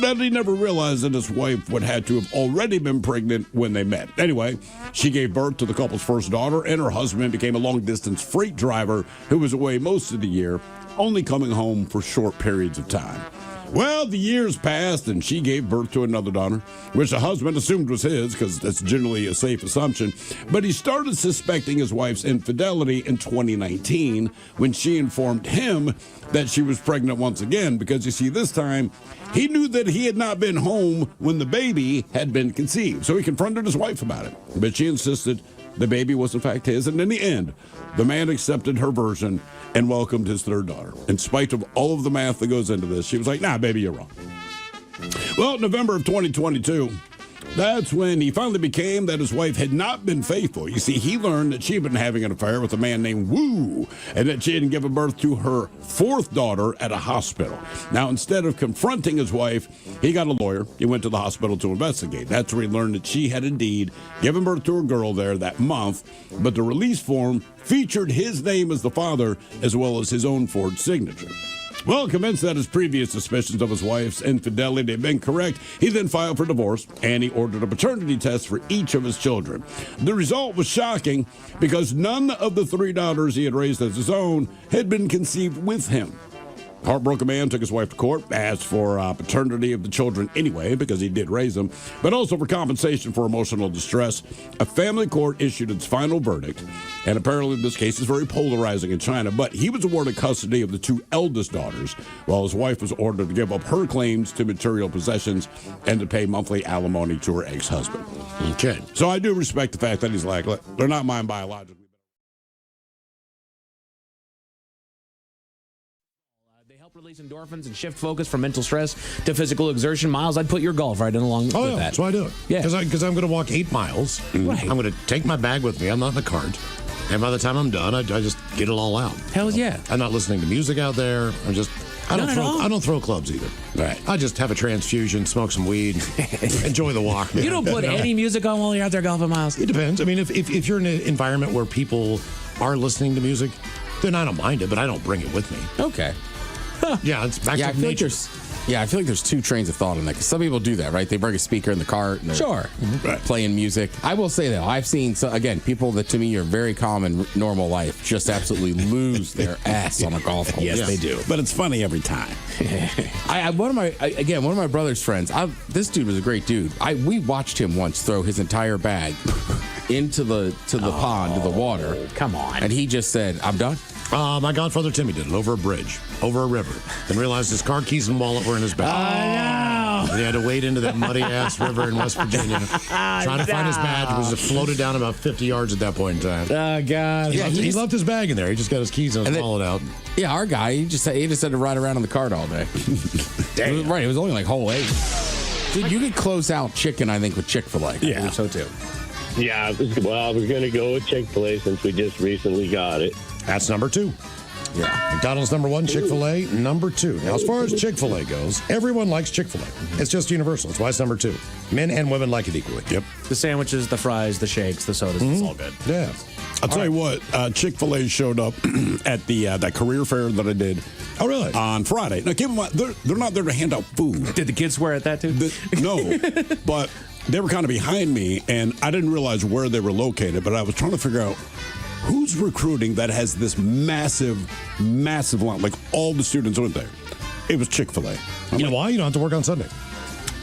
that he never realized that his wife would have to have already been pregnant when they met. Anyway, she gave birth to the couple's first daughter, and her husband became a long-distance freight driver who was away most of the year, only coming home for short periods of time. Well, the years passed, and she gave birth to another daughter, which the husband assumed was his, because that's generally a safe assumption. But he started suspecting his wife's infidelity in 2019 when she informed him that she was pregnant once again, because, you see, this time he knew that he had not been home when the baby had been conceived. So he confronted his wife about it, but she insisted the baby was in fact his, and in the end, the man accepted her version and welcomed his third daughter. In spite of all of the math that goes into this, she was like, nah, baby, you're wrong. Well, November of 2022, that's when he finally became that his wife had not been faithful. You see, he learned that she had been having an affair with a man named Wu, and that she had given birth to her fourth daughter at a hospital. Now, instead of confronting his wife, he got a lawyer. He went to the hospital to investigate. That's where he learned that she had indeed given birth to a girl there that month, but the release form featured his name as the father as well as his own forged signature. Well, convinced that his previous suspicions of his wife's infidelity had been correct, he then filed for divorce, and he ordered a paternity test for each of his children. The result was shocking because none of the three daughters he had raised as his own had been conceived with him. Heartbroken man took his wife to court, asked for paternity of the children anyway, because he did raise them, but also for compensation for emotional distress. A family court issued its final verdict, and apparently this case is very polarizing in China, but he was awarded custody of the two eldest daughters, while his wife was ordered to give up her claims to material possessions and to pay monthly alimony to her ex-husband. Okay. So I do respect the fact that he's like, look, they're not mine biologically. Release endorphins and shift focus from mental stress to physical exertion. Miles, I'd put your golf right in along with that. That's why I do it. Yeah. Because I'm going to walk 8 miles. Right. I'm going to take my bag with me. I'm not in the cart. And by the time I'm done, I just get it all out. Hell yeah. I'm not listening to music out there. I don't throw clubs either. Right. I just have a transfusion, smoke some weed, enjoy the walk. You don't put any music on while you're out there golfing, Miles? It depends. I mean, if you're in an environment where people are listening to music, then I don't mind it, but I don't bring it with me. Okay. Yeah, it's back I to feel nature. I feel like there's two trains of thought in that. Because some people do that, right? They bring a speaker in the cart and they're playing music. I will say, though, I've seen, people that to me are very calm in normal life just absolutely lose their ass on a golf course. Yes, they do. But it's funny every time. One of my brother's friends, this dude was a great dude. We watched him once throw his entire bag into the pond, to the water. Come on. And he just said, I'm done. My godfather Timmy did it over a bridge, over a river, then realized his car keys and wallet were in his bag. Oh, no. And he had to wade into that muddy-ass river in West Virginia, trying to find his badge. It was floated down about 50 yards at that point in time. Oh, God. He left his bag in there. He just got his keys and his wallet out. Yeah, our guy, he just had to ride around in the cart all day. Damn. Right, it was only like hole 8. Dude, you could close out chicken, I think, with Chick-fil-A. Yeah. I believe so, too. Yeah, I was going to go with Chick-fil-A since we just recently got it. That's number 2. Yeah. McDonald's number 1, Chick-fil-A number 2. Now, as far as Chick-fil-A goes, everyone likes Chick-fil-A. It's just universal. That's why it's number 2. Men and women like it equally. Yep. The sandwiches, the fries, the shakes, the sodas, it's all good. Yeah. I'll tell you what, Chick-fil-A showed up at the that career fair that I did. Oh, really? On Friday. Now, keep in mind, they're not there to hand out food. Did the kids swear at that, too? No, but they were kind of behind me, and I didn't realize where they were located, but I was trying to figure out who's recruiting that has this massive line. Like, all the students went there. It was Chick-fil-A. You know why? You don't have to work on Sunday.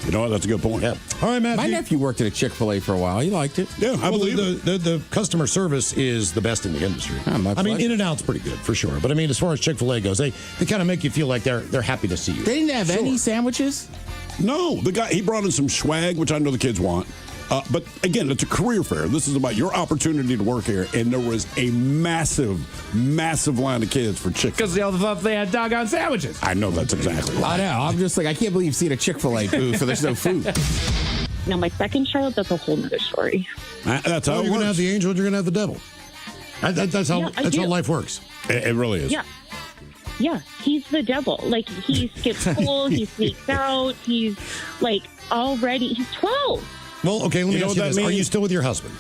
You know what? That's a good point. Yeah. All right, Matt. My nephew worked at a Chick-fil-A for a while. He liked it. Yeah, I believe it. The customer service is the best in the industry. My pleasure. In-N-Out's pretty good, for sure. But, as far as Chick-fil-A goes, they kind of make you feel like they're happy to see you. They didn't have any sandwiches? No, the guy, he brought in some swag, which I know the kids want. But again, it's a career fair. This is about your opportunity to work here. And there was a massive line of kids for Chick-fil-A. Because they all thought they had doggone sandwiches. I know that's exactly I right. know. I'm just like, I can't believe you've seen a Chick-fil-A booth, so there's no food. Now, my second child, that's a whole nother story. That's how You're it going to have works. the angel and you're going to have the devil. That's how life works. It really is. Yeah, he's the devil. Like, he skips school, he sneaks out, he's, he's 12. Well, okay, let me ask you this. Are means? you still with your husband?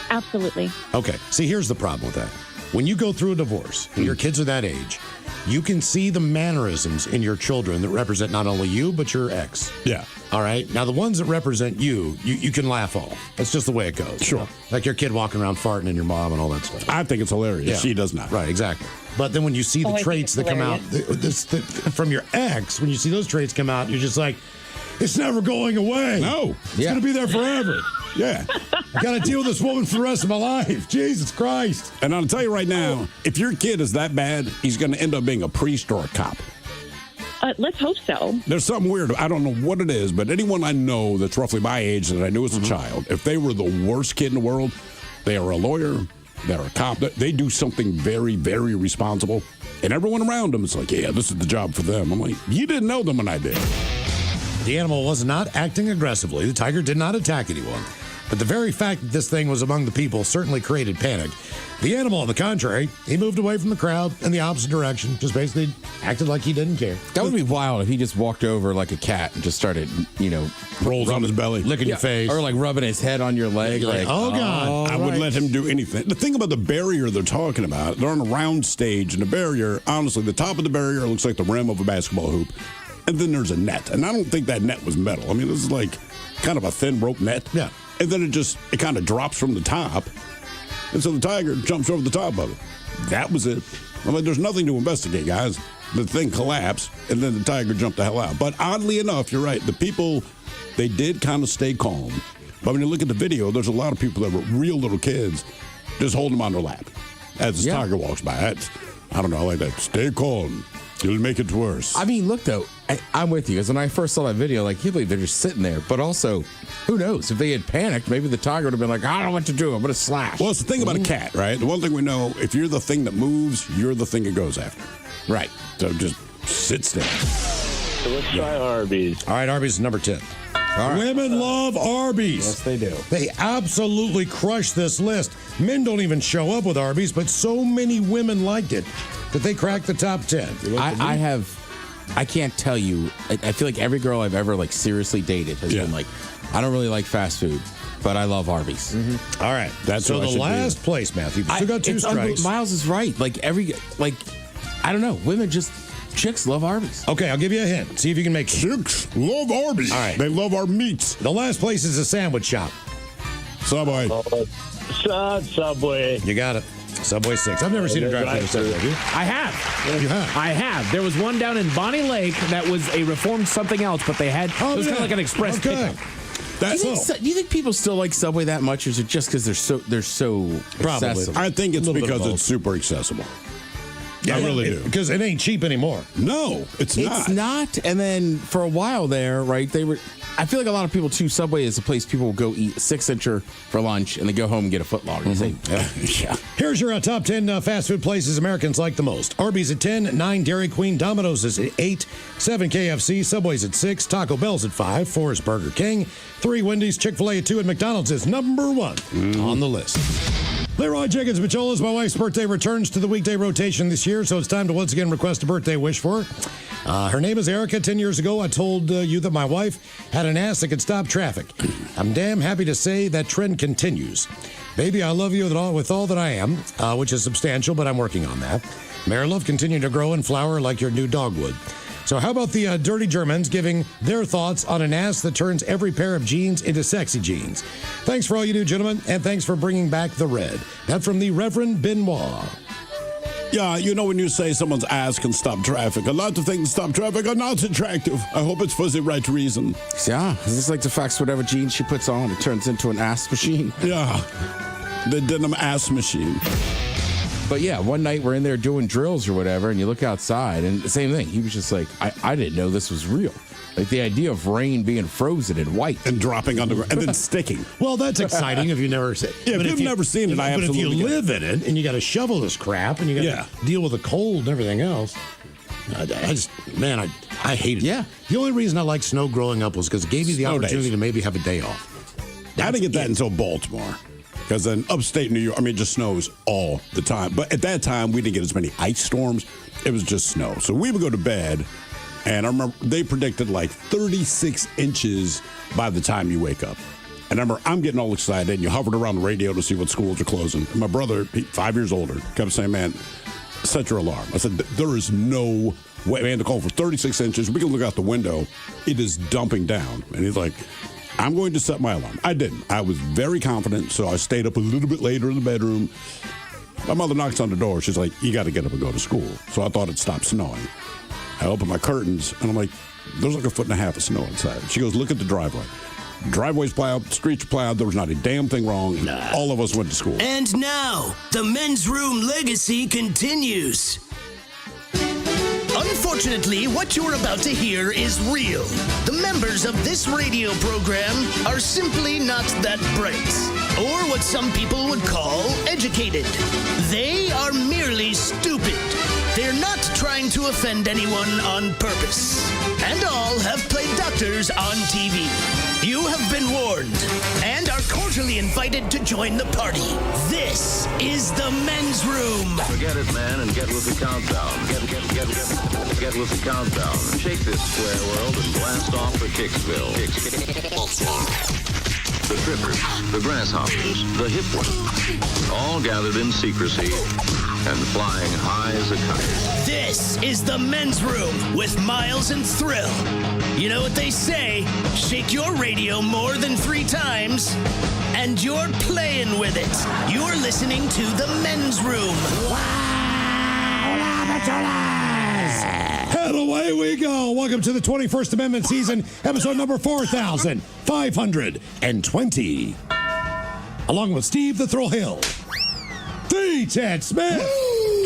Absolutely. Okay. See, here's the problem with that. When you go through a divorce and your kids are that age, you can see the mannerisms in your children that represent not only you, but your ex. Yeah. All right. Now, the ones that represent you can laugh off. That's just the way it goes. Sure. You know? Like your kid walking around farting and your mom and all that stuff. I think it's hilarious. Yeah. She does not. Right, exactly. But then when you see the traits that come out from your ex, when you see those traits come out, you're just like, it's never going away. No. It's going to be there forever. Yeah. I got to deal with this woman for the rest of my life. Jesus Christ. And I'll tell you right now, if your kid is that bad, he's going to end up being a priest or a cop. Let's hope so. There's something weird. I don't know what it is, but anyone I know that's roughly my age that I knew as a child, if they were the worst kid in the world, they are a lawyer, they're a cop. They do something very, very responsible. And everyone around them is like, yeah, this is the job for them. I'm like, you didn't know them when I did. The animal was not acting aggressively. The tiger did not attack anyone. But the very fact that this thing was among the people certainly created panic. The animal, on the contrary, he moved away from the crowd in the opposite direction, just basically acted like he didn't care. That would be wild if he just walked over like a cat and just started, rolls on his belly, licking your face. Or like rubbing his head on your leg. You're like, oh, God. I would let him do anything. The thing about the barrier they're talking about, they're on a round stage, and the barrier, honestly, the top of the barrier looks like the rim of a basketball hoop. And then there's a net. And I don't think that net was metal. I mean, this is like kind of a thin rope net. Yeah. And then it kind of drops from the top. And so the tiger jumps over the top of it. That was it. I mean, there's nothing to investigate, guys. The thing collapsed, and then the tiger jumped the hell out. But oddly enough, you're right. The people, they did kind of stay calm. But when you look at the video, there's a lot of people that were real little kids just holding them on their lap as the tiger walks by. I don't know, I like that. Stay calm. You'll make it worse. I mean, look, though, I'm with you. Because when I first saw that video, like, you believe they're just sitting there. But also, who knows? If they had panicked, maybe the tiger would have been like, I don't know what to do. I'm going to slash. Well, it's the thing about a cat, right? The one thing we know, if you're the thing that moves, you're the thing it goes after. Right. So just sit still. So let's try Arby's. All right, Arby's is number 10. All right. Women love Arby's. Yes, they do. They absolutely crush this list. Men don't even show up with Arby's, but so many women liked it that they cracked the top 10. I can't tell you. I feel like every girl I've ever like seriously dated has been like, I don't really like fast food, but I love Arby's. Mm-hmm. All right. That's so what I the should last place, Matthew. You still got two strikes. Miles is right. Like I don't know. Women chicks love Arby's. Okay, I'll give you a hint. See if you can make it. Chicks love Arby's. All right. They love our meats. The last place is a sandwich shop. Subway. Subway. You got it. Subway 6. I've never seen a drive-thru Subway. Have you? I have. You have. I have. There was one down in Bonnie Lake that was a reformed something else, but they had, it was kind of like an express pickup. Do you think people still like Subway that much, or is it just because they're so Probably. accessible? I think it's A little bit of because both. it's super accessible. Yeah, I really do. Because it ain't cheap anymore. No, it's not. It's not. And then for a while there, right, I feel like a lot of people, too, Subway is a place people will go eat a 6-incher for lunch and then go home and get a footlong. Yeah. Here's your top 10 fast food places Americans like the most. Arby's at 10, 9 Dairy Queen, Domino's is at 8, 7 KFC, Subway's at 6, Taco Bell's at 5, 4 is Burger King, 3 Wendy's, Chick-fil-A at 2, and McDonald's is number 1 on the list. Leroy Jenkins Macholas, my wife's birthday returns to the weekday rotation this year, so it's time to once again request a birthday wish for her. Her name is Erica. 10 years ago, I told you that my wife had an ass that could stop traffic. I'm damn happy to say that trend continues. Baby, I love you with all that I am, which is substantial, but I'm working on that. May our love continue to grow and flower like your new dogwood. So how about the Dirty Germans giving their thoughts on an ass that turns every pair of jeans into sexy jeans? Thanks for all you do, gentlemen, and thanks for bringing back the red. That from the Reverend Benoit. Yeah, you know when you say someone's ass can stop traffic, a lot of things stop traffic are not attractive. I hope it's for the right reason. Yeah, it's like the fact whatever jeans she puts on, it turns into an ass machine. Yeah, the denim ass machine. But yeah, one night we're in there doing drills or whatever, and you look outside, and the same thing. He was just like, I didn't know this was real. Like the idea of rain being frozen and white. And dropping on the ground, and then sticking. Well, that's exciting if you've never seen it. Yeah, if you've never seen it, I absolutely But if you get it. live in it, and you got to shovel this crap, and you got to deal with the cold and everything else, I hate it. Yeah. The only reason I liked snow growing up was because it gave you the Snow opportunity days. to maybe have a day off. I didn't get that until Baltimore. Because in upstate New York, I mean, it just snows all the time. But at that time, we didn't get as many ice storms. It was just snow. So we would go to bed, and I remember they predicted like 36 inches by the time you wake up. And I remember I'm getting all excited, and you hovered around the radio to see what schools are closing. And my brother, 5 years older, kept saying, man, set your alarm. I said, there is no way. Man, the call for 36 inches. We can look out the window. It is dumping down. And he's like, I'm going to set my alarm. I didn't. I was very confident, so I stayed up a little bit later in the bedroom. My mother knocks on the door. She's like, you got to get up and go to school. So I thought it stopped snowing. I open my curtains, and I'm like, there's like 1.5 feet of snow inside. She goes, look at the driveway. Driveway's plowed, streets plowed. There was not a damn thing wrong. All of us went to school. And now, the men's room legacy continues. Unfortunately, what you're about to hear is real. The members of this radio program are simply not that bright, or what some people would call educated. They are merely stupid. They're not trying to offend anyone on purpose. And all have played doctors on TV. You have been warned and are cordially invited to join the party. This is the men's room. Forget it, man, and get with the countdown. Get with the countdown. Shake this square world and blast off for Kicksville. The trippers, the grasshoppers, the hip ones, all gathered in secrecy and flying high as a kite. This is the men's room with Miles and Thrill. You know what they say, shake your radio more than 3 times, and you're playing with it. You're listening to the men's room. And away we go. Welcome to the 21st Amendment season, episode number 4520. Along with Steve the Thrill Hill, the Ted Smith,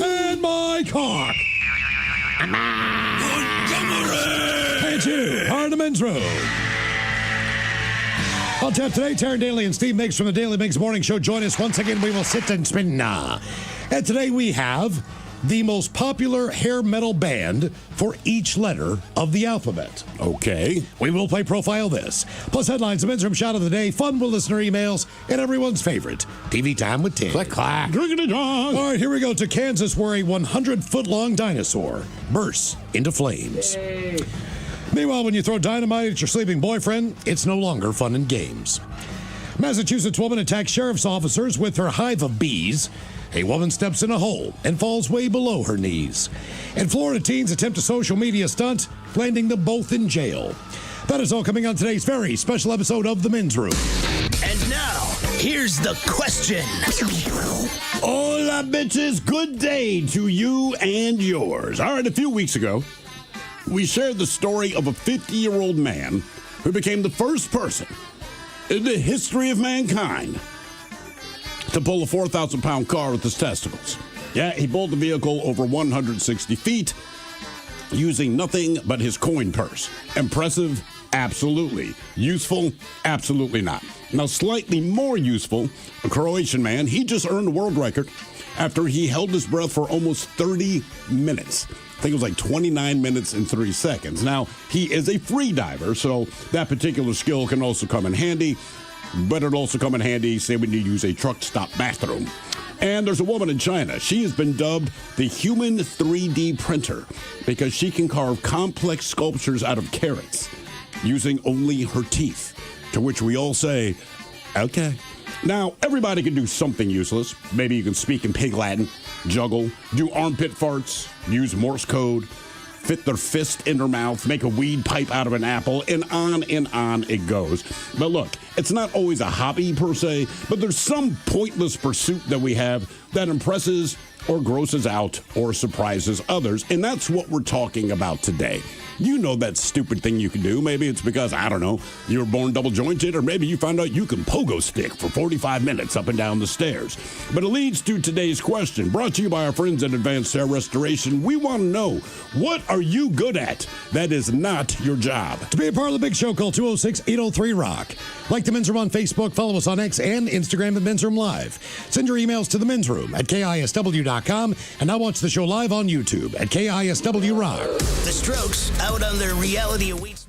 and my cock. And you are in the men's room. On tap today, Taryn Daly and Steve Miggs from the Daily Miggs Morning Show. Join us once again. We will sit and spin. And today we have the most popular hair metal band for each letter of the alphabet. Okay. We will play Profile This, plus headlines, the men's room shot of the day, fun with listener emails, and everyone's favorite, TV Time with Tim. Click, clack. All right, here we go to Kansas, where a 100-foot-long dinosaur bursts into flames. Yay. Meanwhile, when you throw dynamite at your sleeping boyfriend, it's no longer fun and games. Massachusetts woman attacks sheriff's officers with her hive of bees. A woman steps in a hole and falls way below her knees. And Florida teens attempt a social media stunt, landing them both in jail. That is all coming on today's very special episode of The Men's Room. And now, here's the question. Hola, bitches. Good day to you and yours. All right, a few weeks ago, we shared the story of a 50-year-old man who became the first person in the history of mankind to pull a 4,000-pound car with his testicles. Yeah, he pulled the vehicle over 160 feet using nothing but his coin purse. Impressive? Absolutely. Useful? Absolutely not. Now, slightly more useful, a Croatian man, he just earned a world record after he held his breath for almost 30 minutes. I think it was like 29 minutes and 3 seconds. Now, he is a free diver, so that particular skill can also come in handy. But it'll also come in handy, say, when you use a truck stop bathroom. And there's a woman in China. She has been dubbed the human 3D printer because she can carve complex sculptures out of carrots using only her teeth, to which we all say, okay. Now, everybody can do something useless. Maybe you can speak in pig Latin, juggle, do armpit farts, use Morse code, fit their fist in their mouth, make a weed pipe out of an apple, and on it goes. But look, it's not always a hobby per se, but there's some pointless pursuit that we have that impresses or grosses out or surprises others, and that's what we're talking about today. You know that stupid thing you can do. Maybe it's because, I don't know, you were born double jointed, or maybe you found out you can pogo stick for 45 minutes up and down the stairs. But it leads to today's question, brought to you by our friends at Advanced Hair Restoration. We want to know, what are you good at that is not your job? To be a part of the big show, call 206-803-ROCK. Like the Men's Room on Facebook, follow us on X and Instagram at Men's Room Live. Send your emails to the Men's Room at KISW.com, and now watch the show live on YouTube at KISW Rock. The Strokes out on their reality awaits.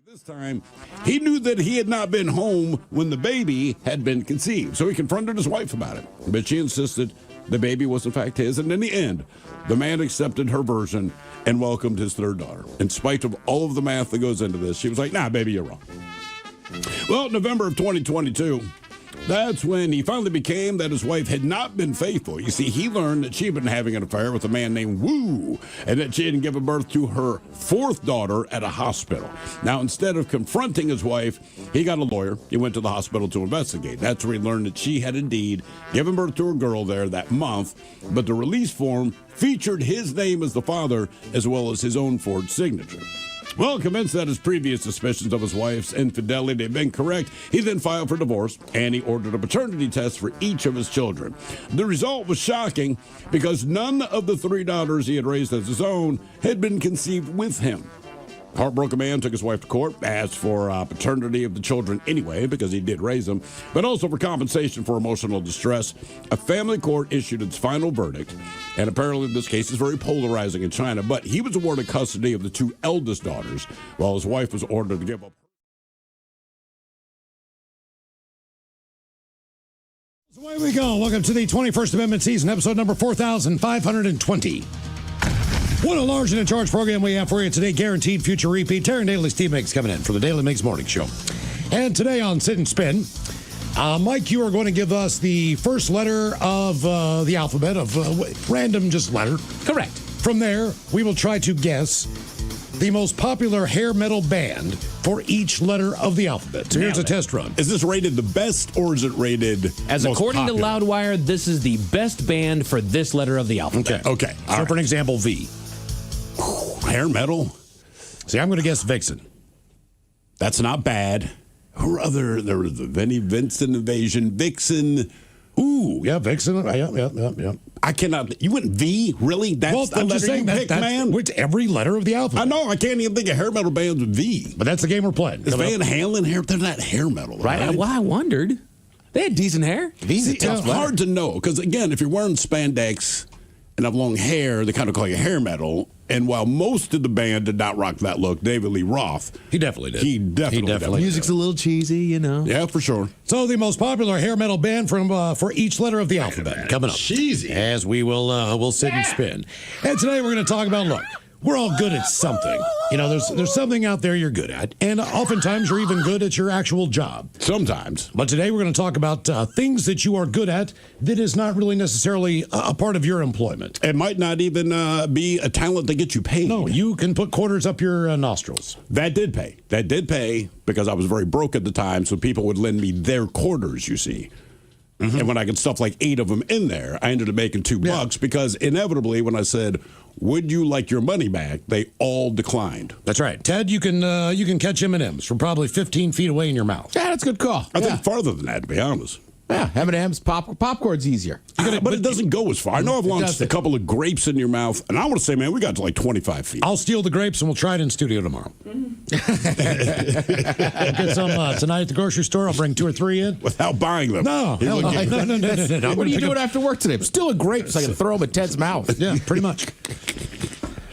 This time, he knew that he had not been home when the baby had been conceived, so he confronted his wife about it. But she insisted the baby was in fact his, and in the end, the man accepted her version and welcomed his third daughter. In spite of all of the math that goes into this, she was like, nah, baby, you're wrong. Well, November of 2022, that's when he finally became that his wife had not been faithful. You see, he learned that she had been having an affair with a man named Wu, and that she had given birth to her fourth daughter at a hospital. Now, instead of confronting his wife, he got a lawyer. He went to the hospital to investigate. That's where he learned that she had indeed given birth to a girl there that month, but the release form featured his name as the father as well as his own forged signature. Well, convinced that his previous suspicions of his wife's infidelity had been correct, he then filed for divorce, and he ordered a paternity test for each of his children. The result was shocking because none of the three daughters he had raised as his own had been conceived with him. Heartbroken man took his wife to court, asked for paternity of the children anyway because he did raise them, but also for compensation for emotional distress. A family court issued its final verdict, and apparently this case is very polarizing in China, but he was awarded custody of the two eldest daughters while his wife was ordered to give up. So away we go. Welcome to the 21st Amendment season, episode number 4520. What a large and in charge program we have for you today. Guaranteed future repeat. Taryn Daly, Steve Miggs coming in for the Daily Miggs Morning Show. And today on Sit and Spin, Mike, you are going to give us the first letter of the alphabet, of random just letter. Correct. From there, we will try to guess the most popular hair metal band for each letter of the alphabet. So here's a test run. Is this rated the best, or is it rated As most according popular? to Loudwire, this is the best band for this letter of the alphabet. Okay. So for an example, V. Hair metal? See, I'm going to guess Vixen. That's not bad. Or other, there was the Vincent Invasion, Vixen. Ooh, yeah, Vixen. Yeah. I cannot. You went V? Really? That's the I'm just letter saying you that, picked, that's man? with every letter of the alphabet. I know. I can't even think of hair metal bands with V. But that's the game we're playing. Is Van Halen hair? They're not hair metal, right? Well, I wondered. They had decent hair. These are tough It's letter. hard to know because, again, if you're wearing spandex and have long hair, they kind of call you hair metal. And while most of the band did not rock that look, David Lee Roth, He definitely did. He definitely did. Music's a little cheesy, you know. Yeah, for sure. So the most popular hair metal band from for each letter of the alphabet coming up. Cheesy. As we will we'll sit and spin. And today we're going to talk about, look, we're all good at something. You know, there's something out there you're good at. And oftentimes you're even good at your actual job. Sometimes. But today we're going to talk about things that you are good at that is not really necessarily a part of your employment. It might not even be a talent that gets you paid. No, you can put quarters up your nostrils. That did pay. That did pay because I was very broke at the time, so people would lend me their quarters, you see. Mm-hmm. And when I could stuff like 8 of them in there, I ended up making $2 because inevitably when I said, would you like your money back, they all declined. That's right. Ted, you can catch M&Ms from probably 15 feet away in your mouth. Yeah, that's a good call. I think farther than that, to be honest. Yeah, M&M's, popcorn's easier. But it doesn't go as far. I know I've launched a couple of grapes in your mouth, and I want to say, man, we got to like 25 feet. I'll steal the grapes and we'll try it in studio tomorrow. I'll get some tonight at the grocery store. I'll bring 2 or 3 in. Without buying them. No. No. What are you doing after work today? Still a grape so I can throw them at Ted's mouth. Yeah, pretty much.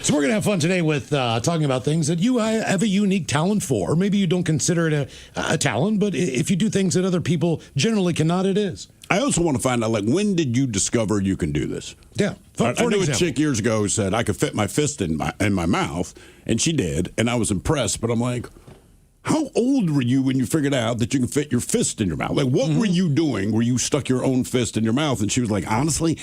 So we're going to have fun today with talking about things that you have a unique talent for. Maybe you don't consider it a talent, but if you do things that other people generally cannot, it is. I also want to find out, like, when did you discover you can do this? Yeah. I knew a chick years ago who said I could fit my fist in my mouth, and she did, and I was impressed. But I'm like, how old were you when you figured out that you can fit your fist in your mouth? Like, what were you doing where you stuck your own fist in your mouth? And she was like, honestly,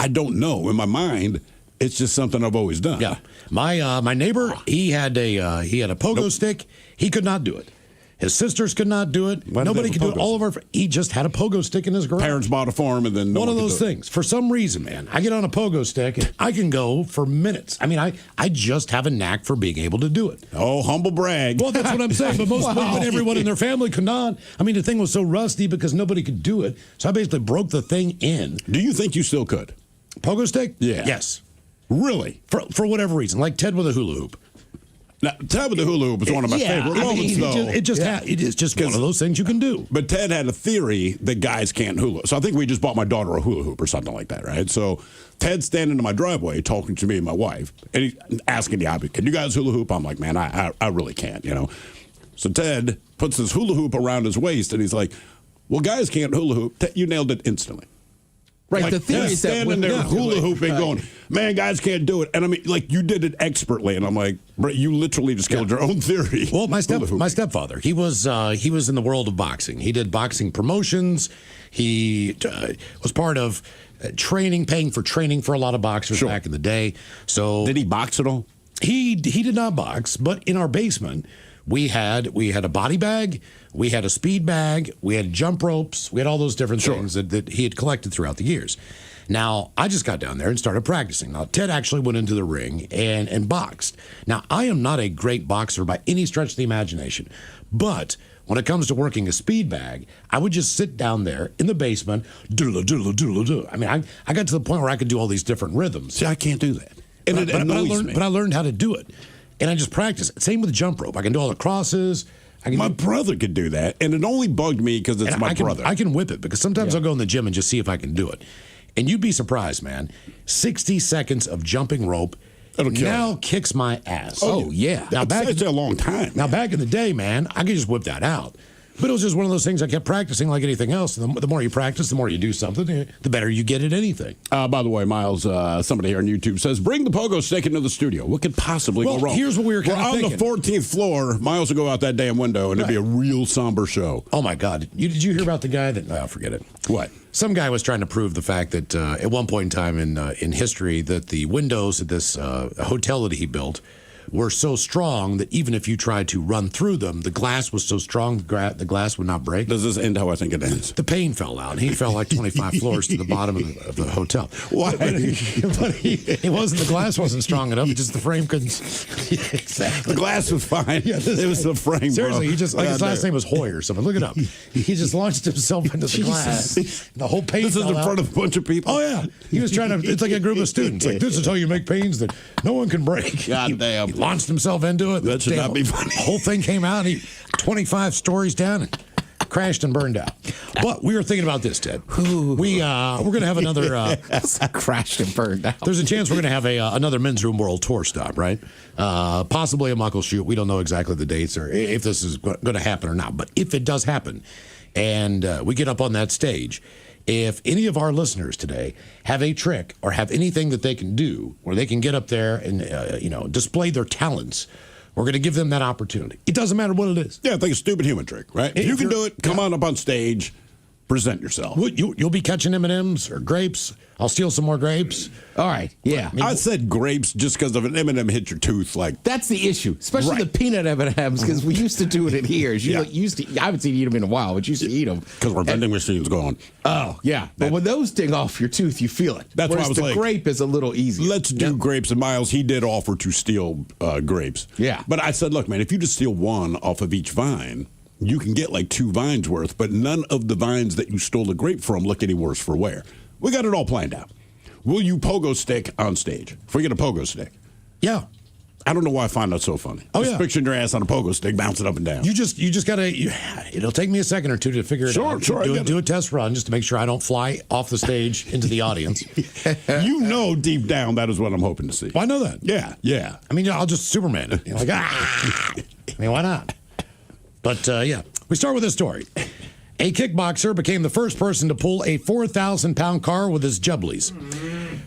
I don't know. In my mind, it's just something I've always done. Yeah. My neighbor, he had a pogo stick. He could not do it. His sisters could not do it. Nobody could do it. He just had a pogo stick in his garage. Parents bought it for him, and then one of those things. For some reason, man, I get on a pogo stick and I can go for minutes. I mean, I just have a knack for being able to do it. Oh, humble brag. Well, that's what I'm saying. But but everyone in their family could not. I mean, the thing was so rusty because nobody could do it. So I basically broke the thing in. Do you think you still could? Pogo stick? Yeah. Yes. Really? For whatever reason, like Ted with a hula hoop. Now, Ted with the hula hoop was one of my favorite moments, though. It is just one of those things you can do. But Ted had a theory that guys can't hula. So I think we just bought my daughter a hula hoop or something like that, right? So Ted's standing in my driveway talking to me and my wife, and he's asking the obvious, can you guys hula hoop? I'm like, man, I really can't, you know. So Ted puts his hula hoop around his waist, and he's like, well, guys can't hula hoop. You nailed it instantly. Right, Like, the theory he's is that standing there hula hooping, going, man, guys can't do it. And I mean, like, you did it expertly. And I'm like, bro, you literally just killed your own theory. Well, my stepfather, he was in the world of boxing. He did boxing promotions. He was part of paying for training for a lot of boxers back in the day. So did he box at all? He did not box, but in our basement, we had a body bag, we had a speed bag, we had jump ropes, we had all those different things that he had collected throughout the years. Now, I just got down there and started practicing. Now, Ted actually went into the ring and boxed. Now, I am not a great boxer by any stretch of the imagination, but when it comes to working a speed bag, I would just sit down there in the basement, doodle, doodle, doodle, doodle. I mean, I got to the point where I could do all these different rhythms. See, I can't do that. And But I learned how to do it. And I just practiced. Same with jump rope. I can do all the crosses. My brother could do that, and it only bugged me because it's my brother. I can whip it because sometimes I'll go in the gym and just see if I can do it. And you'd be surprised, man. 60 seconds of jumping rope now kicks my ass. Oh, yeah. Now, It's a long time. Now, back in the day, man, I could just whip that out. But it was just one of those things I kept practicing like anything else. The more you practice, the more you do something, the better you get at anything. By the way, Miles, somebody here on YouTube says, bring the pogo stick into the studio. What could possibly go wrong? Here's what we were kind of thinking. On the 14th floor. Miles will go out that damn window, and it'd be a real somber show. Oh, my God. Did you hear about the guy that... Oh, forget it. What? Some guy was trying to prove the fact that at one point in time in history that the windows at this hotel that he built were so strong that even if you tried to run through them, the glass was so strong the glass would not break. Does this end how I think it ends? The pane fell out, and he fell like 25 floors to the bottom of the hotel. Why? But it wasn't, the glass wasn't strong enough. Just the frame couldn't. Exactly. The glass was fine. Yeah, it was the frame. Seriously, bro. he just his last name was Hoyer or something. Look it up. He just launched himself into the glass. The whole pane. This is in front of a bunch of people. Oh yeah, he was trying to. It's like a group of students. Like, this is how you make panes that no one can break. God damn. He launched himself into it. That should not be funny. The whole thing came out. He 25 stories down and crashed and burned out. But we were thinking about this, Ted. We're going to have another crashed and burned out. There's a chance we're going to have another Men's Room World Tour stop, right? Possibly a Muckleshoot. We don't know exactly the dates or if this is going to happen or not. But if it does happen, and we get up on that stage, if any of our listeners today have a trick or have anything that they can do where they can get up there and display their talents, we're going to give them that opportunity. It doesn't matter what it is. Yeah, like a stupid human trick, right? If you can do it, come on up on stage, present yourself. You'll be catching M&Ms or grapes. I'll steal some more grapes. All right, yeah. I said grapes just because of an M&M hit your tooth. Like that's the issue, especially the peanut M&Ms, because we used to do it in here. I haven't seen you eat them in a while, but you used to eat them because our vending machine's gone. Oh yeah, but when those ding off your tooth, you feel it. That's why I was the like, grape is a little easy. Let's do grapes. And Miles, he did offer to steal grapes. Yeah, but I said, look, man, if you just steal one off of each vine, you can get like 2 vines worth, but none of the vines that you stole a grape from look any worse for wear. We got it all planned out. Will you pogo stick on stage? If we get a pogo stick. Yeah. I don't know why I find that so funny. Just picturing your ass on a pogo stick, bouncing up and down. You just got to, it'll take me a second or two to figure it out. Sure. Do a test run just to make sure I don't fly off the stage into the audience. You know deep down that is what I'm hoping to see. Well, I know that. Yeah. I mean, I'll just Superman it. Like, I mean, why not? But, we start with this story. A kickboxer became the first person to pull a 4,000-pound car with his jubblies.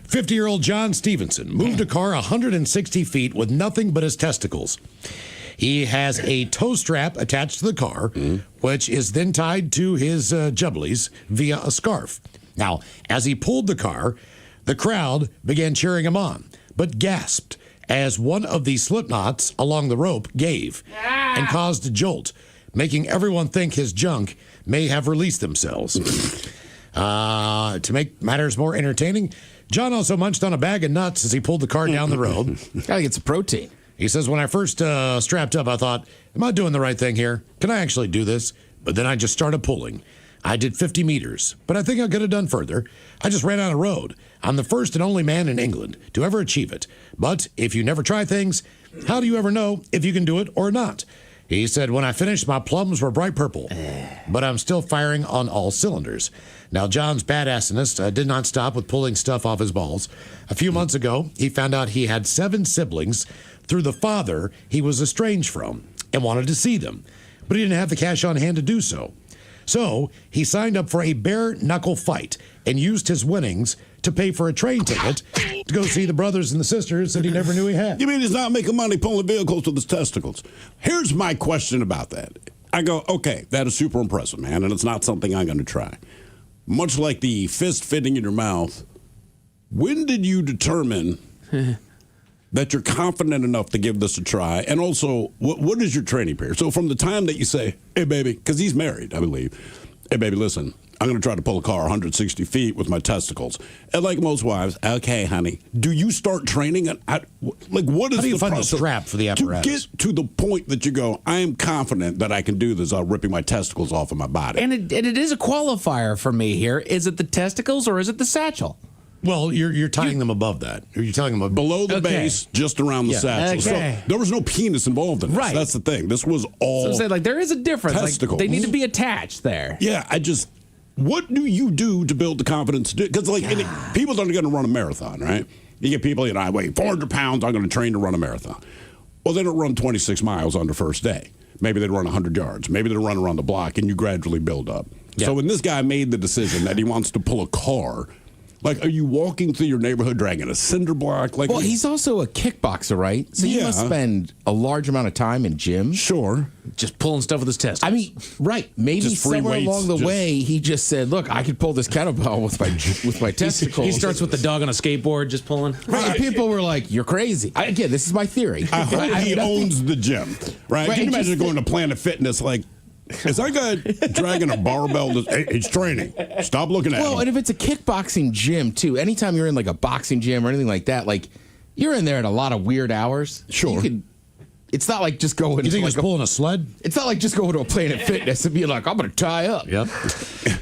50-year-old John Stevenson moved a car 160 feet with nothing but his testicles. He has a tow strap attached to the car, which is then tied to his jubblies via a scarf. Now, as he pulled the car, the crowd began cheering him on, but gasped as one of the slip knots along the rope gave and caused a jolt, making everyone think his junk may have released themselves. To make matters more entertaining, John also munched on a bag of nuts as he pulled the car down the road. Gotta get some protein. He says, when I first strapped up, I thought, am I doing the right thing here? Can I actually do this? But then I just started pulling. I did 50 meters, but I think I could have done further. I just ran out of road. I'm the first and only man in England to ever achieve it. But if you never try things, how do you ever know if you can do it or not? He said, when I finished, my plums were bright purple, but I'm still firing on all cylinders. Now, John's badassiness did not stop with pulling stuff off his balls. A few months ago, he found out he had 7 siblings through the father he was estranged from and wanted to see them. but he didn't have the cash on hand to do so. So he signed up for a bare-knuckle fight and used his winnings to pay for a train ticket to go see the brothers and the sisters that he never knew he had. You mean he's not making money pulling vehicles with his testicles? Here's my question about that. I go, okay, that is super impressive, man, and it's not something I'm going to try. Much like the fist fitting in your mouth, when did you determine that you're confident enough to give this a try? And also, what is your training period? So from the time that you say, hey, baby, because he's married, I believe. Hey, baby, listen, I'm going to try to pull a car 160 feet with my testicles. And like most wives, okay, honey, do you start training? What is How do you the find the process strap for the apparatus? to get to the point that you go, I am confident that I can do this without ripping my testicles off of my body? And it is a qualifier for me here. Is it the testicles or is it the satchel? Well, you're tying them above that. You're telling them below the base, just around the satchel. Okay. So there was no penis involved in this. Right. That's the thing. This was all. So I'm saying, like, there is a difference. Testicles. Like, they need to be attached there. Yeah, what do you do to build the confidence to do? Because people aren't going to run a marathon, right? You get people, I weigh 400 pounds. I'm going to train to run a marathon. Well, they don't run 26 miles on the first day. Maybe they run 100 yards. Maybe they run around the block, and you gradually build up. Yeah. So when this guy made the decision that he wants to pull a car. Like, are you walking through your neighborhood dragging a cinder block? Well, he's also a kickboxer, right? So he must spend a large amount of time in gym. Sure. Just pulling stuff with his testicles. I mean, right. Maybe just free somewhere weights, along the way, he just said, look, I could pull this kettlebell with my testicles. He starts with the dog on a skateboard just pulling. Right. And people were like, you're crazy. Again, this is my theory. I hope he owns the gym, right? Can you imagine going to Planet Fitness like, is that guy dragging a barbell? He's training. Stop looking at him. Well, and if it's a kickboxing gym, too, anytime you're in like a boxing gym or anything like that, like you're in there at a lot of weird hours. Sure. It's not like just going. You think he's pulling a sled? It's not like just going to a Planet Fitness and being like, I'm going to tie up. Yep.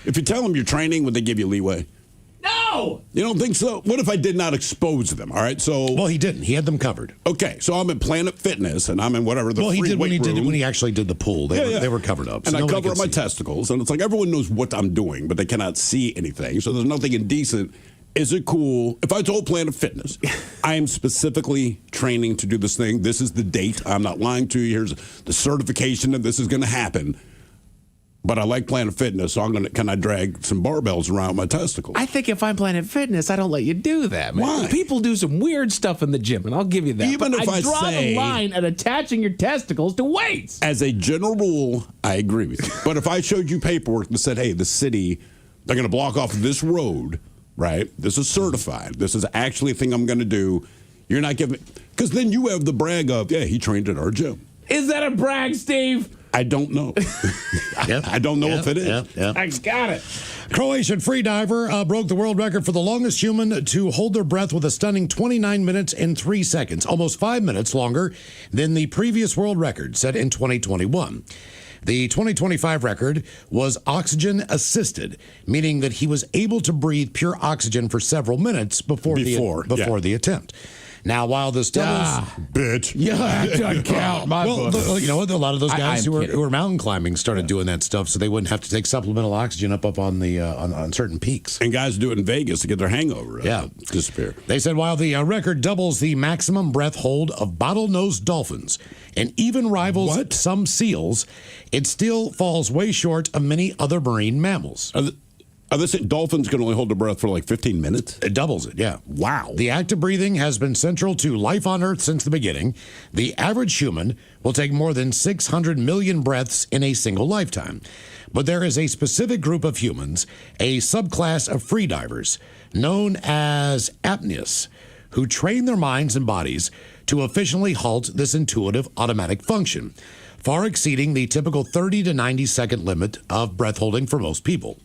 If you tell them you're training, would they give you leeway? No! You don't think so? What if I did not expose them? All right, so Well, he didn't. He had them covered. okay, so I'm in Planet Fitness and I'm in whatever the Well, he free did when weight he room. did when he actually did the pool. They were covered up, and so I nobody cover could up my see. testicles, and it's like everyone knows what I'm doing, but they cannot see anything. So there's nothing indecent. Is it cool if I told Planet Fitness, I am specifically training to do this thing. This is the date. I'm not lying to you. Here's the certification that this is going to happen. But I like Planet Fitness, so can I drag some barbells around my testicles? I think if I'm Planet Fitness, I don't let you do that, man. Why? People do some weird stuff in the gym, and I'll give you that. Even but if I draw say- the line at attaching your testicles to weights. As a general rule, I agree with you. But if I showed you paperwork that said, hey, the city, they're going to block off this road, right? This is certified. This is actually a thing I'm going to do. You're not giving, because then you have the brag of, yeah, he trained at our gym. Is that a brag, Steve? I don't know. I don't know if it is. I got it. Croatian freediver broke the world record for the longest human to hold their breath with a stunning 29 minutes and 3 seconds, almost 5 minutes longer than the previous world record set in 2021. The 2025 record was oxygen assisted, meaning that he was able to breathe pure oxygen for several minutes before the attempt. Now, while this doubles, bitch. Yeah, that doesn't count. My book. you know, a lot of those guys I'm who were mountain climbing started doing that stuff, so they wouldn't have to take supplemental oxygen up on the on certain peaks. And guys do it in Vegas to get their hangover disappear. They said while the record doubles the maximum breath hold of bottlenose dolphins and even rivals some seals, it still falls way short of many other marine mammals. Are they saying dolphins can only hold their breath for like 15 minutes? It doubles it, yeah. Wow. The act of breathing has been central to life on Earth since the beginning. The average human will take more than 600 million breaths in a single lifetime. But there is a specific group of humans, a subclass of freedivers, known as apneas, who train their minds and bodies to efficiently halt this intuitive automatic function, far exceeding the typical 30 to 90 second limit of breath holding for most people.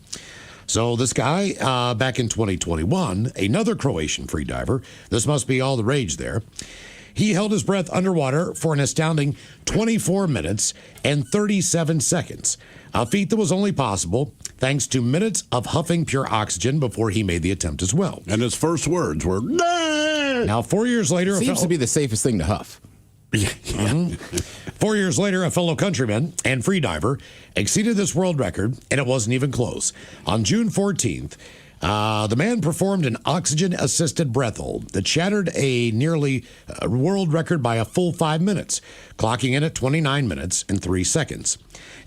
So this guy, back in 2021, another Croatian freediver, this must be all the rage there, he held his breath underwater for an astounding 24 minutes and 37 seconds, a feat that was only possible thanks to minutes of huffing pure oxygen before he made the attempt as well. And his first words were, nah! Now, 4 years later... Seems to be the safest thing to huff. 4 years later, a fellow countryman and freediver exceeded this world record, and it wasn't even close. On June 14th, The man performed an oxygen-assisted breath hold that shattered a nearly world record by a full 5 minutes, clocking in at 29 minutes and 3 seconds.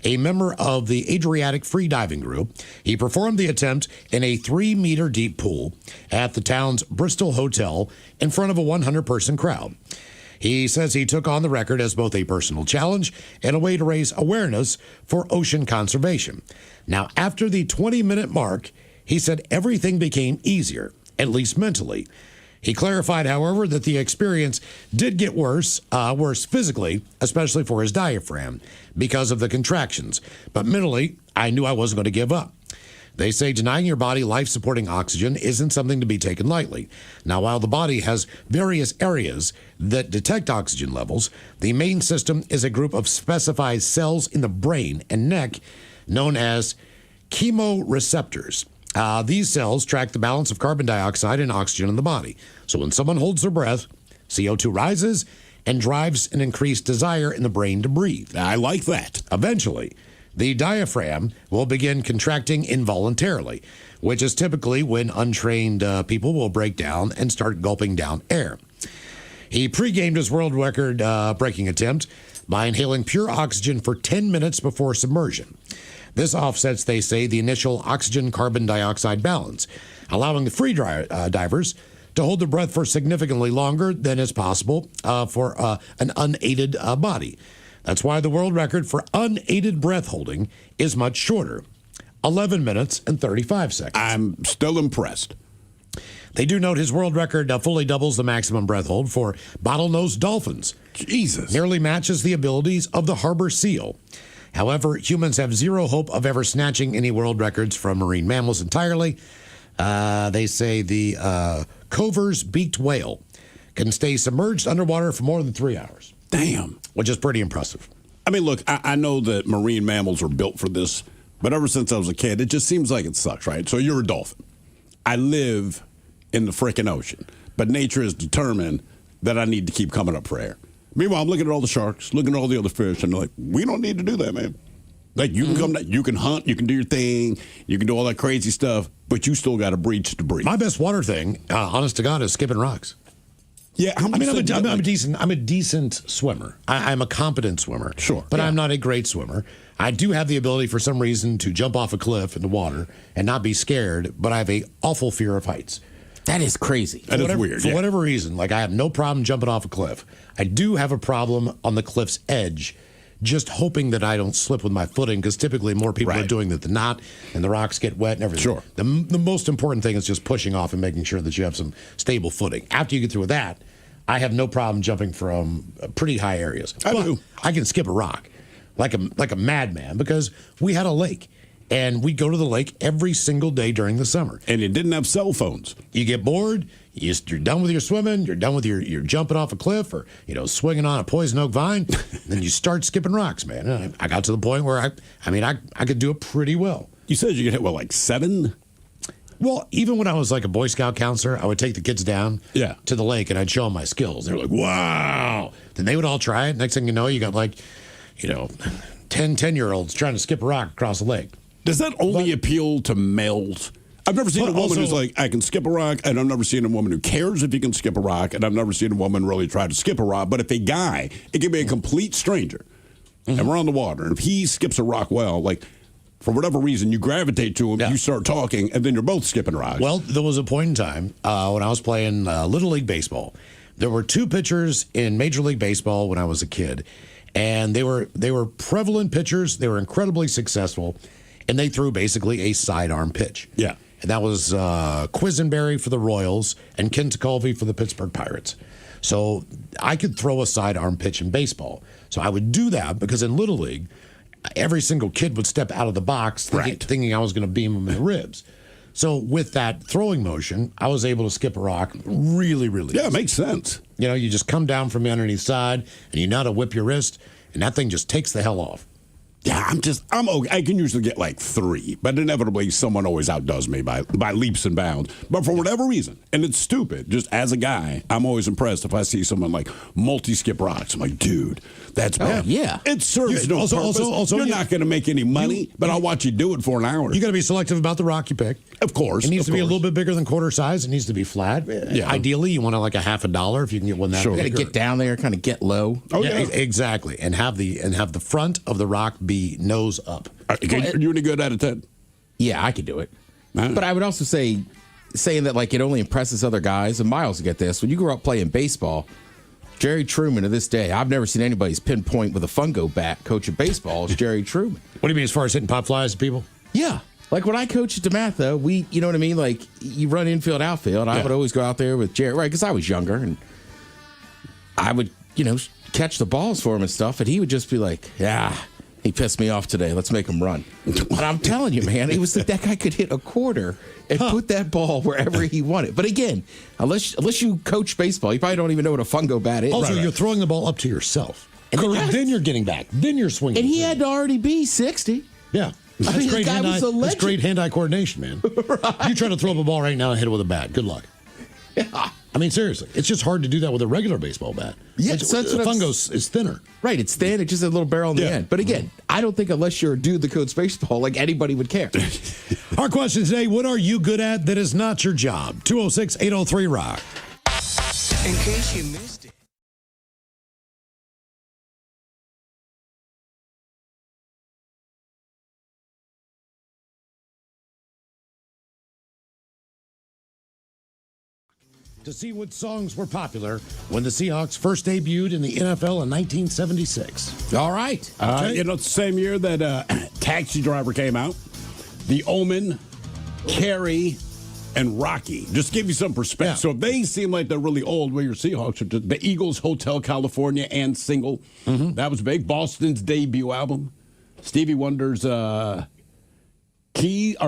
A member of the Adriatic freediving group, he performed the attempt in a 3-meter deep pool at the town's Bristol Hotel in front of a 100-person crowd. He says he took on the record as both a personal challenge and a way to raise awareness for ocean conservation. Now, after the 20-minute mark, he said everything became easier, at least mentally. He clarified, however, that the experience did get worse physically, especially for his diaphragm, because of the contractions. But mentally, I knew I wasn't going to give up. They say denying your body life-supporting oxygen isn't something to be taken lightly. Now, while the body has various areas that detect oxygen levels, the main system is a group of specified cells in the brain and neck known as chemoreceptors. These cells track the balance of carbon dioxide and oxygen in the body. So when someone holds their breath, CO2 rises and drives an increased desire in the brain to breathe. I like that. Eventually, the diaphragm will begin contracting involuntarily, which is typically when untrained people will break down and start gulping down air. He pre-gamed his world record breaking attempt by inhaling pure oxygen for 10 minutes before submersion. This offsets, they say, the initial oxygen-carbon dioxide balance, allowing the free divers to hold their breath for significantly longer than is possible for an unaided body. That's why the world record for unaided breath holding is much shorter, 11 minutes and 35 seconds. I'm still impressed. They do note his world record fully doubles the maximum breath hold for bottlenose dolphins. Jesus. Nearly matches the abilities of the harbor seal. However, humans have zero hope of ever snatching any world records from marine mammals entirely. They say the Cover's beaked whale can stay submerged underwater for more than 3 hours. Damn. Which is pretty impressive. I mean, look, I know that marine mammals are built for this, but ever since I was a kid, it just seems like it sucks, right? So you're a dolphin. I live in the frickin' ocean, but nature has determined that I need to keep coming up for air. Meanwhile, I'm looking at all the sharks, looking at all the other fish, and they're like, we don't need to do that, man. Like, you can come down, you can hunt, you can do your thing, you can do all that crazy stuff, but you still got to breathe to breathe. My best water thing, honest to God, is skipping rocks. Yeah, how much I'm a decent swimmer. I'm a competent swimmer. Sure. But I'm not a great swimmer. I do have the ability, for some reason, to jump off a cliff in the water and not be scared, but I have a awful fear of heights. That is crazy. That is weird. For whatever reason, like I have no problem jumping off a cliff. I do have a problem on the cliff's edge, just hoping that I don't slip with my footing, because typically more people are doing that than not, and the rocks get wet and everything. Sure. The most important thing is just pushing off and making sure that you have some stable footing. After you get through with that, I have no problem jumping from pretty high areas. I can skip a rock like a madman, because we had a lake. And we go to the lake every single day during the summer. And it didn't have cell phones. You get bored, you're done with your swimming, you're done with your jumping off a cliff or, swinging on a poison oak vine, then you start skipping rocks, man. And I got to the point where I could do it pretty well. You said you could hit, like 7? Well, even when I was like a Boy Scout counselor, I would take the kids down to the lake and I'd show them my skills. They were like, wow. Then they would all try it. Next thing you know, you got 10-year-olds trying to skip a rock across the lake. Does that only appeal to males? I've never seen a woman who's like, I can skip a rock, and I've never seen a woman who cares if you can skip a rock, and I've never seen a woman really try to skip a rock. But if a guy, it can be a complete stranger, and we're on the water, and if he skips a rock well, like, for whatever reason, you gravitate to him, you start talking, and then you're both skipping rocks. Well, there was a point in time when I was playing Little League Baseball. There were 2 pitchers in Major League Baseball when I was a kid, and they were prevalent pitchers. They were incredibly successful. And they threw basically a sidearm pitch. Yeah. And that was Quisenberry for the Royals and Ken Tekulve for the Pittsburgh Pirates. So I could throw a sidearm pitch in baseball. So I would do that because in Little League, every single kid would step out of the box thinking I was going to beam them in the ribs. So with that throwing motion, I was able to skip a rock really, really easy. It makes sense. You just come down from the underneath side and you know how to whip your wrist, and that thing just takes the hell off. Yeah, I'm okay. I can usually get like 3, but inevitably someone always outdoes me by leaps and bounds. But for whatever reason, and it's stupid, just as a guy, I'm always impressed if I see someone like multi-skip rocks. I'm like, dude, that's bad. Yeah. It serves no purpose. Also, you're not going to make any money, but I'll watch you do it for an hour. You got to be selective about the rock you pick. Of course. It needs to be a little bit bigger than quarter size. It needs to be flat. Yeah. Ideally, you want like a $50 if you can get one that big. Got to get down there, kind of get low. Oh, yeah. Exactly. And have the front of the rock be nose up. You any good out of 10? Yeah, I could do it. But I would also say, saying that like it only impresses other guys, and Miles will get this, when you grew up playing baseball, Jerry Truman to this day, I've never seen anybody's pinpoint with a fungo bat coaching baseball as Jerry Truman. What do you mean as far as hitting pop flies to people? Yeah. Like when I coached at DeMatha, you know what I mean? Like you run infield, outfield. I would always go out there with Jerry, right? Because I was younger and I would, catch the balls for him and stuff. And he would just be like, yeah, he pissed me off today. Let's make him run. And I'm telling you, man, it was that guy could hit a quarter and put that ball wherever he wanted. But again, unless you coach baseball, you probably don't even know what a fungo bat is. Also, you're throwing the ball up to yourself. Correct. Then you're getting back. Then you're swinging. And he had to already be 60. Yeah. That's great hand-eye coordination, man. Right. You try to throw up a ball right now and hit it with a bat. Good luck. Yeah. I mean, seriously. It's just hard to do that with a regular baseball bat. Yeah, fungo is thinner. Right, it's thin. It's just a little barrel in the end. But again, I don't think unless you're a dude that codes baseball, like anybody would care. Our question today, what are you good at that is not your job? 206-803-ROCK. In case you missed it. To see what songs were popular when the Seahawks first debuted in the NFL in 1976. All right. It's the same year that Taxi Driver came out. The Omen, Carrie, and Rocky. Just give you some perspective. Yeah. So if they seem like they're really old, well, your Seahawks are the Eagles, Hotel California, and Single. Mm-hmm. That was big. Boston's debut album. Stevie Wonder's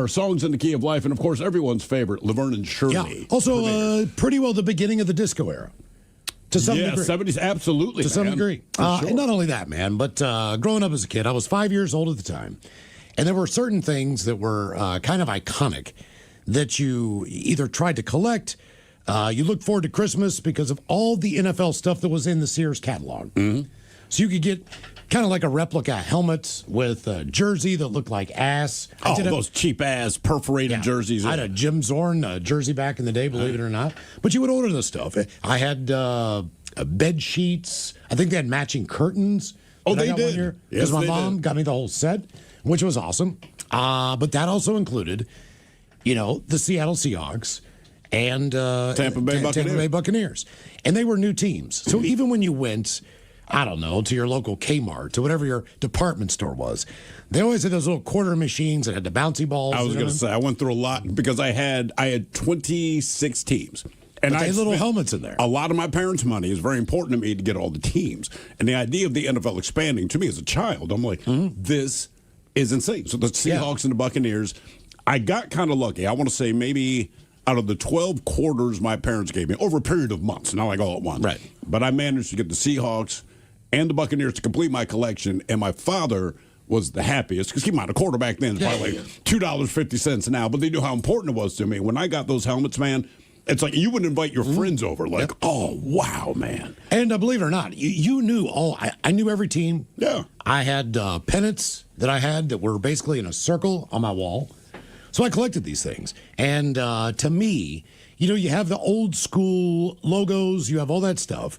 Songs in the Key of Life, and of course everyone's favorite, Laverne and Shirley. Yeah. Also, pretty well the beginning of the disco era. To some degree. 70s, absolutely. To some degree. Sure. And not only that, man, but growing up as a kid, I was 5 years old at the time, and there were certain things that were kind of iconic that you either tried to collect, you looked forward to Christmas because of all the NFL stuff that was in the Sears catalog. Mm-hmm. So you could get kind of like a replica helmet with a jersey that looked like ass. Those cheap-ass perforated jerseys. I had a Jim Zorn jersey back in the day, believe it or not. But you would order this stuff. I had bed sheets. I think they had matching curtains. Oh, they did. Because my mom got me the whole set, which was awesome. But that also included, the Seattle Seahawks and Tampa Bay Buccaneers. And they were new teams. So even when you went, I don't know, to your local Kmart, to whatever your department store was, they always had those little quarter machines that had the bouncy balls. I was going to say, I went through a lot because I had 26 teams. And I had little helmets in there. A lot of my parents' money is very important to me to get all the teams. And the idea of the NFL expanding, to me as a child, I'm like, this is insane. So the Seahawks and the Buccaneers, I got kind of lucky. I want to say maybe out of the 12 quarters my parents gave me over a period of months, not like all at once. Right. But I managed to get the Seahawks and the Buccaneers to complete my collection, and my father was the happiest because keep in mind, a quarterback then is probably like $2.50 now, but they knew how important it was to me. When I got those helmets, man, it's like you would invite your friends over, like, oh, wow, man. And believe it or not, you knew all. I knew every team. Yeah. I had pennants that I had that were basically in a circle on my wall. So I collected these things. And to me, you have the old school logos, you have all that stuff.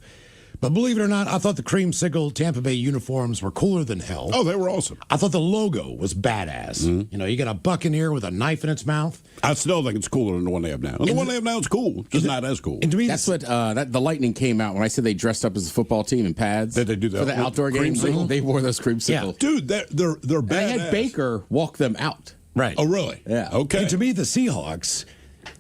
But believe it or not, I thought the creamsicle Tampa Bay uniforms were cooler than hell. Oh, they were awesome. I thought the logo was badass. Mm-hmm. You got a buccaneer with a knife in its mouth. I still think it's cooler than the one they have now. And the one they have now is cool, just not as cool. And to me, that's what the Lightning came out when I said they dressed up as a football team in pads. Did they do that for the outdoor games? They wore those creamsicles. Yeah. Dude, they're badass. They had Baker walk them out. Right. Oh, really? Yeah. Okay. And to me, the Seahawks,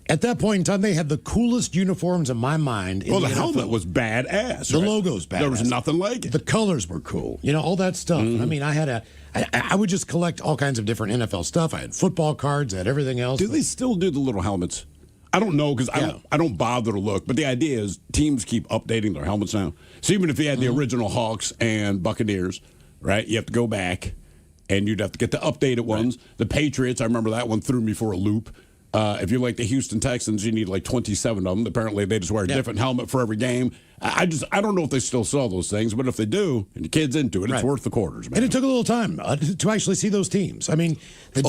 at that point in time, they had the coolest uniforms in my mind. Well, the helmet was badass. The logo's badass. There was nothing like it. The colors were cool. all that stuff. Mm-hmm. I mean, I would just collect all kinds of different NFL stuff. I had football cards. I had everything else. Do they still do the little helmets? I don't know because I don't bother to look. But the idea is teams keep updating their helmets now. So even if you had the original Hawks and Buccaneers, right, you have to go back and you'd have to get the updated ones. Right. The Patriots, I remember that one threw me for a loop. If you're like the Houston Texans, you need like 27 of them. Apparently, they just wear a different helmet for every game. I don't know if they still sell those things, but if they do, and the kid's into it, it's worth the quarters, man. And it took a little time to actually see those teams. I mean, the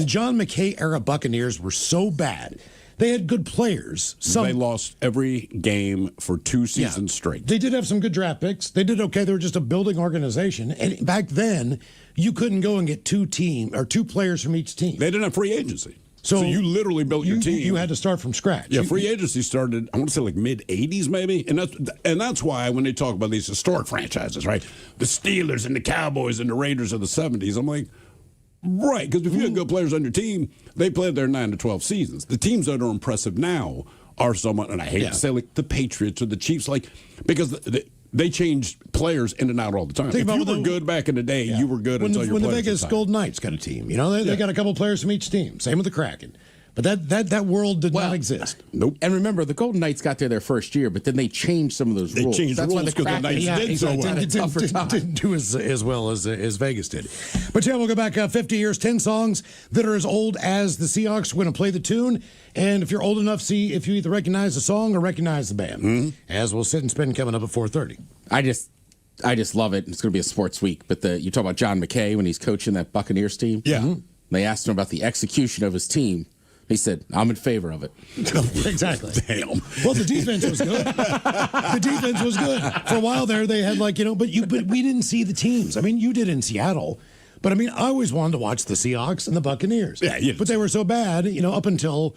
John McKay era Buccaneers were so bad. They had good players. They lost every game for 2 seasons straight. They did have some good draft picks. They did okay. They were just a building organization. And back then, you couldn't go and get 2 players from each team. They didn't have free agency. So you literally built your team. You had to start from scratch. Yeah, free agency started, I want to say like mid-'80s maybe. And that's why when they talk about these historic franchises, right? The Steelers and the Cowboys and the Raiders of the 70s, I'm like, right, because if you had good players on your team, they played their 9 to 12 seasons. The teams that are impressive now are somewhat, and I hate to say like the Patriots or the Chiefs, like because they changed players in and out all the time. If you were good back in the day, you were good until your when the Vegas Golden Knights got a team. You know, they got a couple players from each team. Same with the Kraken. But that world did not exist. Nope. And remember, the Golden Knights got there their first year, but then they changed some of those rules. They changed That's rules because the Knights did so well. Didn't do as well as Vegas did. But yeah, we'll go back 50 years, 10 songs that are as old as the Seahawks. We're going to play the tune. And if you're old enough, see if you either recognize the song or recognize the band. Mm-hmm. As we'll sit and spin coming up at 4:30. I just love it. It's going to be a sports week. But you talk about John McKay when he's coaching that Buccaneers team. Yeah. Mm-hmm. They asked him about the execution of his team. He said, I'm in favor of it. Exactly. Damn. Well, the defense was good. The defense was good. For a while there, they had but we didn't see the teams. I mean, you did in Seattle. But I mean, I always wanted to watch the Seahawks and the Buccaneers. Yeah. But they were so bad, up until,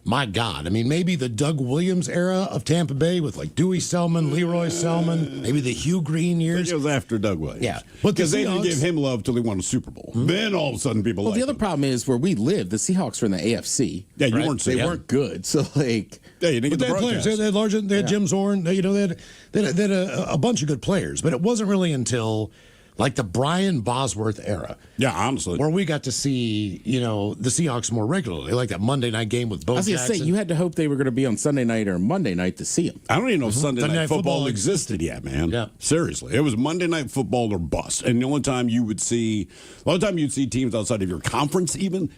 my God, I mean, maybe the Doug Williams era of Tampa Bay with like Dewey Selman, Leroy Selman, maybe the Hugh Green years. It was after Doug Williams. Yeah. Because they didn't give him love till he won a Super Bowl. Mm-hmm. Then all of a sudden people the other problem is where we live, the Seahawks were in the AFC. Yeah, you weren't They weren't good. So, like... Yeah, you didn't get the players. They had Jim Zorn. They had a bunch of good players. But it wasn't really until... like the Brian Bosworth era. Yeah, honestly. Where we got to see, the Seahawks more regularly, like that Monday night game with Bo Jackson. I was going to say, you had to hope they were going to be on Sunday night or Monday night to see them. I don't even know if Sunday night football existed yet, man. Yeah. Seriously. It was Monday night football or bust. And the only time you'd see teams outside of your conference even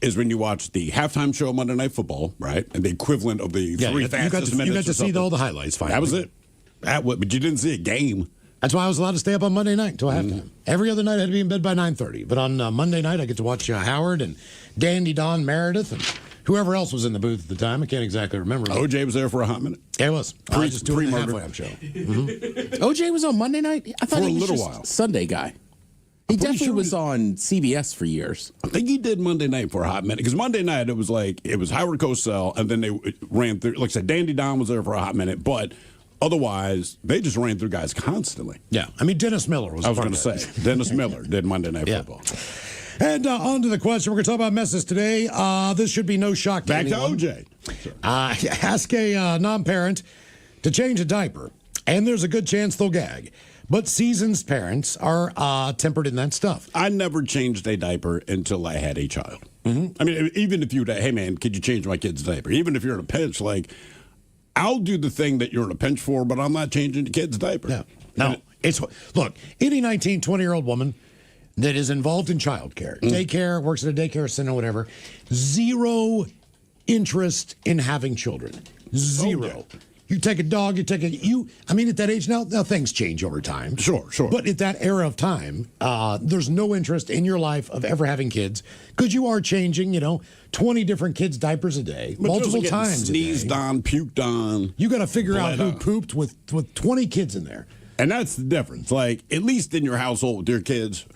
is when you watch the halftime show Monday Night Football, right? And the equivalent of the 3 fastest minutes. You got to see all the highlights finally. That was it. But you didn't see a game. That's why I was allowed to stay up on Monday night until halftime. Every other night I had to be in bed by 9:30. But on Monday night I get to watch Howard and Dandy Don Meredith and whoever else was in the booth at the time. I can't exactly remember. OJ was there for a hot minute. Yeah, it was. I was just doing the halfway show. OJ was on Monday night? I thought for he was a little just while. Sunday guy. He definitely was on CBS for years. I think he did Monday night for a hot minute. Because Monday night it was Howard Cosell, and then they ran through, like I said, Dandy Don was there for a hot minute, but otherwise, they just ran through guys constantly. Yeah. I mean, Dennis Miller was I was going to say. Dennis Miller did Monday Night Football. And on to the question. We're going to talk about messes today. This should be no shock to anyone. OJ. Ask a non-parent to change a diaper, and there's a good chance they'll gag. But seasoned parents are tempered in that stuff. I never changed a diaper until I had a child. Mm-hmm. I mean, even if hey, man, could you change my kid's diaper? Even if you're in a pinch, I'll do the thing that you're in a pinch for, but I'm not changing the kid's diaper. Yeah. No. Look, any 19, 20-year-old woman that is involved in childcare, daycare, works at a daycare center, whatever, zero interest in having children. Zero. Oh, yeah. You take a dog, at that age now things change over time. Sure. But at that era of time, there's no interest in your life of ever having kids because you are changing, 20 different kids' diapers a day, but multiple times sneezed on, puked on. You got to figure out who pooped with 20 kids in there. And that's the difference. At least in your household with your kids,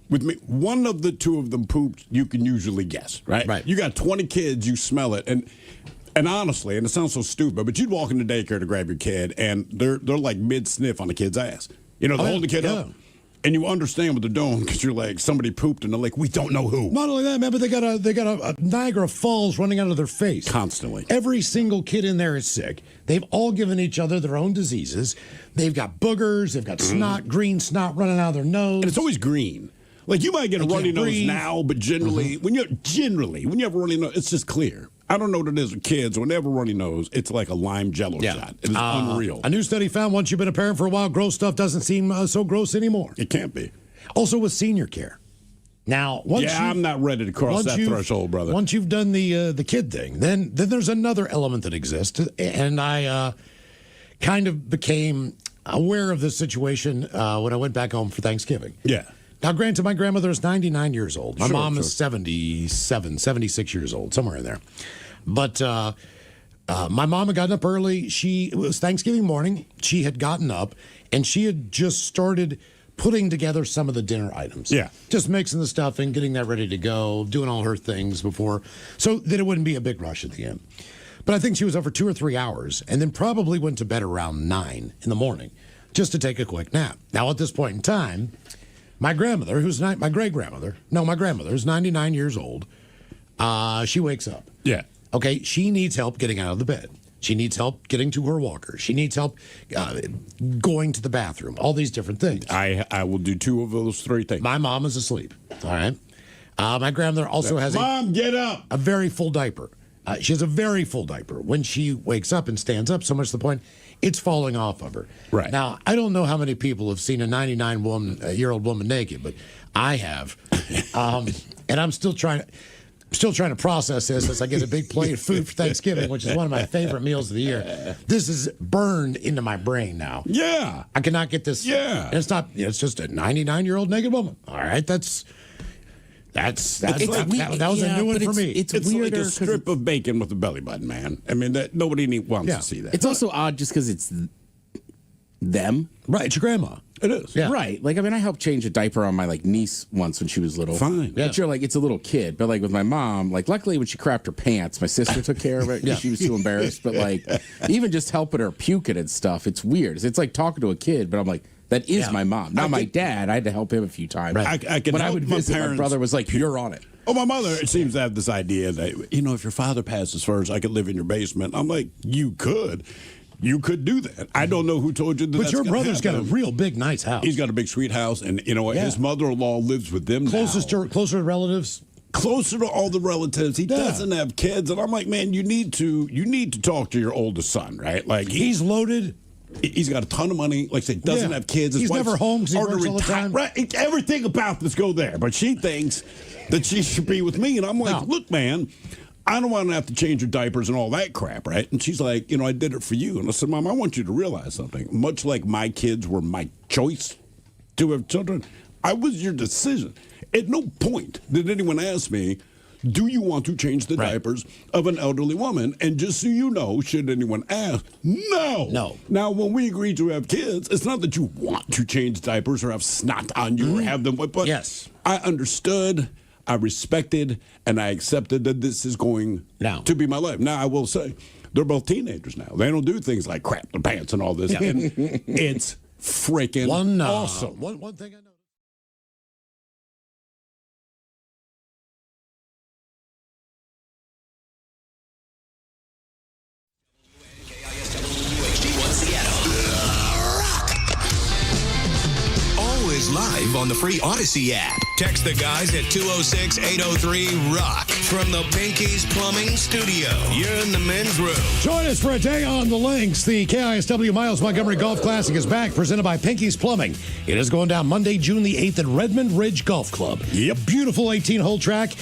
with me, one of the two of them pooped, you can usually guess, right? Right. You got 20 kids, you smell it, and honestly, and it sounds so stupid, but you'd walk into daycare to grab your kid, and they're like mid-sniff on the kid's ass. They hold the kid up, and you understand what they're doing because you're like, somebody pooped, and they're like, we don't know who. Not only that, man, but they got a Niagara Falls running out of their face. Constantly. Every single kid in there is sick. They've all given each other their own diseases. They've got boogers. They've got snot, green snot running out of their nose. And it's always green. You might get a runny nose now, but generally, when you have a runny nose, it's just clear. I don't know what it is with kids. When they have a runny nose, it's like a lime jello shot. It is unreal. A new study found once you've been a parent for a while, gross stuff doesn't seem so gross anymore. It can't be. Also with senior care. Now, I'm not ready to cross that threshold, brother. Once you've done the kid thing, then there's another element that exists, and I kind of became aware of this situation when I went back home for Thanksgiving. Yeah. Now, granted, my grandmother is 99 years old. My mom is 76 years old, somewhere in there. But my mom had gotten up early. It was Thanksgiving morning. She had gotten up, and she had just started putting together some of the dinner items. Yeah. Just mixing the stuff and getting that ready to go, doing all her things before, so that it wouldn't be a big rush at the end. But I think she was up for 2 or 3 hours and then probably went to bed around 9 in the morning just to take a quick nap. Now, at this point in time, my grandmother, who's my grandmother, who's 99 years old, she wakes up. Yeah. Okay, she needs help getting out of the bed. She needs help getting to her walker. She needs help going to the bathroom. All these different things. I will do 2 of those 3 things. My mom is asleep. All right. My grandmother also has Mom, get up! A very full diaper. She has a very full diaper. When she wakes up and stands up, so much to the point, it's falling off of her. Right. Now, I don't know how many people have seen a 99-year-old woman naked, but I have. And I'm still trying to process this as I get a big plate of food for Thanksgiving, which is one of my favorite meals of the year. This is burned into my brain now. Yeah. I cannot get this. Yeah. And it's not, it's just a 99-year-old naked woman. All right, that was a new one for me. It's like a strip of bacon with a belly button, man. I mean, nobody wants to see that. It's also odd just because it's them. Right, it's your grandma. It is. Yeah. Right. Like, I mean, I helped change a diaper on my, niece once when she was little. Fine. Yeah. But you're like, it's a little kid. But, with my mom, luckily when she crapped her pants, my sister took care of it because she was too embarrassed. But, even just helping her puke it and stuff, it's weird. It's like talking to a kid, but I'm like, that is my mom. Now, my dad, I had to help him a few times. Right. I can when I help would my visit, my parents. brother was like, you're on it. Oh, my mother, it seems to have this idea that, if your father passes first, I could live in your basement. I'm like, you could. You could do that. I don't know who told you that. But your brother's got a real big, nice house. He's got a big, sweet house, and you know what? His mother-in-law lives with them closer to relatives. Closer to all the relatives. He doesn't have kids, and I'm like, man, you need to talk to your oldest son, right? Like he's loaded. He's got a ton of money. Like I said, doesn't have kids. He's never home because he works all the time. Right? Everything about this go there, but she thinks that she should be with me, and I'm like, look, man. I don't want to have to change your diapers and all that crap, right? And she's like, I did it for you. And I said, Mom, I want you to realize something. Much like my kids were my choice to have children, I was your decision. At no point did anyone ask me, do you want to change the diapers of an elderly woman? And just so you know, should anyone ask, no. Now, when we agree to have kids, it's not that you want to change diapers or have snot on you or have them, but yes. I understood. I respected and I accepted that this is going to be my life. Now, I will say, they're both teenagers now. They don't do things like crap their pants and all this. Yeah. And it's freaking awesome. One thing I know. Always live on the free Odyssey app. Text the guys at 206-803-ROCK from the Pinky's Plumbing Studio. You're in the men's room. Join us for a day on the links. The KISW Miles Montgomery Golf Classic is back, presented by Pinky's Plumbing. It is going down Monday, June the 8th at Redmond Ridge Golf Club. Yep. Beautiful 18-hole track.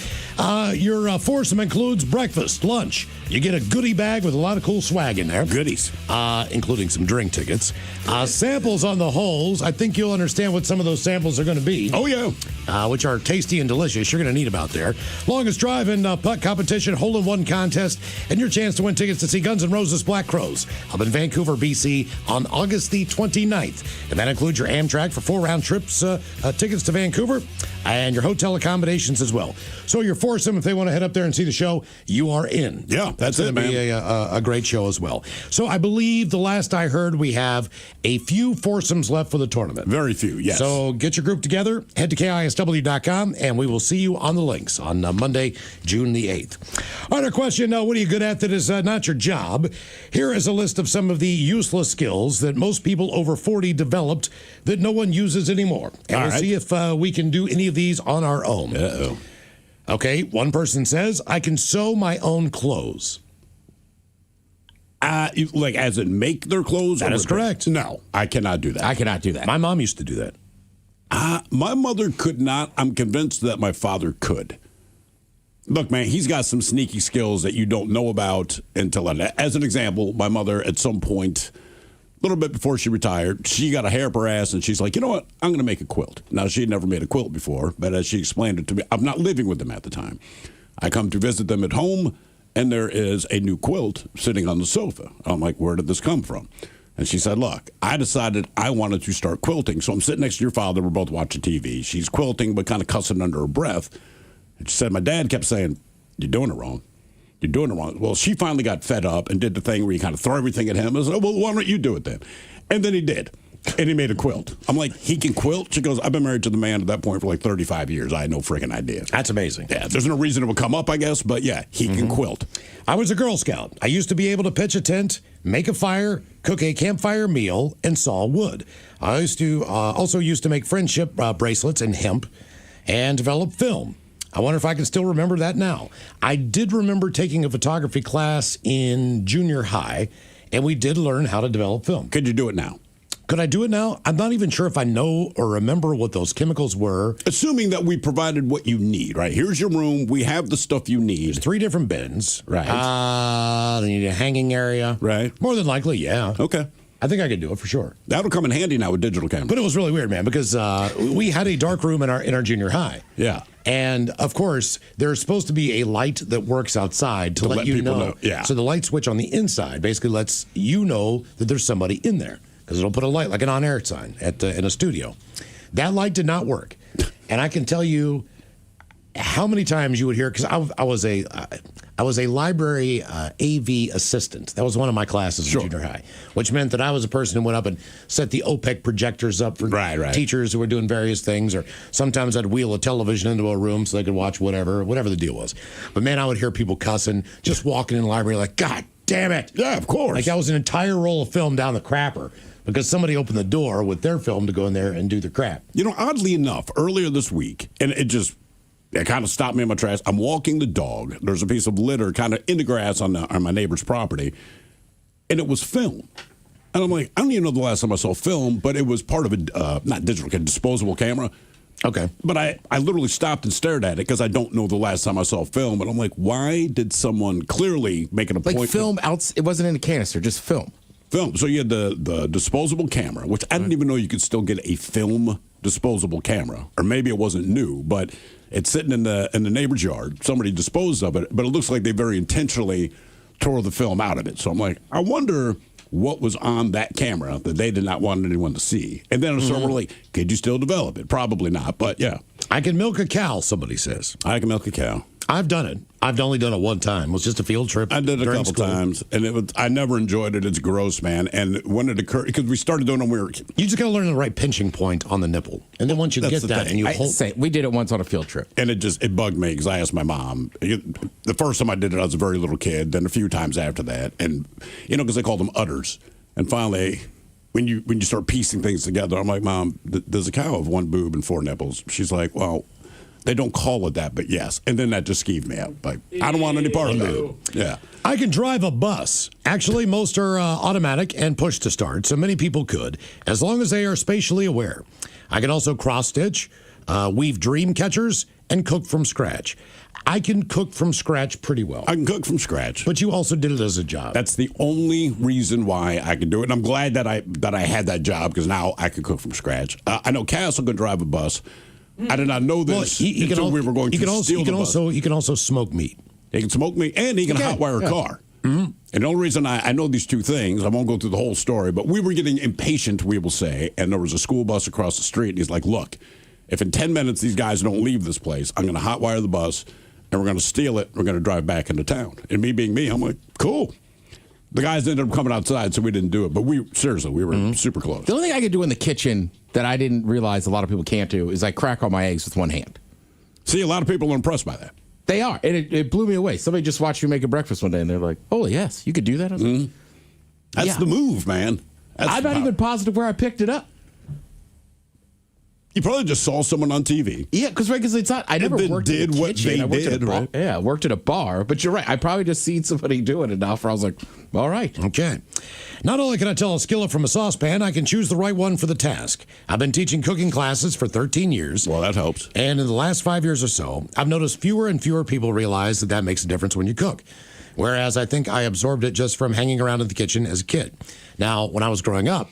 Your foursome includes breakfast, lunch. You get a goodie bag with a lot of cool swag in there. Goodies. Including some drink tickets. Samples on the holes. I think you'll understand what some of those samples are going to be. Oh, yeah. Which are tasty and delicious. You're going to need them out there. Longest drive and putt competition, hole-in-one contest, and your chance to win tickets to see Guns N' Roses Black Crowes up in Vancouver, BC on August the 29th. And that includes your Amtrak for 4 round trips, tickets to Vancouver, and your hotel accommodations as well. So your foursome, if they want to head up there and see the show, you are in. Yeah, that's going to be a great show as well. So I believe the last I heard, we have a few foursomes left for the tournament. Very few, yes. So get your group together, head to KISW.com, and we will see you on the links on Monday, June the 8th. All right, our question, what are you good at that is not your job? Here is a list of some of the useless skills that most people over 40 developed that no one uses anymore. And we'll see if we can do any of these on our own. Uh-oh. Okay, one person says, I can sew my own clothes. Like as in make their clothes? That is correct. No, I cannot do that. I cannot do that. My mom used to do that. My mother could not. I'm convinced that my father could. Look, man, he's got some sneaky skills that you don't know about until. As an example, my mother, at some point, a little bit before she retired, she got a hair up her ass, and she's like, you know what? I'm going to make a quilt. Now, she had never made a quilt before, but as she explained it to me, I'm not living with them at the time. I come to visit them at home, and there is a new quilt sitting on the sofa. I'm like, where did this come from? And she said, look, I decided I wanted to start quilting. So I'm sitting next to your father. We're both watching TV. She's quilting, but kind of cussing under her breath. And she said, my dad kept saying, you're doing it wrong. You're doing it wrong. Well, she finally got fed up and did the thing where you kind of throw everything at him. I said, well, why don't you do it then? And then he did. And he made a quilt. I'm like, he can quilt? She goes, I've been married to the man at that point for like 35 years. I had no freaking idea. That's amazing. Yeah, there's no reason it would come up, I guess. But yeah, he can quilt. I was a Girl Scout. I used to be able to pitch a tent, make a fire, cook a campfire meal, and saw wood. I used to also used to make friendship bracelets in hemp and develop film. I wonder if I can still remember that now. I did remember taking a photography class in junior high, and we did learn how to develop film. Could you do it now? Could I do it now? I'm not even sure if I know or remember what those chemicals were. Assuming that we provided what you need, right? Here's your room. We have the stuff you need. There's 3 different bins. Right. They need a hanging area. Right. More than likely, yeah. Okay. I think I could do it for sure. That'll come in handy now with digital cameras. But it was really weird, man, because we had a dark room in our junior high. Yeah. And of course, there's supposed to be a light that works outside to let you people know. Yeah. So the light switch on the inside basically lets you know that there's somebody in there because it'll put a light like an on-air sign in a studio. That light did not work, and I can tell you how many times you would hear because I was a library AV assistant. That was one of my classes in junior high, which meant that I was a person who went up and set the OPEC projectors up for teachers who were doing various things, or sometimes I'd wheel a television into a room so they could watch whatever the deal was. But man, I would hear people cussing, just walking in the library like, God damn it. Yeah, of course. Like that was an entire roll of film down the crapper because somebody opened the door with their film to go in there and do their crap. You know, oddly enough, earlier this week, and it kind of stopped me in my tracks. I'm walking the dog. There's a piece of litter kind of in the grass on my neighbor's property, and it was film. And I'm like, I don't even know the last time I saw film, but it was part of a, not digital, disposable camera. Okay. But I literally stopped and stared at it because I don't know the last time I saw film. And I'm like, why did someone clearly make it a point? Like film, it wasn't in a canister, just film. Film. So you had the disposable camera, which I didn't even know you could still get a film disposable camera. Or maybe it wasn't new, but it's sitting in the neighbor's yard. Somebody disposed of it, but it looks like they very intentionally tore the film out of it. So I'm like, I wonder what was on that camera that they did not want anyone to see. And then so we're like, could you still develop it? Probably not, but yeah. I can milk a cow, somebody says. I can milk a cow. I've done it. I've only done it one time. It was just a field trip. I did it a couple times, and I never enjoyed it. It's gross, man. And when it occurred, because we started doing it when we were kids. You just got to learn the right pinching point on the nipple. And then once you get that and you hold. We did it once on a field trip. And it bugged me because I asked my mom. The first time I did it, I was a very little kid. Then a few times after that. And, because they called them udders. And finally, when you start piecing things together, I'm like, Mom, does a cow have 1 boob and 4 nipples? She's like, well, they don't call it that, but yes. And then that just skeeved me out. Like, I don't want any part of that. Yeah. I can drive a bus. Actually, most are automatic and push to start, so many people could, as long as they are spatially aware. I can also cross-stitch, weave dream catchers, and cook from scratch. I can cook from scratch pretty well. I can cook from scratch. But you also did it as a job. That's the only reason why I can do it. And I'm glad that I had that job because now I can cook from scratch. I know Castle can drive a bus. I did not know this until we were going to steal the bus. He can also smoke meat. He can smoke meat, and he can hotwire a car. Mm-hmm. And the only reason I know these two things, I won't go through the whole story, but we were getting impatient, we will say, and there was a school bus across the street, and he's like, look, if in 10 minutes these guys don't leave this place, I'm going to hotwire the bus, and we're going to steal it, we're going to drive back into town. And me being me, I'm like, cool. The guys ended up coming outside, so we didn't do it. But we were super close. The only thing I could do in the kitchen that I didn't realize a lot of people can't do is I crack all my eggs with one hand. See, a lot of people are impressed by that. They are. And it blew me away. Somebody just watched me make a breakfast one day, and they're like, oh, yes, you could do that? I was like, That's the move, man. I'm not even positive where I picked it up. You probably just saw someone on TV. Yeah, because it's not. I never worked in a what kitchen. they did, right? Yeah, I worked at a bar. But you're right. I probably just seen somebody doing it enough where I was like, all right. Okay. Not only can I tell a skillet from a saucepan, I can choose the right one for the task. I've been teaching cooking classes for 13 years. Well, that helps. And in the last 5 years or so, I've noticed fewer and fewer people realize that makes a difference when you cook. Whereas I think I absorbed it just from hanging around in the kitchen as a kid. Now, when I was growing up,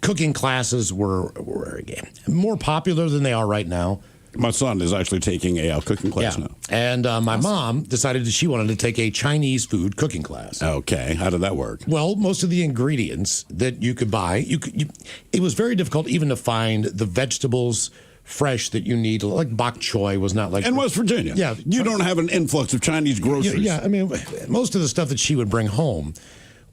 cooking classes were more popular than they are right now. My son is actually taking a cooking class now. And my mom decided that she wanted to take a Chinese food cooking class. Okay. How did that work? Well, most of the ingredients that you could buy, it was very difficult even to find the vegetables fresh that you need. Like bok choy was not like... In West Virginia. Yeah. You don't have an influx of Chinese groceries. Yeah, I mean, most of the stuff that she would bring home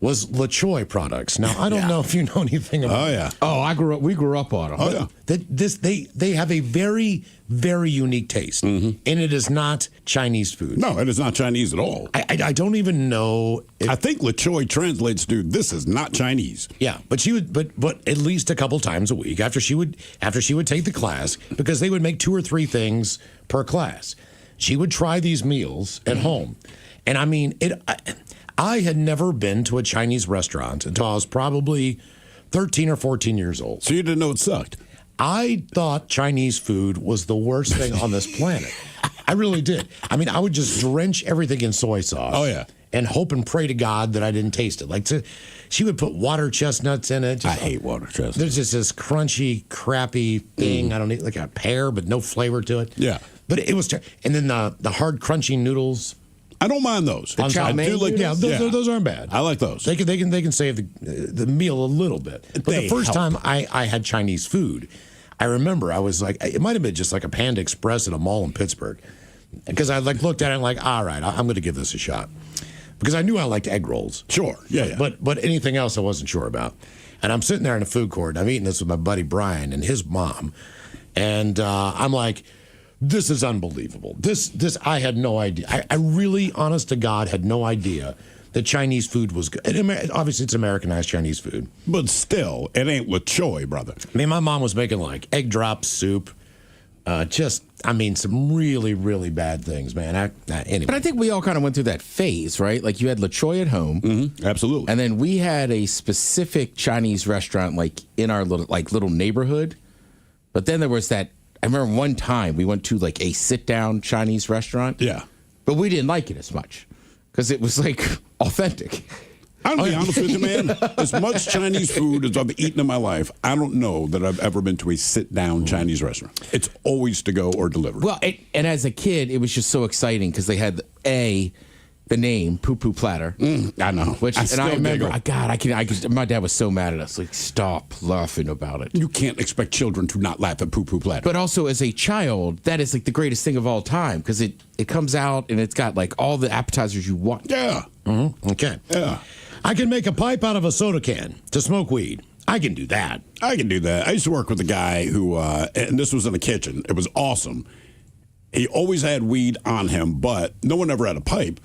was La Choy products. Now, I don't know if you know anything about. Oh yeah. Oh, we grew up on them. Oh yeah. They have a very, very unique taste, and it is not Chinese food. No, it is not Chinese at all. I don't even know. I think La Choy translates to "this is not Chinese." Yeah, but she would, but at least a couple times a week after she would take the class, because they would make 2 or 3 things per class. She would try these meals at home, and I mean it. I had never been to a Chinese restaurant until I was probably 13 or 14 years old. So you didn't know it sucked? I thought Chinese food was the worst thing on this planet. I really did. I mean, I would just drench everything in soy sauce. Oh, yeah. And hope and pray to God that I didn't taste it. She would put water chestnuts in it. I hate water chestnuts. There's just this crunchy, crappy thing. I don't need, like a pear, but no flavor to it. Yeah. But it was, and then the hard, crunchy noodles. I don't mind those. Those aren't bad. I like those. They can save the meal a little bit. But the first time I had Chinese food, I remember I was like, it might have been just like a Panda Express at a mall in Pittsburgh, because I looked at it and all right, I'm going to give this a shot, because I knew I liked egg rolls. Sure, yeah. But anything else I wasn't sure about. And I'm sitting there in a food court and I'm eating this with my buddy Brian and his mom, and I'm like, this is unbelievable. This I had no idea. I really, honest to God, had no idea that Chinese food was good. Obviously, it's Americanized Chinese food. But still, it ain't La Choy, brother. I mean, my mom was making like egg drop soup. Some really, really bad things, man. Anyway. But I think we all kind of went through that phase, right? Like you had La Choy at home. Mm-hmm. Absolutely. And then we had a specific Chinese restaurant like in our little neighborhood. But then there was that. I remember one time we went to like a sit-down Chinese restaurant. Yeah. But we didn't like it as much because it was like authentic. I'm going to be honest with you, man. As much Chinese food as I've eaten in my life, I don't know that I've ever been to a sit-down Chinese restaurant. It's always to go or delivered. Well, and as a kid, it was just so exciting because they had the name Poo Poo Platter. I know. I remember, my dad was so mad at us. Like, stop laughing about it. You can't expect children to not laugh at Poo Poo Platter. But also, as a child, that is like the greatest thing of all time because it comes out and it's got like all the appetizers you want. Yeah. Mm-hmm. Okay. Yeah. I can make a pipe out of a soda can to smoke weed. I can do that. I can do that. I used to work with a guy who, and this was in the kitchen. It was awesome. He always had weed on him, but no one ever had a pipe.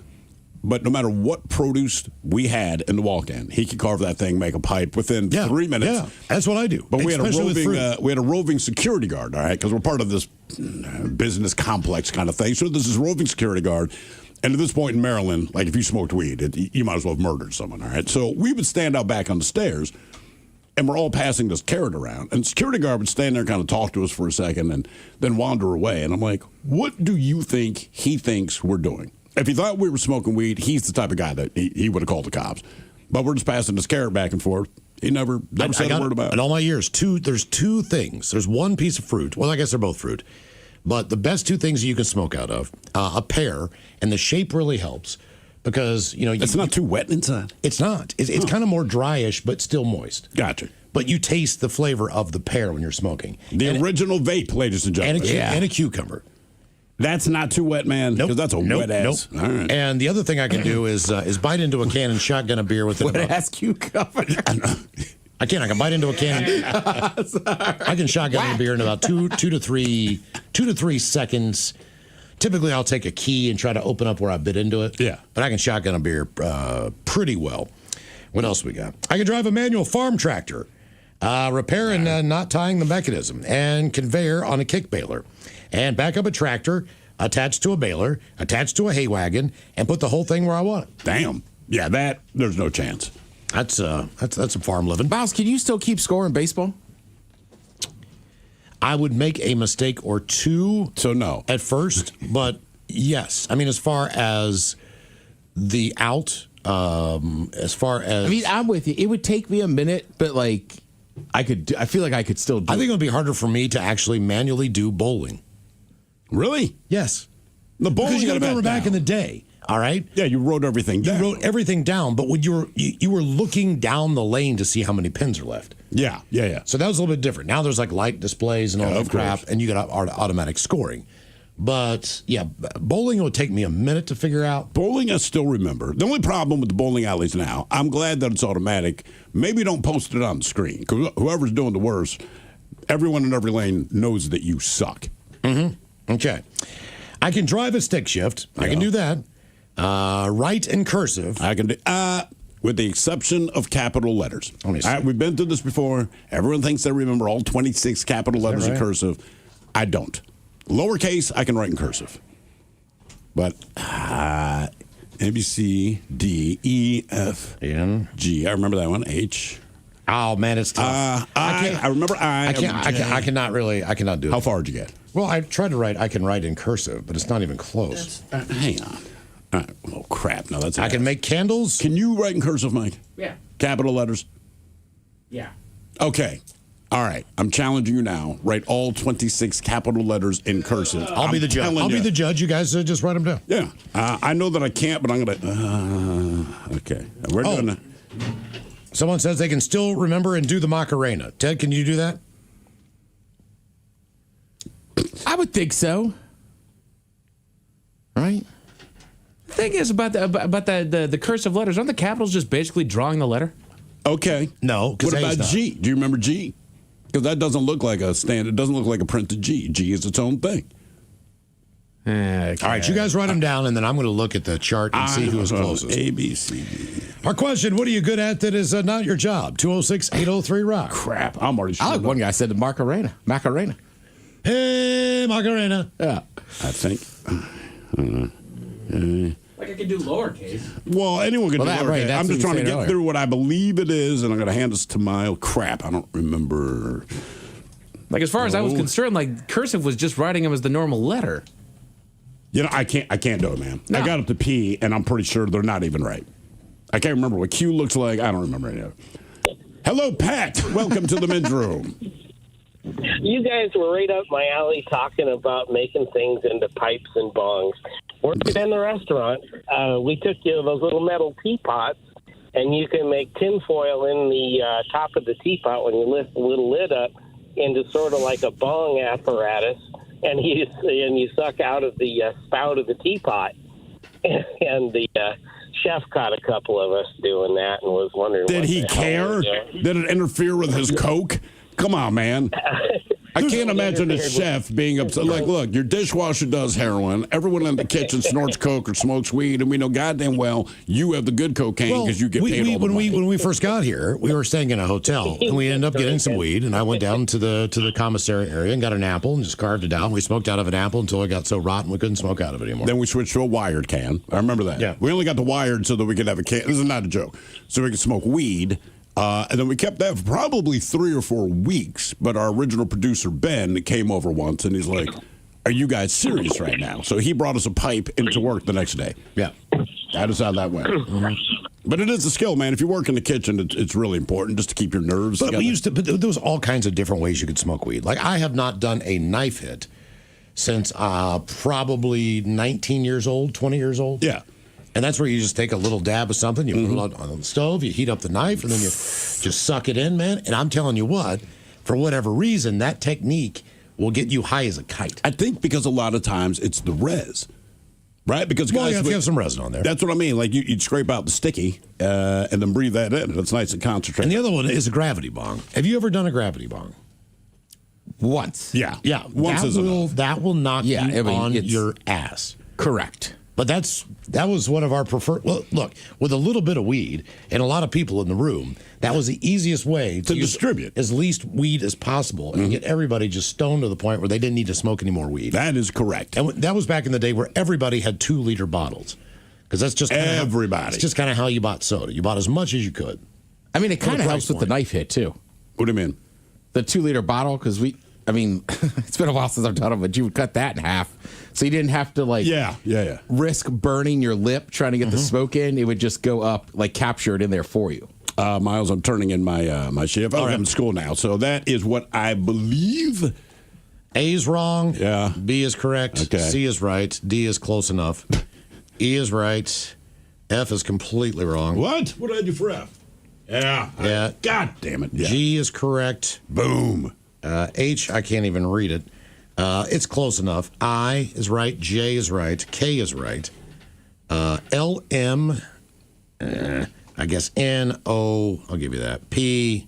But no matter what produce we had in the walk-in, he could carve that thing, make a pipe within 3 minutes. Yeah, that's what I do. But we had a roving security guard, all right, because we're part of this business complex kind of thing. So this is roving security guard. And at this point in Maryland, like if you smoked weed, you might as well have murdered someone, all right? So we would stand out back on the stairs, and we're all passing this carrot around. And the security guard would stand there and kind of talk to us for a second and then wander away. And I'm like, what do you think he thinks we're doing? If he thought we were smoking weed, he's the type of guy that he would have called the cops. But we're just passing this carrot back and forth. He never said a word about it. In all my years, there's 2 things. There's one piece of fruit. Well, I guess they're both fruit. But the best 2 things you can smoke out of, a pear, and the shape really helps because, it's not too wet inside. It's not. It's kind of more dryish, but still moist. Gotcha. But you taste the flavor of the pear when you're smoking. The original vape, ladies and gentlemen. And a cucumber. That's not too wet, man. Because that's a wet ass. Nope. All right. And the other thing I can do is bite into a can and shotgun a beer with it. Wet ass cucumber. I can bite into a can. I can shotgun a beer in about two to three seconds. Typically, I'll take a key and try to open up where I bit into it. Yeah. But I can shotgun a beer pretty well. What else we got? I can drive a manual farm tractor. Repair and not tying the mechanism and conveyor on a kick baler. And back up a tractor attached to a baler, attached to a hay wagon, and put the whole thing where I want it. Damn. Yeah, there's no chance. That's some farm living. Miles, can you still keep score in baseball? I would make a mistake or two. So no. At first, but yes. I mean, as far as the out, as far as... I mean, I'm with you. It would take me a minute, but like, I feel like I could still do I think it would be harder for me to actually manually do bowling. Really? Yes. The bowling. Because you got to remember back in the day. All right. Yeah, you wrote everything down. You wrote everything down, but when you were looking down the lane to see how many pins are left. Yeah. So that was a little bit different. Now there's like light displays and all that crap, course. and you got automatic scoring. But yeah, bowling would take me a minute to figure out. Bowling, I still remember. The only problem with the bowling alleys now, I'm glad that it's automatic. Maybe don't post it on the screen, because whoever's doing the worst, everyone in every lane knows that you suck. Mm-hmm. Okay. I can drive a stick shift. I can do that. Write in cursive. I can do, with the exception of capital letters. We've been through this before. Everyone thinks they remember all 26 capital letters in cursive. I don't. Lowercase, I can write in cursive. But A, B, C, D, E, F, N, G. I remember that one. H. Oh, man, it's tough. I remember I. I cannot do it. How far did you get? Well, I tried to write, I can write in cursive, but it's not even close. Hang on. All right. Oh, crap. No, that's I can make candles. Can you write in cursive, Mike? Yeah. Capital letters? Yeah. Okay. All right. I'm challenging you now. Write all 26 capital letters in cursive. I'll be the judge. I'll be the judge. You guys just write them down. Yeah. I know that I can't, but I'm going to. Okay. We're going to. Someone says they can still remember and do the Macarena. Ted, can you do that? I would think so. Right? The thing is about the cursive letters, aren't the capitals just basically drawing the letter? Okay. No. What about G? Do you remember G? Because that doesn't look like a standard. It doesn't look like a printed G. G is its own thing. Okay. All right, you guys write them down, and then I'm going to look at the chart and see who is closest. A, B, C, D. Our question, what are you good at that is not your job? 206-803-ROCK. Crap, I'm already sure. I like one guy said the Macarena. Hey, Macarena. Yeah. I think. Like I could do lowercase. Well, anyone can do that, lowercase. right, that's I'm just what trying to you said get earlier. through what I believe it is, and I'm going to hand this to Miles. Crap, I don't remember. Like as far as I was concerned, like cursive was just writing them as the normal letter. You know, I can't do it, man. No. I got up to P, and I'm pretty sure they're not even right. I can't remember what Q looks like. I don't remember any of it. Hello, Pat. Welcome to the men's room. You guys were right up my alley talking about making things into pipes and bongs. Working in the restaurant, we took you those little metal teapots, and you can make tinfoil in the top of the teapot when you lift the little lid up into sort of like a bong apparatus, and you suck out of the spout of the teapot. And the chef caught a couple of us doing that and was wondering, Did he care? Did it interfere with his Coke? Come on, man. I can't imagine a chef being upset. Like, look, your dishwasher does heroin. Everyone in the kitchen snorts coke or smokes weed, and we know goddamn well you have the good cocaine because you get paid all the money. When we first got here, we were staying in a hotel, and we ended up getting some weed. And I went down to the commissary area and got an apple and just carved it out. We smoked out of an apple until it got so rotten we couldn't smoke out of it anymore. Then we switched to a wired can. I remember that. Yeah. We only got the wired so that we could have a can. This is not a joke. So we could smoke weed. And then we kept that for probably 3 or 4 weeks. But our original producer, Ben, came over once, and he's like, are you guys serious right now? So he brought us a pipe into work the next day. Yeah. That is how that went. But it is a skill, man. If you work in the kitchen, it's really important just to keep your nerves together. But there was all kinds of different ways you could smoke weed. Like, I have not done a knife hit since probably 19 years old, 20 years old. Yeah. And that's where you just take a little dab of something, you put it on the stove, you heat up the knife, and then you just suck it in, man. And I'm telling you what, for whatever reason, that technique will get you high as a kite. I think because a lot of times it's the res, right? Because Well, guys, you have to have some resin on there. That's what I mean. Like you'd scrape out the sticky and then breathe that in. It's nice and concentrated. And the other one is a gravity bong. Have you ever done a gravity bong? Once. Yeah. Yeah. Once is enough. That will knock you I mean, on your ass. Correct. But that was one of our preferred. Well, look, with a little bit of weed and a lot of people in the room, that was the easiest way to distribute as least weed as possible and get everybody just stoned to the point where they didn't need to smoke any more weed. That is correct. And that was back in the day where everybody had 2-liter bottles, because that's just everybody. It's just kind of how you bought soda. You bought as much as you could. I mean, it kind of helps with the knife hit too. What do you mean? The 2-liter bottle, because it's been a while since I've done it, but you would cut that in half. So you didn't have to risk burning your lip trying to get the smoke in. It would just go up, capture it in there for you. Miles, I'm turning in my shift. I'm in school now. So that is what I believe. A is wrong. Yeah. B is correct. Okay. C is right. D is close enough. E is right. F is completely wrong. What? What did I do for F? Yeah. Yeah. God damn it. Yeah. G is correct. Boom. H, I can't even read it. It's close enough. I is right. J is right. K is right. L, M, I guess N, O, I'll give you that. P.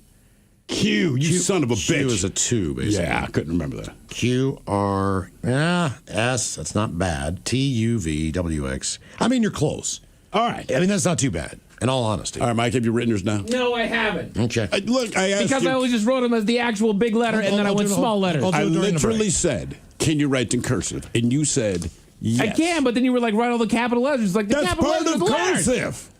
Q, you son of a bitch. Q is a 2, basically. Yeah, I couldn't remember that. Q, R, S, that's not bad. T, U, V, W, X. I mean, you're close. All right. I mean, that's not too bad, in all honesty. All right, Mike, have you written yours now? No, I haven't. Okay. Look, I asked Because you. I always just wrote them as the actual big letter, and then I went small letters. I literally said, can you write in cursive? And you said, yes. I can, but then you were like, write all the capital letters. The That's capital part letters of letters. cursive.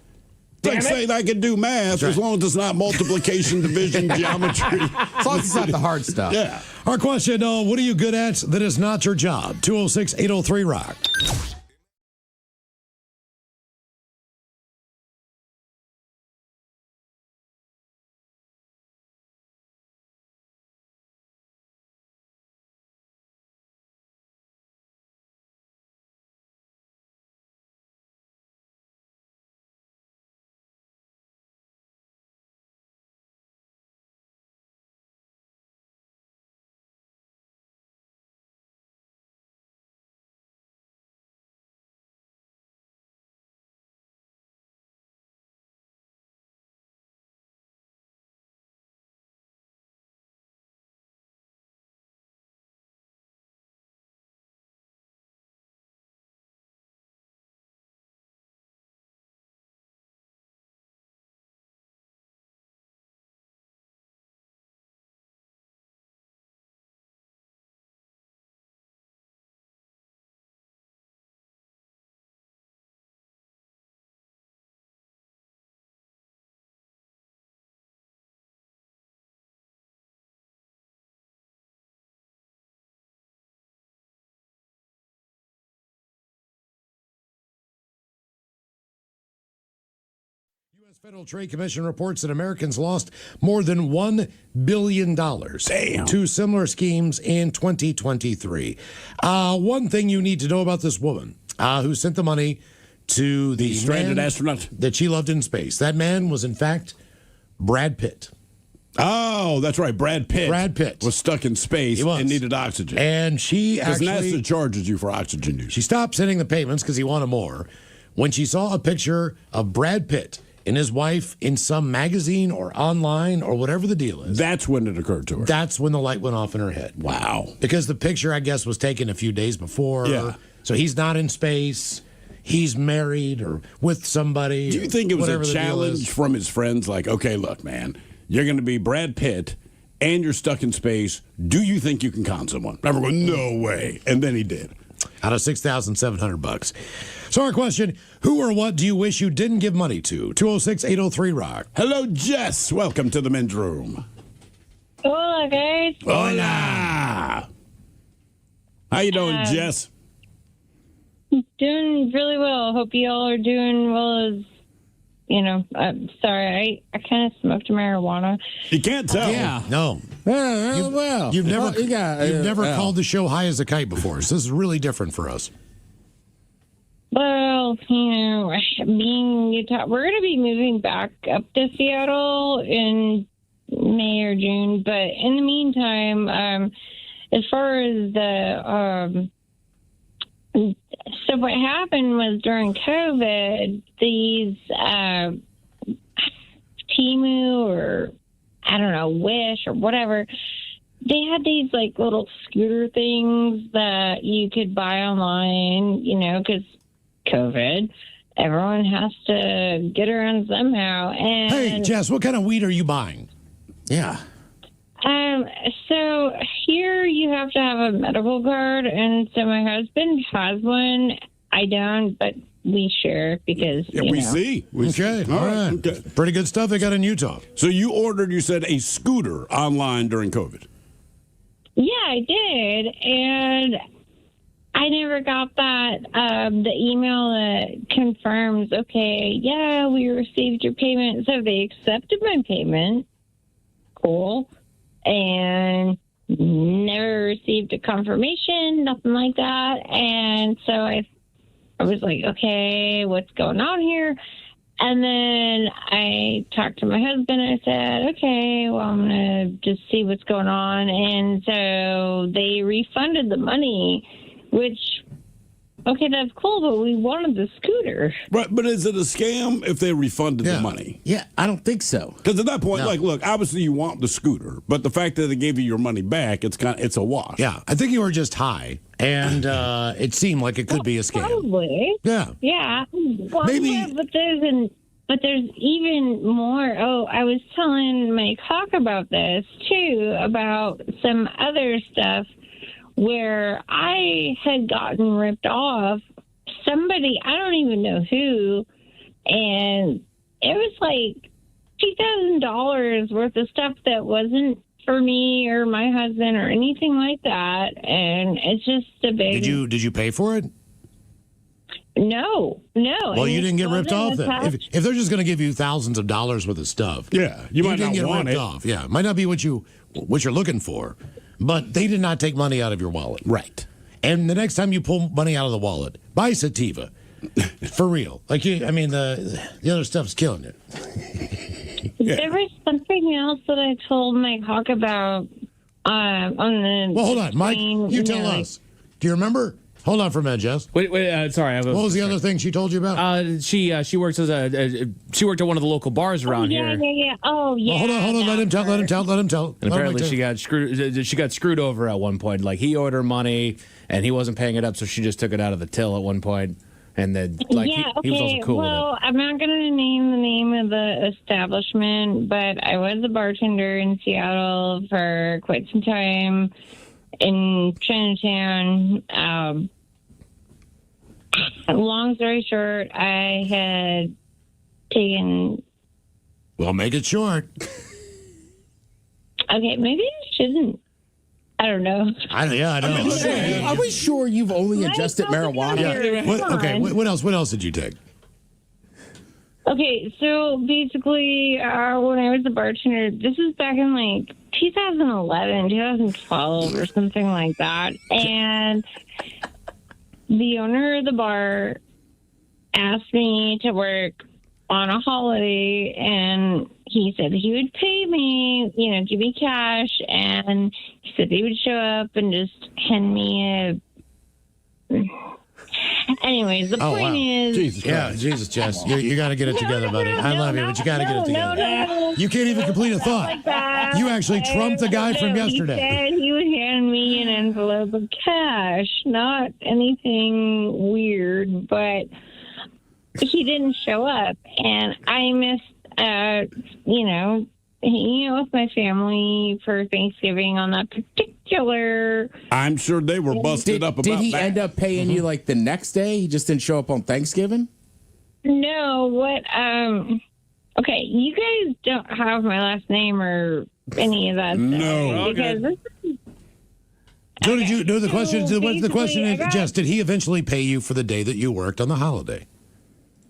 It's like saying I can do math as long as it's not multiplication, division, geometry. As long as it's not the hard stuff. Yeah. Our question, what are you good at that is not your job? 206-803-ROCK. U.S. Federal Trade Commission reports that Americans lost more than $1 billion to similar schemes in 2023. One thing you need to know about this woman who sent the money to the stranded astronaut that she loved in space. That man was, in fact, Brad Pitt. Oh, that's right. Brad Pitt was stuck in space and needed oxygen. And she actually... Because NASA charges you for oxygen use. She stopped sending the payments because he wanted more when she saw a picture of Brad Pitt and his wife in some magazine or online or whatever the deal is. That's when it occurred to her. That's when the light went off in her head. Wow. Because the picture, I guess, was taken a few days before. Yeah. So he's not in space. He's married or with somebody. Do you think it was a challenge from his friends? Like, okay, look, man, you're going to be Brad Pitt and you're stuck in space. Do you think you can con someone? Everyone, no way. And then he did. Out of $6,700. So our question, who or what do you wish you didn't give money to? 206-803-ROCK. Hello, Jess. Welcome to the men's room. Hola, guys. Hola. How you doing, Jess? Doing really well. Hope you all are doing well as, I'm sorry, I kind of smoked marijuana. You can't tell. Yeah. No. You've never called the show High as a Kite before, so this is really different for us. Well, we're going to be moving back up to Seattle in May or June, but in the meantime, as far as so what happened was during COVID, these Temu or I don't know, Wish or whatever, they had these like little scooter things that you could buy online, because COVID. Everyone has to get around somehow. And Hey, Jess, what kind of weed are you buying? Yeah. So here you have to have a medical card, and so my husband has one. I don't, but we share because we see. Okay, all right. Okay. Pretty good stuff they got in Utah. So you ordered, you said, a scooter online during COVID. Yeah, I did, and I never got that. The email that confirms, okay, yeah, we received your payment. So they accepted my payment. Cool. And never received a confirmation, nothing like that. And so I was like, okay, what's going on here? And then I talked to my husband. I said, okay, well, I'm going to just see what's going on. And so they refunded the money, which, okay, that's cool, but we wanted the scooter. Right, but is it a scam if they refunded the money? Yeah, I don't think so. Because at that point, look, obviously you want the scooter, but the fact that they gave you your money back, it's a wash. Yeah, I think you were just high, and it seemed like it could be a scam. Probably. Yeah. Yeah. Well, Maybe- yeah, but there's even more. Oh, I was telling Mike Hawk about this, too, about some other stuff where I had gotten ripped off. Somebody, I don't even know who, and it was like $2,000 worth of stuff that wasn't for me or my husband or anything like that. And it's just a big... Did you pay for it? No. Well, you didn't get ripped off then. attached. If they're just going to give you thousands of dollars worth of stuff, you might didn't not get want ripped it. off. Yeah, it might not be what you're looking for, but they did not take money out of your wallet. Right. And the next time you pull money out of the wallet, buy sativa. For real. The other stuff's killing it. There was something else that I told Mike Hawk about on the... Well, hold on, Mike. screen, You tell us. Do you remember? Hold on for a minute, Jess. Wait, sorry. What was the other thing she told you about? She works she worked at one of the local bars around here. Yeah. Oh, yeah. Well, hold on. Let him tell. And apparently she got screwed over at one point. Like he owed her money and he wasn't paying it up, so she just took it out of the till at one point. And then he was also cool with it. I'm not going to name the name of the establishment, but I was a bartender in Seattle for quite some time in Chinatown. Long story short, I had taken... Well, make it short. Okay, maybe I shouldn't. I don't know. I know. Are we sure you've only ingested marijuana? Yeah. What else did you take? Okay, so basically, when I was a bartender, this was back in like 2011, 2012 or something like that. And the owner of the bar asked me to work on a holiday, and he said he would pay me, give me cash, and he said he would show up and just hand me a... Anyways, the point is... Jesus, Jess. You got to get it together, buddy. I love you, but you got to get it together. No. You can't even complete a thought. Like that. You actually trumped the guy from yesterday. He said he would hand me an envelope of cash, not anything weird, but he didn't show up, and I missed, hanging out with my family for Thanksgiving on that particular... I'm sure they were busted up about that. Did he end up paying you like the next day? He just didn't show up on Thanksgiving? No, okay, you guys don't have my last name or any of that stuff. No. Because this is... So did you know the question? basically, The question is, I got- Jess, did he eventually pay you for the day that you worked on the holiday?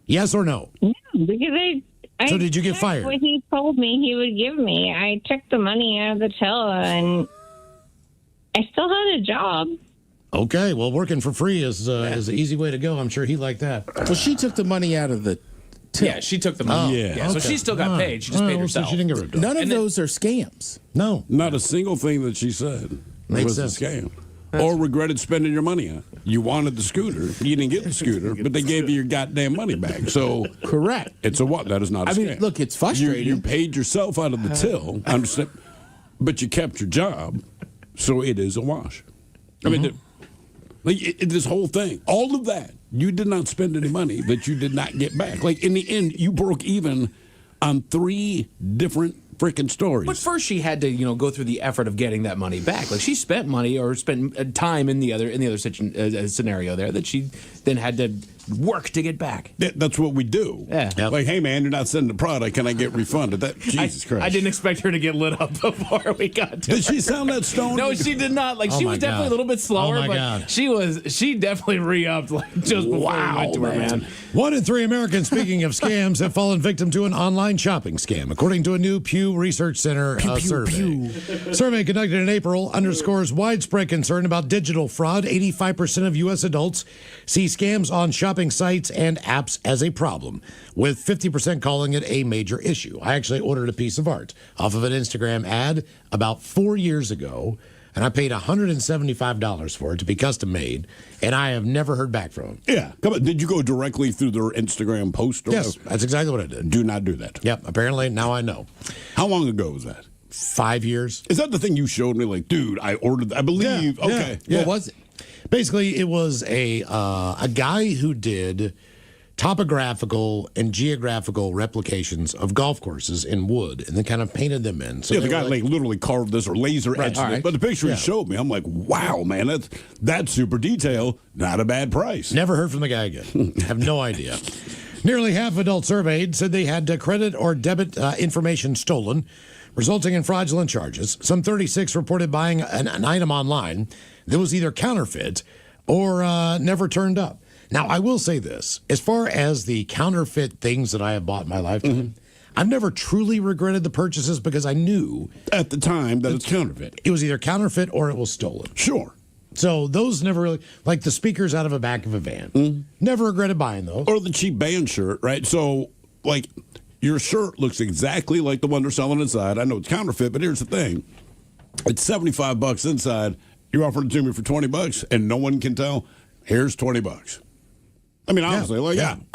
Yes or no? No, because I So did you get took fired? What he told me he would give me. I took the money out of the till, and I still had a job. Okay, well, working for free is the easy way to go. I'm sure he liked that. Well, she took the money out of the till. Yeah, she took the money. So she still got paid. She just paid herself. So she didn't get ripped off. None of those are scams. No. Not a single thing that she said Makes was a sense. scam. Or regretted spending your money on. You wanted the scooter. You didn't get the scooter, but they gave you your goddamn money back. So correct. It's a what? That is not a scam. Look, it's frustrating. You paid yourself out of the till, understand? But you kept your job, so it is a wash. I mean, this whole thing, all of that you did not spend any money that you did not get back. Like, in the end, you broke even on 3 different freaking stories. But first, she had to, go through the effort of getting that money back. Like, she spent money or spent time in the other scenario there that she then had to work to get back. That's what we do. Yeah. Yep. Like, hey, man, you're not sending the product. Can I get refunded? Jesus Christ. I didn't expect her to get lit up before we got to Did she sound that stoned? No, she did not. Like, she was definitely a little bit slower, but she definitely re-upped just before we went to her, man. 1 in 3 Americans, speaking of scams, have fallen victim to an online shopping scam, according to a new Pew Research Center survey. Survey conducted in April underscores widespread concern about digital fraud. 85% of U.S. adults see scams on shopping sites and apps as a problem, with 50% calling it a major issue. I actually ordered a piece of art off of an Instagram ad about 4 years ago, and I paid $175 for it to be custom made, and I have never heard back from them. Yeah. Come on. Did you go directly through their Instagram post? Yes, that's exactly what I did. Do not do that. Yep, apparently now I know. How long ago was that? 5 years. Is that the thing you showed me? Like, dude, I ordered, I believe. Yeah, okay. Yeah. What was it? Basically, it was a guy who did topographical and geographical replications of golf courses in wood and then kind of painted them in. So the guy like literally carved this or laser etched it. But the picture he showed me, I'm like, wow, man, that's super detail. Not a bad price. Never heard from the guy again. Have no idea. Nearly half of adults surveyed said they had credit or debit information stolen, resulting in fraudulent charges. Some 36 reported buying an item online that was either counterfeit or never turned up. Now, I will say this. As far as the counterfeit things that I have bought in my lifetime, I've never truly regretted the purchases because I knew at the time that it's counterfeit. It was either counterfeit or it was stolen. Sure. So those never really, like the speakers out of the back of a van. Never regretted buying those. Or the cheap band shirt, right? So, like, your shirt looks exactly like the one they're selling inside. I know it's counterfeit, but here's the thing. It's $75 inside. You're offering it to me for $20, and no one can tell. Here's $20. I mean, honestly,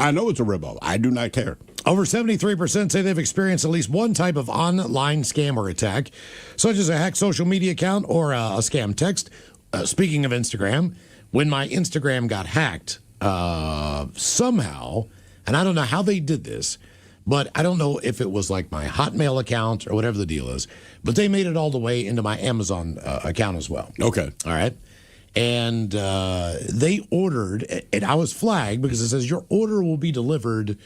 I know it's a ripoff. I do not care. Over 73% say they've experienced at least one type of online scam or attack, such as a hacked social media account or a scam text. Speaking of Instagram, when my Instagram got hacked, somehow, and I don't know how they did this, but I don't know if it was like my Hotmail account or whatever the deal is, but they made it all the way into my Amazon account as well. Okay. All right. And they ordered, and I was flagged because it says your order will be delivered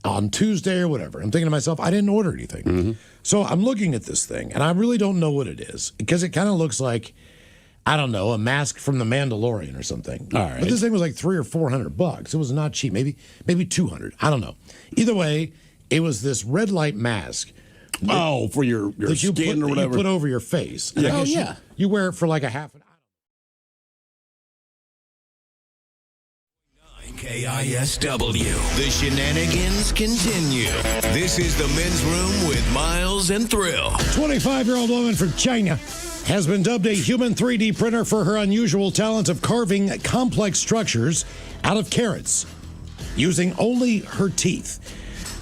on Tuesday or whatever. I'm thinking to myself, I didn't order anything. So I'm looking at this thing, and I really don't know what it is because it kind of looks like, I don't know, a mask from The Mandalorian or something. All right. But this thing was like $300 or $400. It was not cheap. Maybe $200. I don't know. Either way, it was this red light mask. For your skin or whatever. You put over your face. Yeah. You wear it for like a half an hour. KISW. The shenanigans continue. This is the Men's Room with Miles and Thrill. 25-year-old woman from China has been dubbed a human 3D printer for her unusual talent of carving complex structures out of carrots using only her teeth.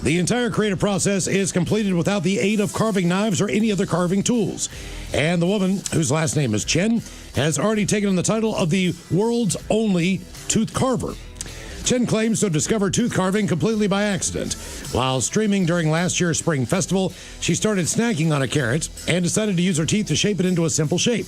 The entire creative process is completed without the aid of carving knives or any other carving tools. And the woman, whose last name is Chen, has already taken on the title of the world's only tooth carver. Chen claims to have discovered tooth carving completely by accident. While streaming during last year's Spring Festival, she started snacking on a carrot and decided to use her teeth to shape it into a simple shape.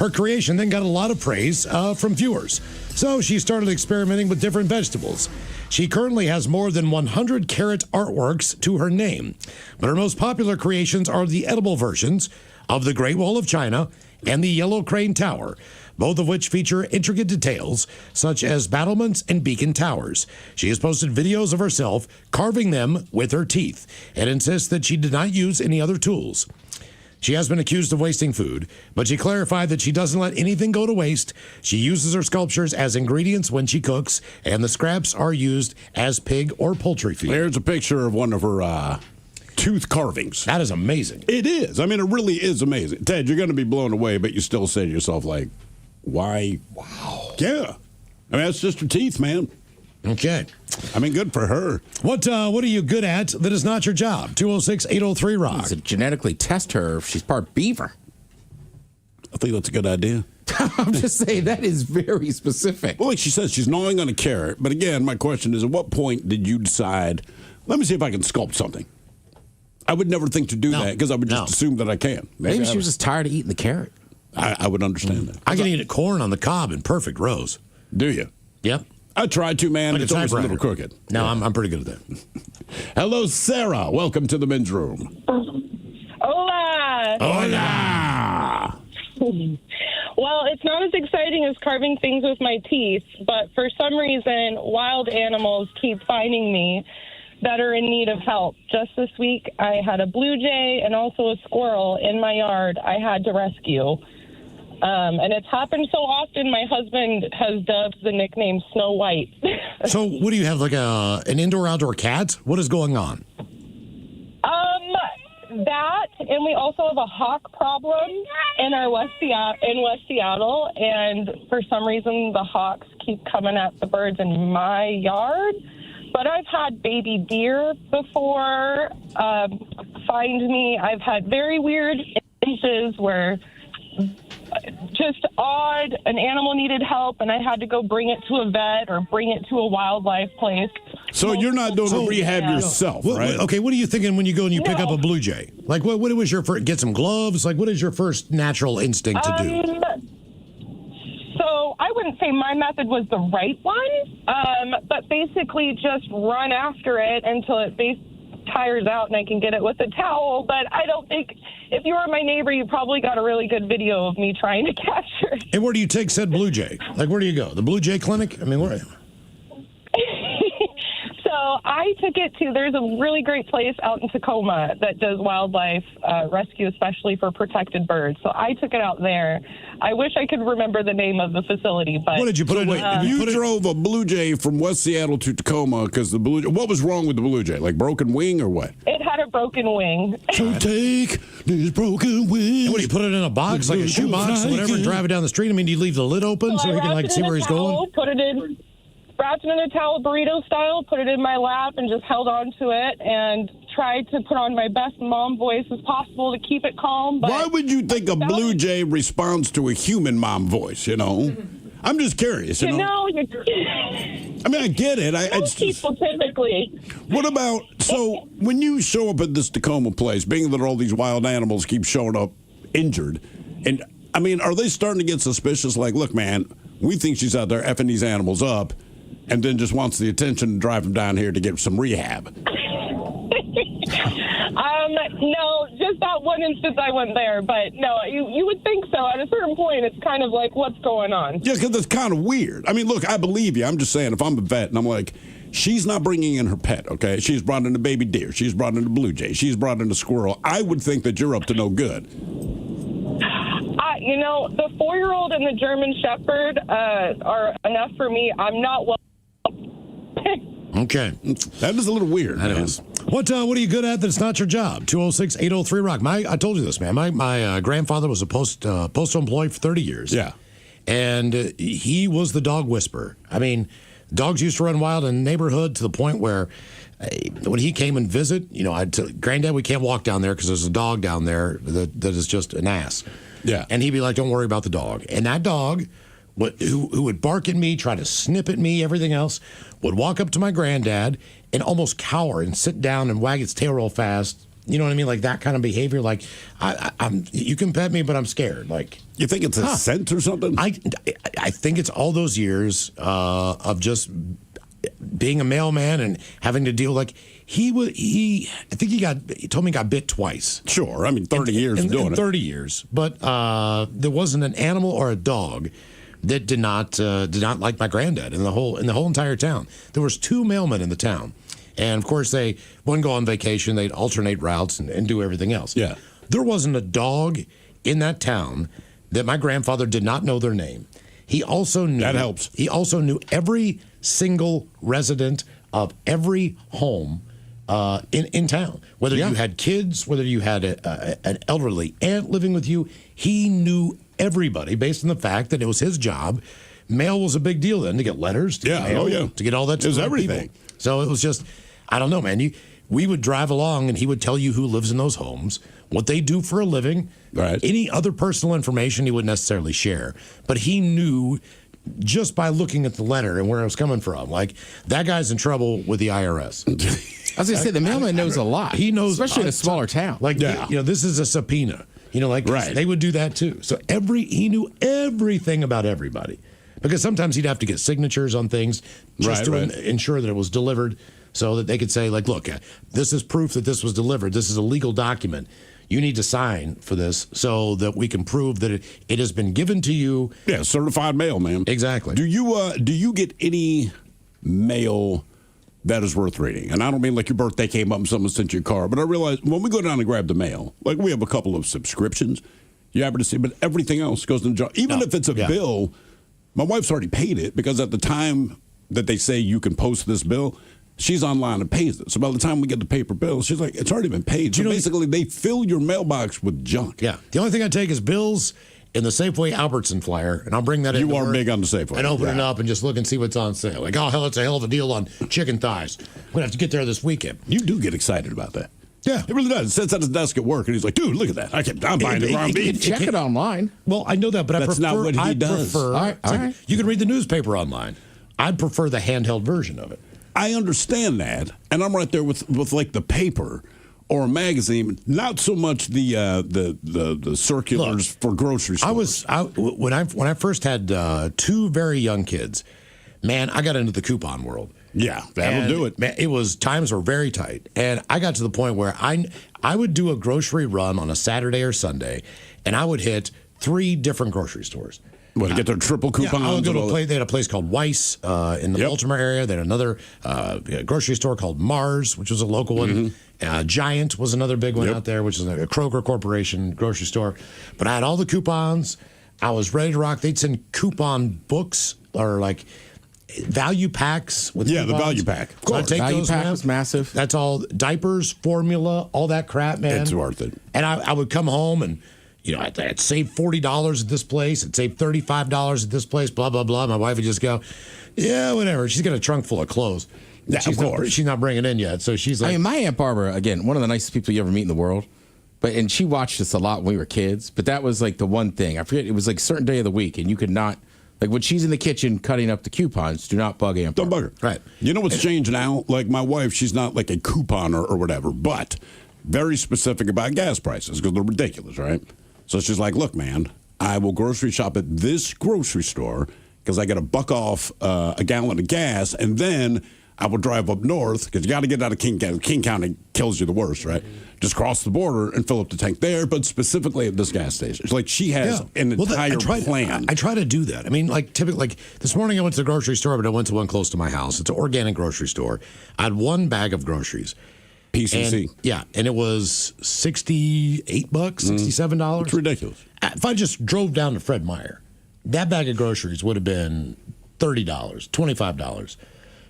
Her creation then got a lot of praise from viewers, so she started experimenting with different vegetables. She currently has more than 100 carrot artworks to her name, but her most popular creations are the edible versions of the Great Wall of China and the Yellow Crane Tower, both of which feature intricate details such as battlements and beacon towers. She has posted videos of herself carving them with her teeth and insists that she did not use any other tools. She has been accused of wasting food, but she clarified that she doesn't let anything go to waste. She uses her sculptures as ingredients when she cooks, and the scraps are used as pig or poultry feed. There's a picture of one of her tooth carvings. That is amazing. It is. I mean, it really is amazing. Ted, you're going to be blown away, but you still say to yourself, like, why? Wow. Yeah. I mean, that's just her teeth, man. Okay. I mean, good for her. What are you good at that is not your job? 206-803-ROCK. To genetically test her if she's part beaver. I think that's a good idea. I'm just saying that is very specific. Well, like she says, she's gnawing on a carrot. But again, my question is, at what point did you decide, let me see if I can sculpt something? I would never think to do that because I would just assume that I can. Maybe she was just tired of eating the carrot. I would understand that. I can eat corn on the cob in perfect rows. Do you? Yep. I tried to, man. Like It's always a little crooked. No, I'm pretty good at that. Hello, Sarah. Welcome to the men's room. Hola. Hola. Well, it's not as exciting as carving things with my teeth, but for some reason, wild animals keep finding me that are in need of help. Just this week, I had a blue jay and also a squirrel in my yard I had to rescue. And it's happened so often, my husband has dubbed the nickname Snow White. So what do you have, like an indoor-outdoor cat? What is going on? That, and we also have a hawk problem in West Seattle, and for some reason the hawks keep coming at the birds in my yard. But I've had baby deer before find me. I've had very weird instances where just odd, an animal needed help, and I had to go bring it to a vet or bring it to a wildlife place. So you're not doing a rehab yourself, right? Okay, what are you thinking when you go and you pick up a blue jay? Like, what was your first, get some gloves? Like, what is your first natural instinct to do? So I wouldn't say my method was the right one, but basically just run after it until it tires out and I can get it with a towel. But I don't think, if you were my neighbor, you probably got a really good video of me trying to capture it. And where do you take said blue jay? Like, where do you go? The Blue Jay Clinic? I mean, where? So I took it to, there's a really great place out in Tacoma that does wildlife rescue, especially for protected birds. So I took it out there. I wish I could remember the name of the facility, but... What did you put it in? You drove a blue jay from West Seattle to Tacoma because the blue jay... What was wrong with the blue jay? Like broken wing or what? It had a broken wing. So take this broken wing. And what, do you put it in a box, like a shoe box or whatever, and drive it down the street? I mean, do you leave the lid open so he can, like, see where he's going? Put it in... Wrapped it in a towel, burrito style, put it in my lap, and just held on to it and tried to put on my best mom voice as possible to keep it calm. But why would you think a blue jay responds to a human mom voice, you know? I'm just curious, you know? I mean, I get it. Most people typically. What about, so when you show up at this Tacoma place, being that all these wild animals keep showing up injured, and, I mean, are they starting to get suspicious? Like, look, man, we think she's out there effing these animals up, and then just wants the attention to drive them down here to get some rehab. No, just that one instance I went there, but no, you would think so. At a certain point, it's kind of like, what's going on? Yeah, because it's kind of weird. I mean, look, I believe you. I'm just saying, if I'm a vet and I'm like, she's not bringing in her pet, okay? She's brought in a baby deer. She's brought in a blue jay. She's brought in a squirrel. I would think that you're up to no good. You know, the 4-year-old and the German Shepherd are enough for me. I'm not well. Okay. That is a little weird. That is. What are you good at that's not your job? 206-803-ROCK. I told you this, man. My grandfather was a postal employee for 30 years. Yeah. And he was the dog whisperer. I mean, dogs used to run wild in the neighborhood to the point where when he came and visit, you know, I'd tell Granddad, we can't walk down there because there's a dog down there that is just an ass. Yeah. And he'd be like, don't worry about the dog. And that dog, who would bark at me, try to snip at me, everything else, would walk up to my granddad and almost cower and sit down and wag its tail real fast. You know what I mean? Like that kind of behavior. Like, I'm you can pet me, but I'm scared. Like, you think it's a scent or something? I think it's all those years of just being a mailman and having to deal. Like he told me he got bit twice. Sure. I mean, 30 years of doing it. 30 years. But there wasn't an animal or a dog that did not like my granddad in the whole entire town. There was 2 mailmen in the town. And, of course, they wouldn't go on vacation. They'd alternate routes and do everything else. Yeah. There wasn't a dog in that town that my grandfather did not know their name. He also knew... That helps. He also knew every single resident of every home in town. Whether you had kids, whether you had an elderly aunt living with you, he knew everybody based on the fact that it was his job. Mail was a big deal then, to get letters, to get mail, to get all that. It was everything. So it was just... I don't know, man. We would drive along, and he would tell you who lives in those homes, what they do for a living, any other personal information he wouldn't necessarily share. But he knew just by looking at the letter and where it was coming from, like, that guy's in trouble with the IRS. I was going to say, the mailman knows a lot. He knows, especially in a smaller town. Like, this is a subpoena. They would do that too. So he knew everything about everybody, because sometimes he'd have to get signatures on things just to ensure that it was delivered, so that they could say, like, look, this is proof that this was delivered. This is a legal document. You need to sign for this so that we can prove that it has been given to you. Yeah, certified mail, man. Exactly. Do you get any mail that is worth reading? And I don't mean like your birthday came up and someone sent you a card, but I realize when we go down and grab the mail, like, we have a couple of subscriptions you happen to see, but everything else goes in the jar. Even if it's a bill, my wife's already paid it, because at the time that they say you can post this bill, she's online and pays it. So by the time we get the paper bill, she's like, it's already been paid. So basically, they fill your mailbox with junk. Yeah. The only thing I take is bills in the Safeway Albertson flyer, and I'll bring that in. You are big on the Safeway. And open it up and just look and see what's on sale. Like, oh, hell, it's a hell of a deal on chicken thighs. I'm going to have to get there this weekend. You do get excited about that. Yeah. It really does. It sits at his desk at work, and he's like, dude, look at that. I'm buying the wrong beef. Check it online. Well, I know that, but That's not what he does. All right. You can read the newspaper online. I'd prefer the handheld version of it. I understand that, and I'm right there with like the paper or a magazine. Not so much the circulars for grocery stores. When I first had two very young kids, man, I got into the coupon world. Yeah, that'll do it. Man, times were very tight, and I got to the point where I would do a grocery run on a Saturday or Sunday, and I would hit 3 different grocery stores. To get their triple coupons? I would go to a place. They had a place called Weiss in the Baltimore area. They had another grocery store called Mars, which was a local one. Giant was another big one out there, which is a Kroger Corporation grocery store. But I had all the coupons. I was ready to rock. They'd send coupon books or like value packs with coupons. The value pack. Of course. So I'd take value those, pack man. was massive. That's all. Diapers, formula, all that crap, man. It's worth it. And I would come home and, I'd save $40 at this place. I'd save $35 at this place, blah, blah, blah. My wife would just go, yeah, whatever. She's got a trunk full of clothes. Yeah, She's not bringing in yet. So she's like. I mean, my Aunt Barbara, again, one of the nicest people you ever meet in the world. And she watched us a lot when we were kids. But that was like the one thing. I forget, it was like a certain day of the week. And you could not, like when she's in the kitchen cutting up the coupons, do not bug Aunt Barbara. Don't bug her. Right. You know what's changed now? Like my wife, she's not like a couponer or whatever, but very specific about gas prices because they're ridiculous, right? So she's like, look, man, I will grocery shop at this grocery store because I get $1 off a gallon of gas, and then I will drive up north because you got to get out of King County. King County kills you the worst, right? Just cross the border and fill up the tank there, but specifically at this gas station. It's like she has an entire plan. I try to do that. I mean, like typically, like this morning I went to the grocery store, but I went to one close to my house. It's an organic grocery store. I had one bag of groceries. PCC. And it was $68, $67. It's ridiculous. If I just drove down to Fred Meyer, that bag of groceries would have been $30, $25.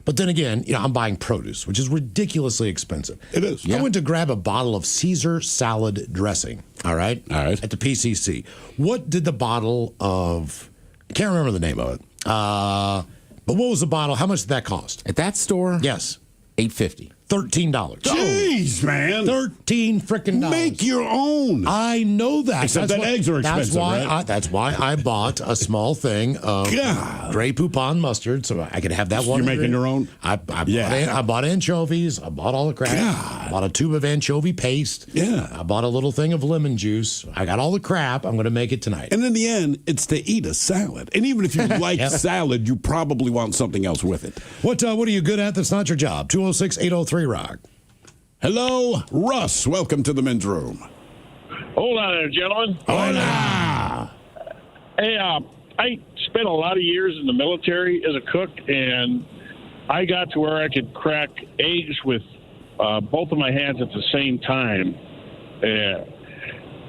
But then again, I'm buying produce, which is ridiculously expensive. It is. I went to grab a bottle of Caesar salad dressing, all right, at the PCC. What did the bottle of, I can't remember the name of it, but what was the bottle? How much did that cost? At that store? Yes. $8.50. $13. Jeez, man. 13 freaking dollars. Make your own. I know that. Except that eggs are expensive, That's why I bought a small thing of Grey Poupon mustard so I could have that one. You're making your own? I bought anchovies. I bought all the crap. I bought a tube of anchovy paste. Yeah. I bought a little thing of lemon juice. I got all the crap. I'm going to make it tonight. And in the end, it's to eat a salad. And even if you like salad, you probably want something else with it. What are you good at that's not your job? 206-803-ROCK. Hello, Russ. Welcome to the men's room. Hold on there, gentlemen. Hola. Hey, I spent a lot of years in the military as a cook, and I got to where I could crack eggs with both of my hands at the same time.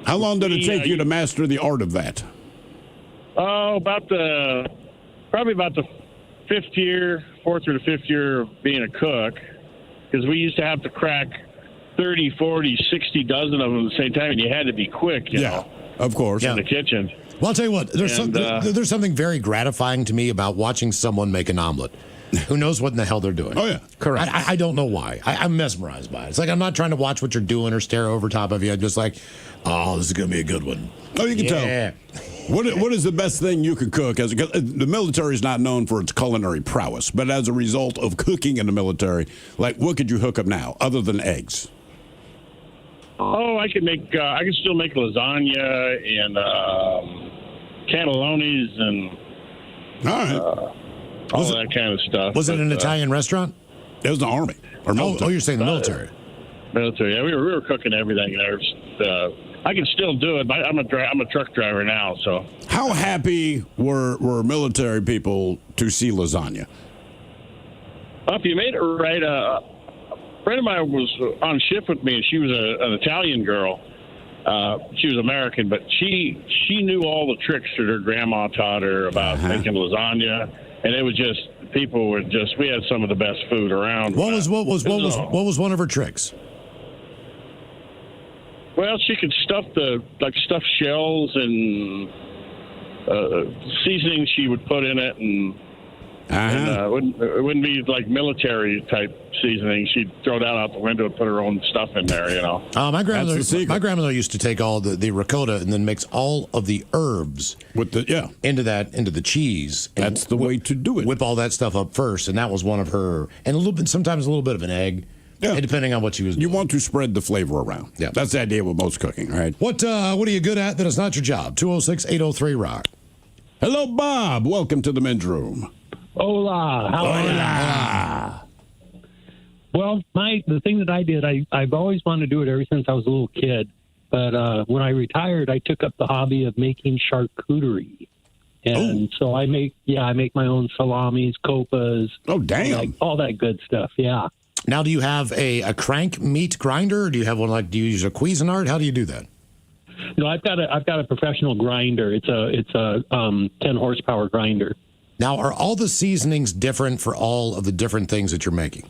How long did it take you to master the art of that? Oh, probably about the fourth or the fifth year of being a cook, because we used to have to crack 30, 40, 60 dozen of them at the same time, and you had to be quick, you know. Of course. In the kitchen. Well, I'll tell you what, there's something very gratifying to me about watching someone make an omelet. who knows what in the hell they're doing. Oh, yeah. Correct. I don't know why. I'm mesmerized by it. It's like I'm not trying to watch what you're doing or stare over top of you. I'm just like, oh, this is going to be a good one. Oh, you can tell. What is the best thing you could cook? The military is not known for its culinary prowess, but as a result of cooking in the military, like what could you hook up now other than eggs? Oh, I could still make lasagna and cannellonis and all that kind of stuff. Was it an Italian restaurant? It was the Army. Or military. Oh, you're saying the military. Military, yeah. We were cooking everything there. I can still do it, but I'm a truck driver now, so. How happy were military people to see lasagna? If you made it right, a friend of mine was on shift with me, and she was an Italian girl. She was American, but she knew all the tricks that her grandma taught her about making lasagna, and it was just we had some of the best food around. What was one of her tricks? Well, she could stuff stuffed shells and seasoning she would put in it, and it wouldn't be like military type seasoning. She'd throw that out the window and put her own stuff in there, you know. My grandmother used to take all the ricotta and then mix all of the herbs into the cheese. That's the way to do it. Whip all that stuff up first, and that was one of her, and sometimes a little bit of an egg. Yeah. Depending on what she was doing. You want to spread the flavor around. Yeah. That's the idea with most cooking, right? What are you good at that is not your job? 206-803-ROCK. Hello, Bob. Welcome to the men's room. Hola. How are you? Well, the thing that I did, I've always wanted to do it ever since I was a little kid. But when I retired, I took up the hobby of making charcuterie. And so I make my own salamis, copas. Oh, damn. All that good stuff, yeah. Now, do you have a crank meat grinder, or do you have one do you use a Cuisinart? How do you do that? No, I've got a professional grinder. It's a 10 horsepower grinder. Now, are all the seasonings different for all of the different things that you're making?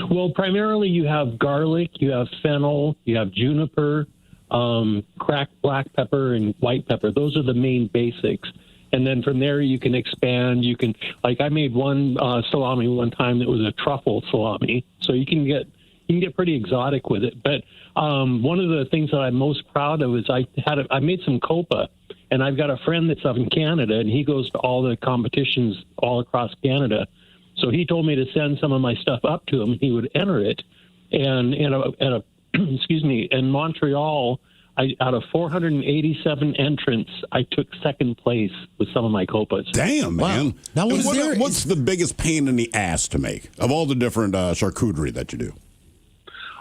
Well, primarily you have garlic, you have fennel, you have juniper, cracked black pepper, and white pepper. Those are the main basics. And then from there, you can expand. You can, I made one salami one time that was a truffle salami. So you can get pretty exotic with it. But one of the things that I'm most proud of is I made some copa, and I've got a friend that's up in Canada, and he goes to all the competitions all across Canada. So he told me to send some of my stuff up to him, and he would enter it. And in Montreal, out of 487 entrants, I took second place with some of my copas. Damn, man. Now, what's the biggest pain in the ass to make of all the different charcuterie that you do?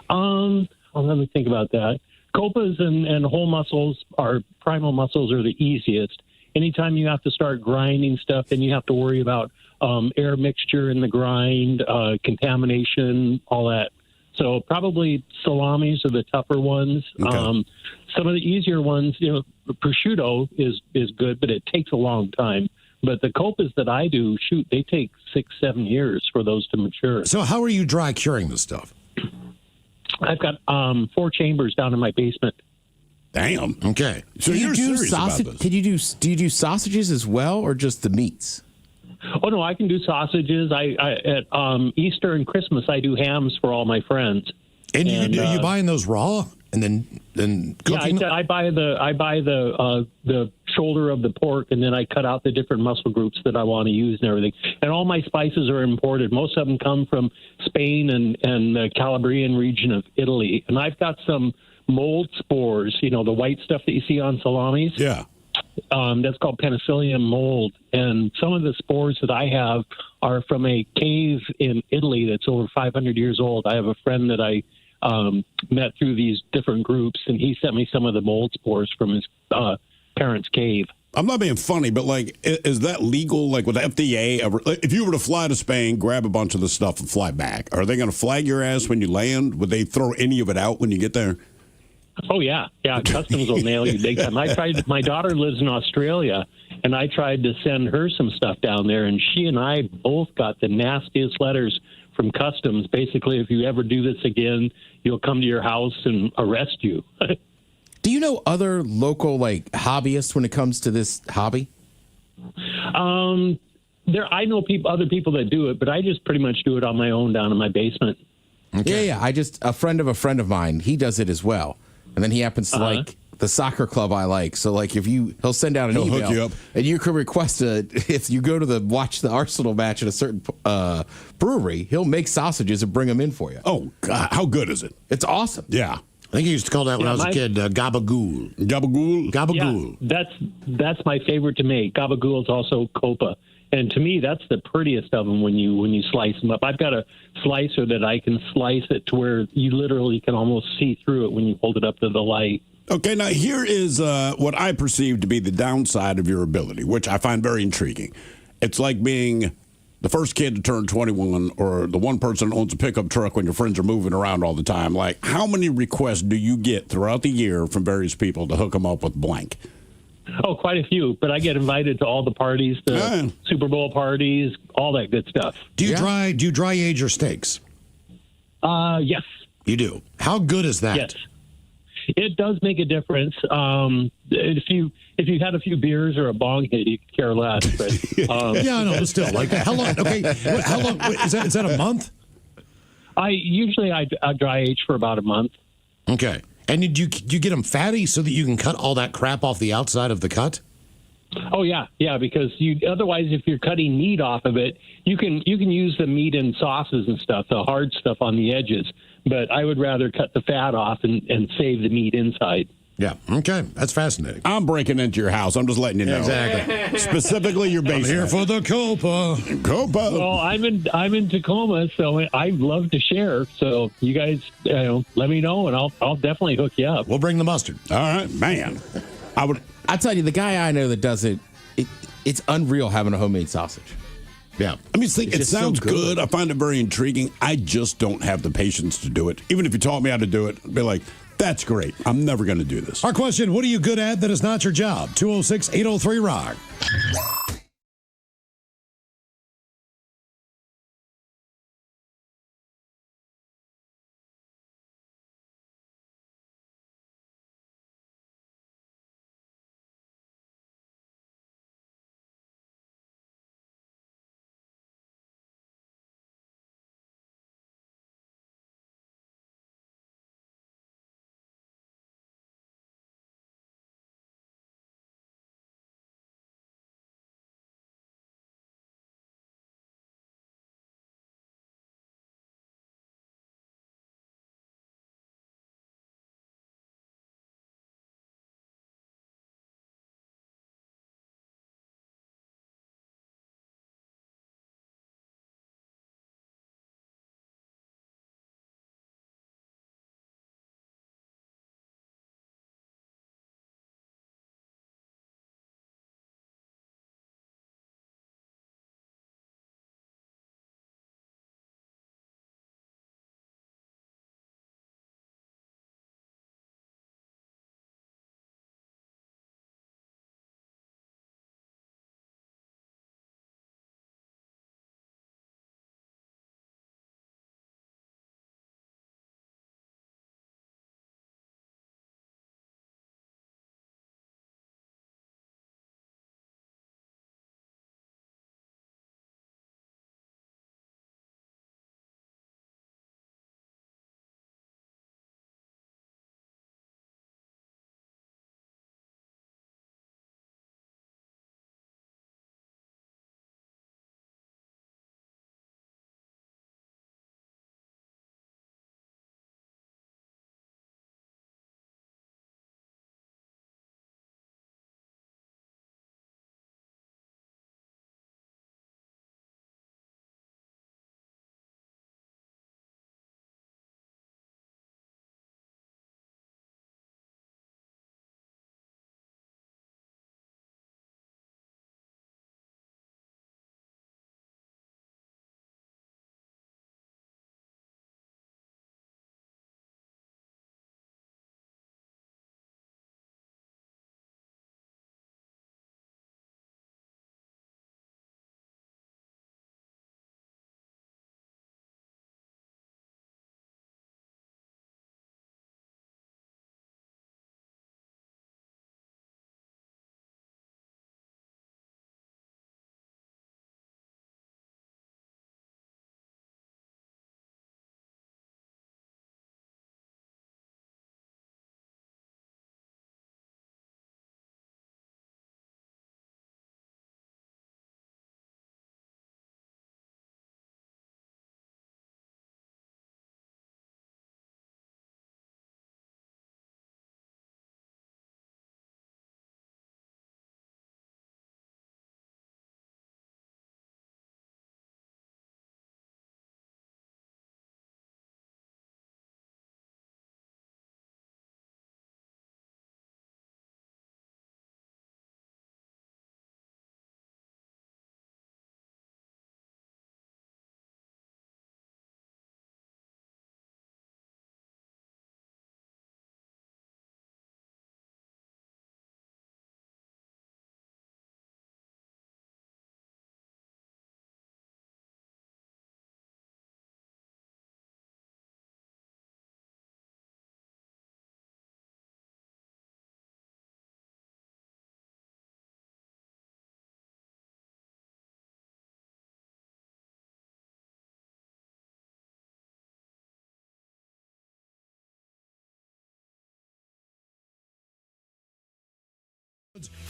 Let me think about that. Copas and whole mussels primal mussels are the easiest. Anytime you have to start grinding stuff, then you have to worry about air mixture in the grind, contamination, all that. So probably salamis are the tougher ones. Okay. Some of the easier ones, prosciutto is good, but it takes a long time. But the copas that I do, they take 6-7 years for those to mature. So how are you dry curing this stuff? I've got 4 chambers down in my basement. Damn. Okay. So you're serious about this. Do you do sausages as well, or just the meats? Oh no, I can do sausages. At Easter and Christmas, I do hams for all my friends. And you buying those raw and then cooking? Yeah, I buy the shoulder of the pork, and then I cut out the different muscle groups that I want to use and everything. And all my spices are imported. Most of them come from Spain and the Calabrian region of Italy. And I've got some mold spores, the white stuff that you see on salamis. Yeah. That's called penicillium mold. And some of the spores that I have are from a cave in Italy that's over 500 years old. I have a friend that I met through these different groups, and he sent me some of the mold spores from his parents' cave. I'm not being funny, but is that legal? Like with the FDA, if you were to fly to Spain, grab a bunch of the stuff and fly back, are they going to flag your ass when you land? Would they throw any of it out when you get there? Oh, yeah. Yeah, customs will nail you big time. My daughter lives in Australia, and I tried to send her some stuff down there, and she and I both got the nastiest letters from customs. Basically, if you ever do this again, you'll come to your house and arrest you. Do you know other local, hobbyists when it comes to this hobby? I know other people that do it, but I just pretty much do it on my own down in my basement. Okay. Yeah. A friend of mine, he does it as well. And then he happens to like the soccer club I like. So like he'll send out an email hook you up. and you can request if you go to watch the Arsenal match at a certain brewery, he'll make sausages and bring them in for you. Oh God, how good is it? It's awesome. Yeah. I think you used to call that when I was a kid, gabagool. Gabagool? Gabagool. Yeah, that's my favorite to make. Gabagool is also copa. And to me, that's the prettiest of them when you slice them up. I've got a slicer that I can slice it to where you literally can almost see through it when you hold it up to the light. Okay, now here is what I perceive to be the downside of your ability, which I find very intriguing. It's like being the first kid to turn 21 or the one person that owns a pickup truck when your friends are moving around all the time. Like, how many requests do you get throughout the year from various people to hook them up with blank? Oh, quite a few, but I get invited to all the parties, the Super Bowl parties, all that good stuff. Do you dry age your steaks? Yes. You do. How good is that? Yes. It does make a difference. If you've had a few beers or a bong hit, you could care less. But, yeah, I know, but still, like, how long? Okay, how long is that a month? I dry age for about a month. Okay, and do you get them fatty so that you can cut all that crap off the outside of the cut? Oh yeah, because otherwise, if you're cutting meat off of it, you can use the meat in sauces and stuff, the hard stuff on the edges. But I would rather cut the fat off and save the meat inside. Yeah. Okay. That's fascinating. I'm breaking into your house. I'm just letting you know. Exactly. Specifically your basement. I'm here for the Copa. Copa. Well, I'm in Tacoma, so I'd love to share. So you guys, let me know, and I'll definitely hook you up. We'll bring the mustard. All right, man. I tell you, the guy I know that does it's unreal having a homemade sausage. Yeah. I mean, it sounds so good. I find it very intriguing. I just don't have the patience to do it. Even if you taught me how to do it, I'd be like, that's great. I'm never going to do this. Our question, what are you good at that is not your job? 206-803-ROCK.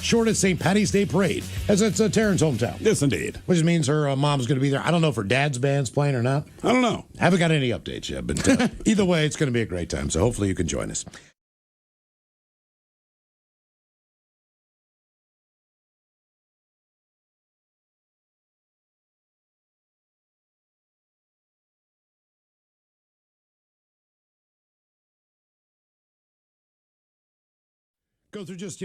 Shortest St. Patty's Day parade, as it's Taryn's hometown. Yes, indeed. Which means her mom's going to be there. I don't know if her dad's band's playing or not. I don't know. Haven't got any updates yet, but either way, it's going to be a great time. So hopefully you can join us. Go through just,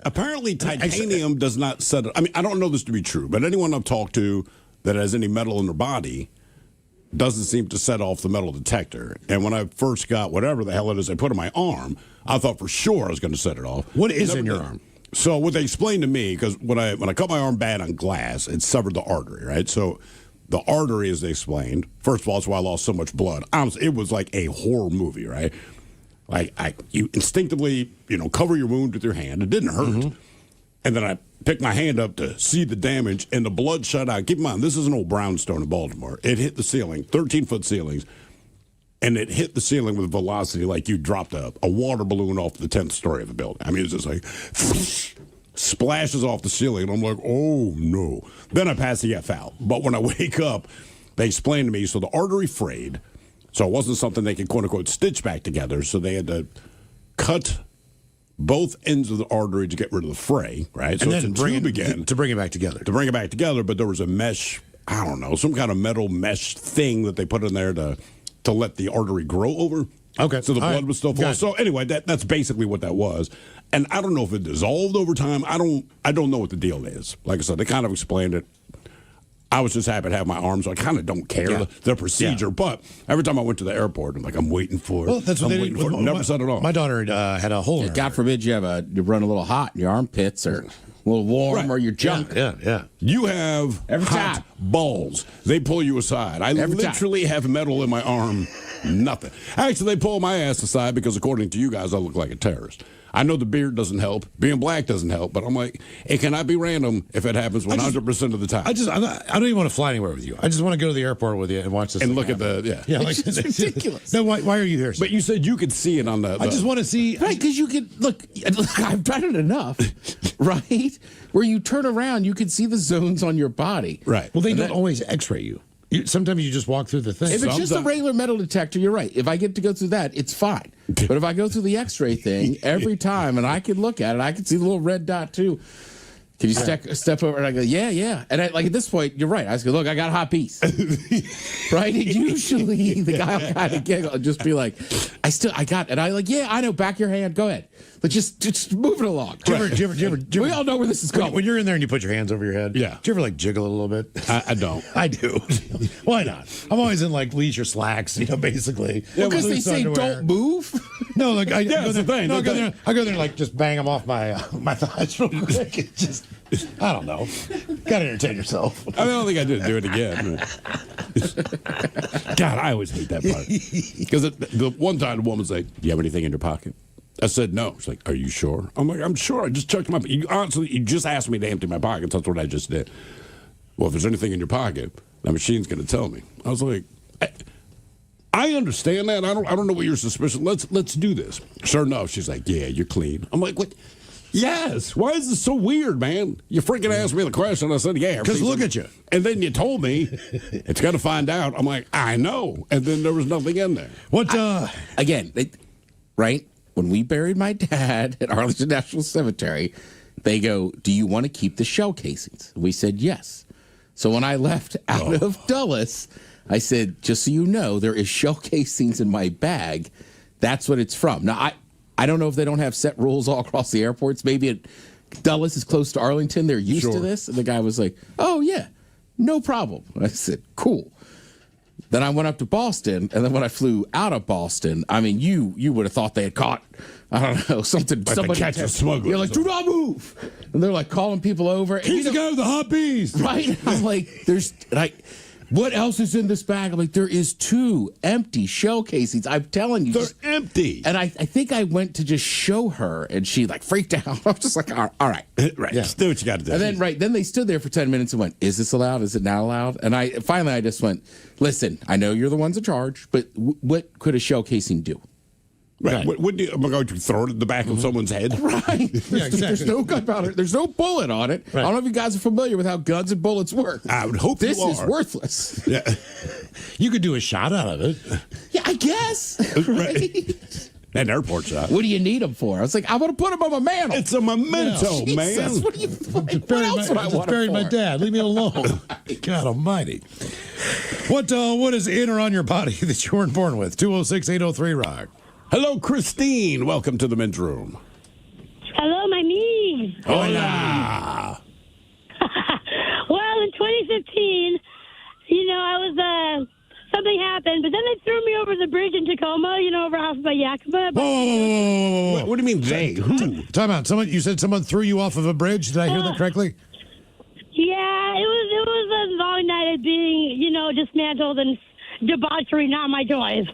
Apparently, titanium does not set it. I mean, I don't know this to be true, but anyone I've talked to that has any metal in their body doesn't seem to set off the metal detector. And when I first got whatever the hell it is they put in my arm, I thought for sure I was going to set it off. What is in your arm? So what they explained to me, because when I cut my arm bad on glass, it severed the artery, right? So the artery, as they explained, first of all, that's why I lost so much blood. Honestly, it was like a horror movie, right? Like you instinctively, cover your wound with your hand. It didn't hurt. Mm-hmm. And then I picked my hand up to see the damage, and the blood shut out. Keep in mind, this is an old brownstone in Baltimore. It hit the ceiling, 13-foot ceilings, and it hit the ceiling with velocity like you dropped a water balloon off the 10th story of the building. I mean, it's just like splashes off the ceiling, and I'm like, oh, no. Then I pass the F out. But when I wake up, they explained to me, so the artery frayed. So it wasn't something they could, quote-unquote, stitch back together. So they had to cut both ends of the artery to get rid of the fray, right? So and then it's a tube again. To bring it back together. To bring it back together, but there was a mesh, I don't know, some kind of metal mesh thing that they put in there to let the artery grow over. Okay. So the blood was still flowing. So anyway, that's basically what that was. And I don't know if it dissolved over time. I don't know what the deal is. Like I said, they kind of explained it. I was just happy to have my arm, so I kind of don't care the procedure. Yeah. But every time I went to the airport, I'm like, I'm waiting for it. Well, that's what I'm waiting for it. Never set it off. My daughter had a hole in her. God forbid you run a little hot in your armpits or a little warm or your junk. Yeah. You have hot balls. They pull you aside. I literally have metal in my arm. Nothing. Actually, they pull my ass aside because, according to you guys, I look like a terrorist. I know the beard doesn't help. Being black doesn't help. But I'm like, it cannot be random if it happens 100% of the time. I don't even want to fly anywhere with you. I just want to go to the airport with you and watch this. And look happen. At the, like, it's ridiculous. No, why are you here? But you said you could see it on the I just want to see. Right, because you could, look, I've done it enough, right? Where you turn around, you can see the zones on your body. Right. Well, they don't always x-ray you. Sometimes you just walk through the thing. If it's just a regular metal detector, you're right. If I get to go through that, it's fine. But if I go through the X-ray thing every time, and I can look at it, I can see the little red dot too. Can you step over? And I go, yeah. And at this point, you're right. I go, look, I got a hot piece. Right? And usually the guy will kind of giggle and just be like, I got it. And I yeah, I know. Back your hand. Go ahead. But just move it along. Do you ever, we all know where this is going. When you're in there and you put your hands over your head, do you ever jiggle it a little bit? I don't. I do. Why not? I'm always in leisure slacks, basically. Because they say don't move. No, look, I go there. The thing. No, I go there and just bang them off my thighs real quick. It just, I don't know. Gotta entertain yourself. I don't think I did do it again. God, I always hate that part. Because the one time the woman's like, "Do you have anything in your pocket?" I said no. She's like, "Are you sure?" I'm like, "I'm sure. I just checked my." Honestly, you just asked me to empty my pockets. That's what I just did. Well, if there's anything in your pocket, the machine's going to tell me. I was like, I understand that. I don't know what your suspicion. Let's do this. Sure enough, she's like, "Yeah, you're clean." I'm like, "What?" Yes. Why is this so weird, man? You freaking asked me the question. I said, "Yeah." Because look at you. And then you told me it's got to find out. I'm like, I know. And then there was nothing in there. What? Again, right? When we buried my dad at Arlington National Cemetery, they go, "Do you want to keep the shell casings?" We said yes. So when I left out of Dulles, I said, "Just so you know, there is shell casings in my bag. That's what it's from." Now, I don't know if they don't have set rules all across the airports. Maybe Dulles is close to Arlington. They're used to this. And the guy was like, "Oh, yeah, no problem." I said, "Cool." Then I went up to Boston, and then when I flew out of Boston, I mean, you would have thought they had caught, I don't know, something. Like somebody catch a smuggler. You're like, "Do not move," and they're like calling people over. He's the guy with the hot bees, right? I'm like, what else is in this bag? I'm like, there is 2 empty shell casings. I'm telling you, they're empty. And I think I went to just show her, and she freaked out. I was just like, all right, right, just do what you got to do. And then they stood there for 10 minutes and went, "Is this allowed? Is it not allowed?" And I just went, "Listen, I know you're the ones in charge, but what could a shell casing do?" Right. Am I going to throw it in the back of someone's head? Right. Yeah, exactly. There's no gunpowder. There's no bullet on it. Right. I don't know if you guys are familiar with how guns and bullets work. I would hope this you are. is worthless. Yeah. You could do a shot out of it. Yeah, I guess. Right. An airport shot. What do you need them for? I was like, I want to put them on my mantle. It's a memento, Jesus, man. what do you what else would I Just want it buried my for? dad. Leave me alone. God almighty. What is in or on your body that you weren't born with? 206-803-ROCK. Hello, Christine. Welcome to the men's room. Hello, my knee. Hola. Well, in 2015, I was something happened, but then they threw me over the bridge in Tacoma, over off by Yakima. Whoa. What do you mean they? Who? Time out. You said someone threw you off of a bridge. Did I hear that correctly? Yeah, it was a long night of being, dismantled and debauchery, not my joys.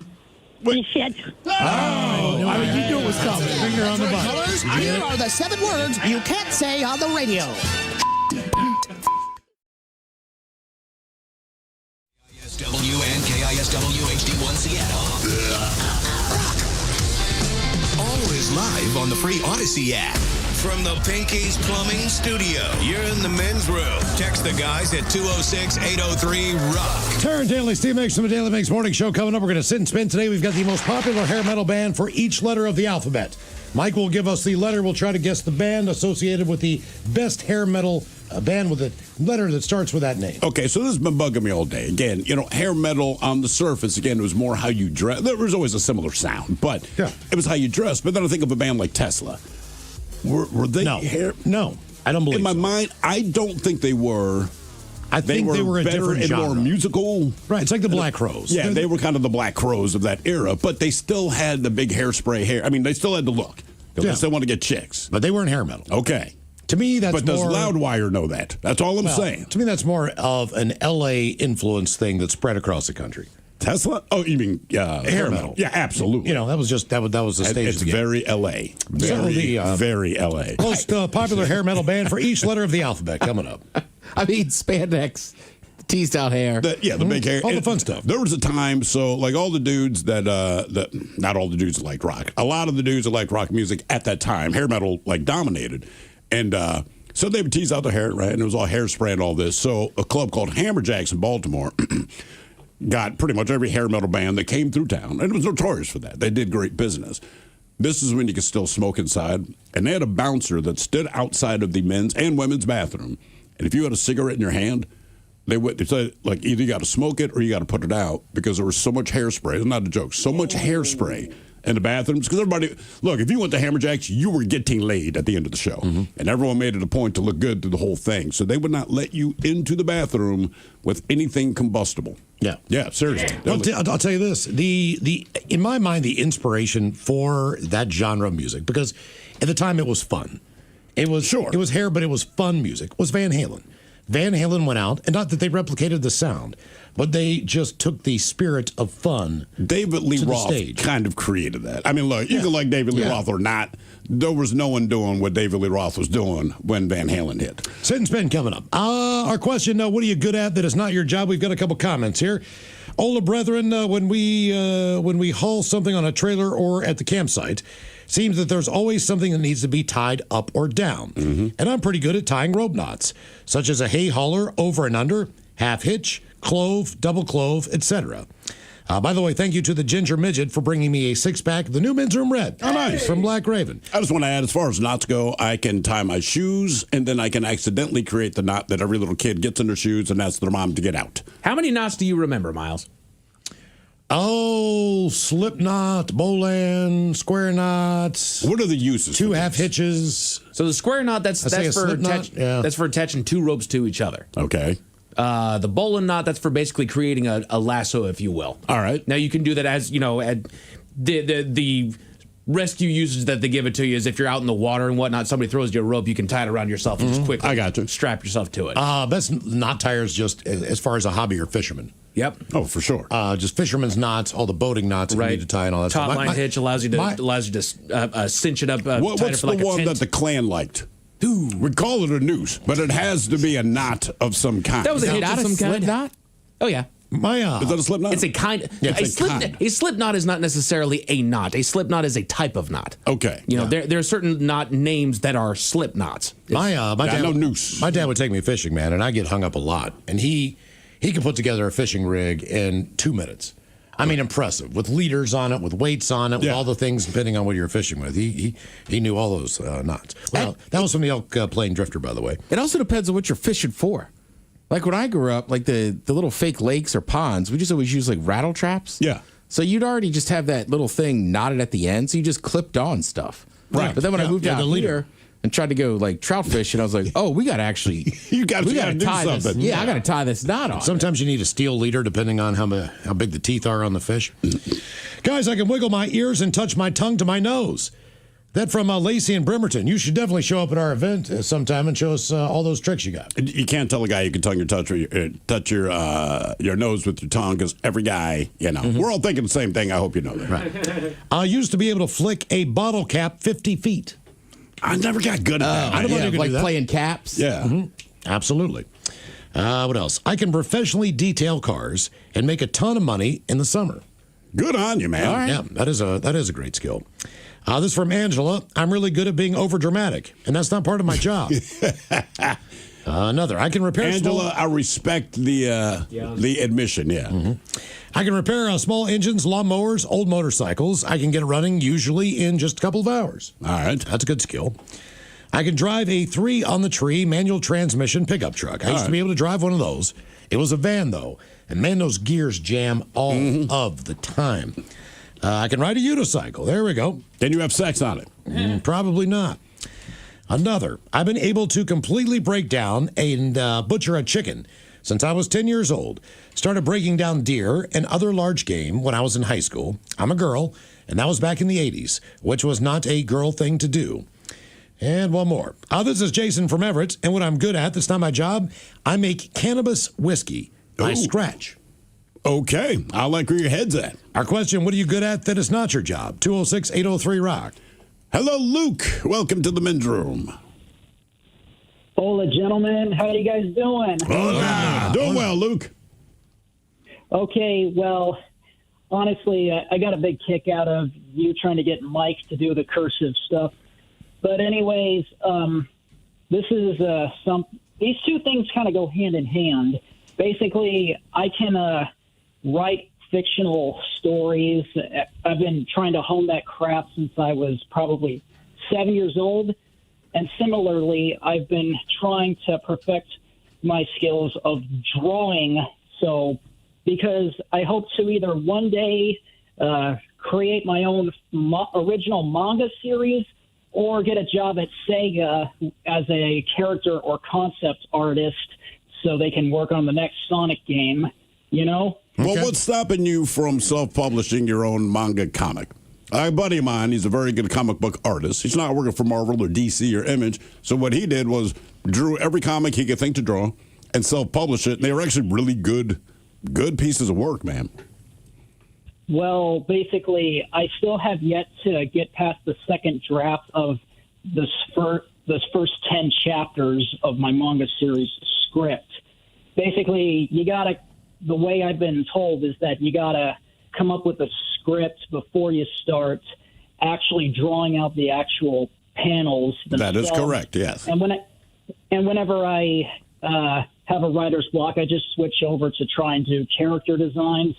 And shit. I mean, you knew it was coming. Finger on the button. Colors, here are the 7 words you can't say on the radio. KISW and KISW HD1 Seattle. All is live on the free Odyssey app. From the Pinky's Plumbing Studio, you're in the men's room. Text the guys at 206-803-ROCK. Taryn Daly, Steve Mix from the Daily Mix Morning Show coming up. We're going to sit and spin today. We've got the most popular hair metal band for each letter of the alphabet. Mike will give us the letter. We'll try to guess the band associated with the best hair metal band with a letter that starts with that name. Okay, so this has been bugging me all day. Again, hair metal on the surface, again, it was more how you dress. There was always a similar sound, but it was how you dress. But then I think of a band like Tesla. Were they hair? No, I don't believe in my mind, I don't think they were. I think they were a better different and genre. more musical. Right, it's like the Black Crowes. Yeah, they were kind of the Black Crowes of that era, but they still had the big hairspray hair. I mean, they still had the look. They still want to get chicks. But they weren't hair metal. Okay. To me, that's But does more... Loudwire know that? That's all I'm saying. To me, that's more of an L.A. influence thing that's spread across the country. Tesla? Oh, you mean hair metal? Yeah, absolutely. That was just that was the stage. It's very L.A. Very L.A. Most popular hair metal band for each letter of the alphabet coming up. I mean, spandex, teased out hair. The big hair. All the fun stuff. There was a time, so like all the dudes that not all the dudes that liked rock. A lot of the dudes that liked rock music at that time, hair metal dominated. And so they would tease out their hair, right? And it was all hairspray and all this. So a club called Hammerjacks in Baltimore got pretty much every hair metal band that came through town. And it was notorious for that. They did great business. This is when you could still smoke inside. And they had a bouncer that stood outside of the men's and women's bathroom. And if you had a cigarette in your hand, they said, either you got to smoke it or you got to put it out because there was so much hairspray. It's not a joke. So much hairspray in the bathrooms. Because everybody, look, if you went to Hammerjacks, you were getting laid at the end of the show. And everyone made it a point to look good through the whole thing. So they would not let you into the bathroom with anything combustible. Yeah. Yeah, seriously. I'll tell you this. In my mind, the inspiration for that genre of music, because at the time it was fun. It was It was hair, but it was fun music, was Van Halen. Van Halen went out, and not that they replicated the sound, but they just took the spirit of fun. David Lee to the Roth stage. kind of created that. I mean, look, you can like David Lee Roth or not. There was no one doing what David Lee Roth was doing when Van Halen hit. Sit and spin coming up. Our question, what are you good at that is not your job? We've got a couple comments here. Ola brethren, when we haul something on a trailer or at the campsite, seems that there's always something that needs to be tied up or down. And I'm pretty good at tying rope knots, such as a hay hauler, over and under, half hitch, clove, double clove, etc. By the way, thank you to the Ginger Midget for bringing me a 6-pack of the new Men's Room Red. Oh, nice. From Black Raven. I just want to add, as far as knots go, I can tie my shoes, and then I can accidentally create the knot that every little kid gets in their shoes and asks their mom to get out. How many knots do you remember, Miles? Oh, slip knot, bolan, square knots. What are the uses? 2 half hitches. So the square knot, that's for attaching 2 ropes to each other. Okay. The bowline knot, that's for basically creating a lasso, if you will. All right. Now you can do that as, the rescue usage that they give it to you is if you're out in the water and whatnot, somebody throws you a rope, you can tie it around yourself and just quickly strap yourself to it. Best knot tires just as far as a hobby or fisherman. Yep. Oh, for sure. Just fisherman's knots, all the boating knots that you need to tie and all that Top stuff. line hitch allows you to cinch it up. What's the one that the Klan liked? We call it a noose, but it has to be a knot of some kind. That was a hitch of some kind. Knot? Oh, yeah. Is that a slip knot? It's a kind. Yeah, A slip knot is not necessarily a knot. A slip knot is a type of knot. Okay. You know, there are certain knot names that are slip knots. My dad, no noose. My dad would take me fishing, man, and I get hung up a lot. And he could put together a fishing rig in 2 minutes. I mean, impressive, with leaders on it, with weights on it, with all the things depending on what you're fishing with. He knew all those knots. Well, that was from the Elk Plain Drifter, by the way. It also depends on what you're fishing for. Like when I grew up, like the little fake lakes or ponds, we just always use like rattle traps. Yeah. So you'd already just have that little thing knotted at the end, so you just clipped on stuff. Right. But then when I moved out here and tried to go like trout fishing, I was like, oh, we got to actually, you got to do tie something. this. Yeah, I got to tie this knot on. Sometimes you need a steel leader depending on how big the teeth are on the fish. Guys, I can wiggle my ears and touch my tongue to my nose. That from Lacey and Bremerton. You should definitely show up at our event sometime and show us all those tricks you got. You can't tell a guy you can touch your nose with your tongue because every guy, we're all thinking the same thing. I hope you know that. Right. I used to be able to flick a bottle cap 50 feet. I never got good at that. I don't know if you can like do that. playing caps. Yeah. Absolutely. What else? I can professionally detail cars and make a ton of money in the summer. Good on you, man. All right. Yeah, that is a great skill. This is from Angela. I'm really good at being overdramatic, and that's not part of my job. Another. I can repair Angela, I respect the admission, yeah. I can repair small engines, lawnmowers, old motorcycles. I can get it running usually in just a couple of hours. All right. That's a good skill. I can drive a 3-on-the-tree manual transmission pickup truck. I used to be able to drive one of those. It was a van, though, and man, those gears jam all of the time. I can ride a unicycle. There we go. Can you have sex on it? Probably not. Another. I've been able to completely break down and butcher a chicken since I was 10 years old. Started breaking down deer and other large game when I was in high school. I'm a girl, and that was back in the 80s, which was not a girl thing to do. And one more. This is Jason from Everett, and what I'm good at, that's not my job, I make cannabis whiskey by scratch. Okay. I like where your head's at. Our question, what are you good at that is not your job? 206-803-ROCK. Hello, Luke. Welcome to the men's room. Hola, gentlemen. How are you guys doing? Hola. Doing well, Luke. Okay, well, honestly, I got a big kick out of you trying to get Mike to do the cursive stuff. But anyways, this is these two things kind of go hand in hand. Basically, I can write fictional stories. I've been trying to hone that craft since I was probably 7 years old. And similarly, I've been trying to perfect my skills of drawing. So, because I hope to either one day create my own original manga series or get a job at Sega as a character or concept artist so they can work on the next Sonic game, Well, what's stopping you from self-publishing your own manga comic? A buddy of mine, he's a very good comic book artist. He's not working for Marvel or DC or Image. So what he did was drew every comic he could think to draw and self-publish it. And they were actually really good pieces of work, man. Well, basically, I still have yet to get past the second draft of this first 10 chapters of my manga series script. Basically, the way I've been told is that you got to come up with a script before you start actually drawing out the actual panels themselves. That is correct, yes. And whenever I have a writer's block, I just switch over to try and do character designs,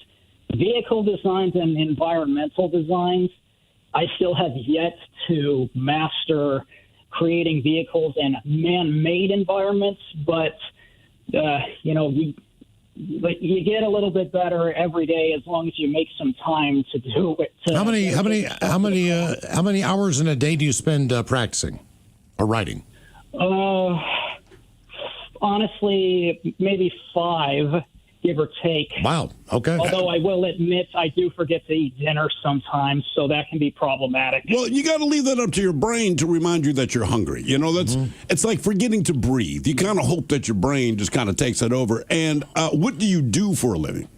vehicle designs, and environmental designs. I still have yet to master creating vehicles and man-made environments, but you get a little bit better every day as long as you make some time to do it. How many hours in a day do you spend practicing or writing? Honestly, maybe 5, give or take. Wow. Okay. Although I will admit I do forget to eat dinner sometimes, so that can be problematic. Well, you got to leave that up to your brain to remind you that you're hungry. It's like forgetting to breathe. You kind of hope that your brain just kind of takes it over. And what do you do for a living?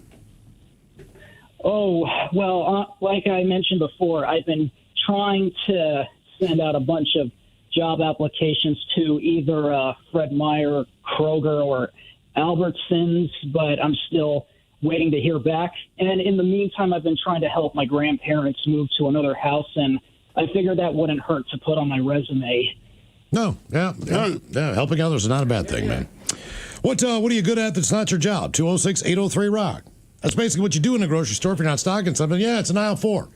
Oh, well, like I mentioned before, I've been trying to send out a bunch of job applications to either Fred Meyer, Kroger, or Albertsons, but I'm still waiting to hear back. And in the meantime, I've been trying to help my grandparents move to another house, and I figured that wouldn't hurt to put on my resume. No, yeah. Helping others is not a bad thing, man. What are you good at that's not your job? 206-803-ROCK. That's basically what you do in a grocery store if you're not stocking something. Yeah, it's an aisle 4.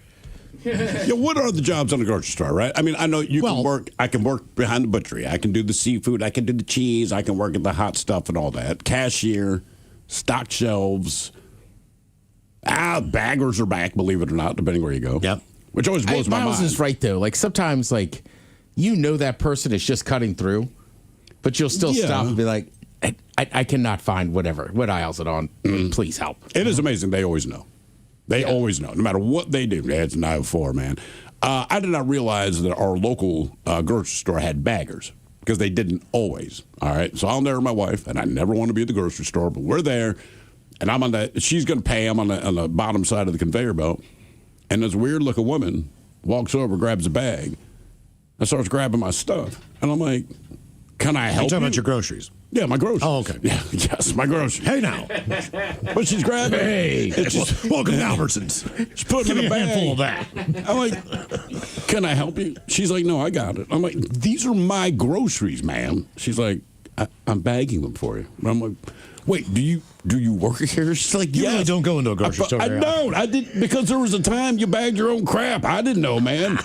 Yeah, what are the jobs in a grocery store, right? I mean, I know you can work. I can work behind the butchery. I can do the seafood. I can do the cheese. I can work at the hot stuff and all that. Cashier, stock shelves. Baggers are back, believe it or not, depending where you go. Yep. Which always blows my Miles mind. is right, though. Like, sometimes, like, you know that person is just cutting through, but you'll still stop and be like, I cannot find what aisle's it on. Please help. It is amazing. They always know. They always know. No matter what they do. It's an aisle 4, man. I did not realize that our local grocery store had baggers because they didn't always. All right. So I'm there with my wife, and I never want to be at the grocery store, but we're there, and I'm on that. She's going to pay. I'm on the bottom side of the conveyor belt, and this weird-looking woman walks over, grabs a bag, and starts grabbing my stuff. And I'm like, can I help you? You're talking about your groceries? Yeah, my groceries. Oh, okay. Yeah, yes, my groceries. Hey, now. But she's grabbing. Hey, welcome to Albertsons. She's putting in a bag. Handful of that. I'm like, can I help you? She's like, no, I got it. I'm like, these are my groceries, ma'am. She's like, I'm bagging them for you. And I'm like, wait, do you work here? She's like, You yes. really don't go into a grocery store. I don't. I did because there was a time you bagged your own crap. I didn't know, man.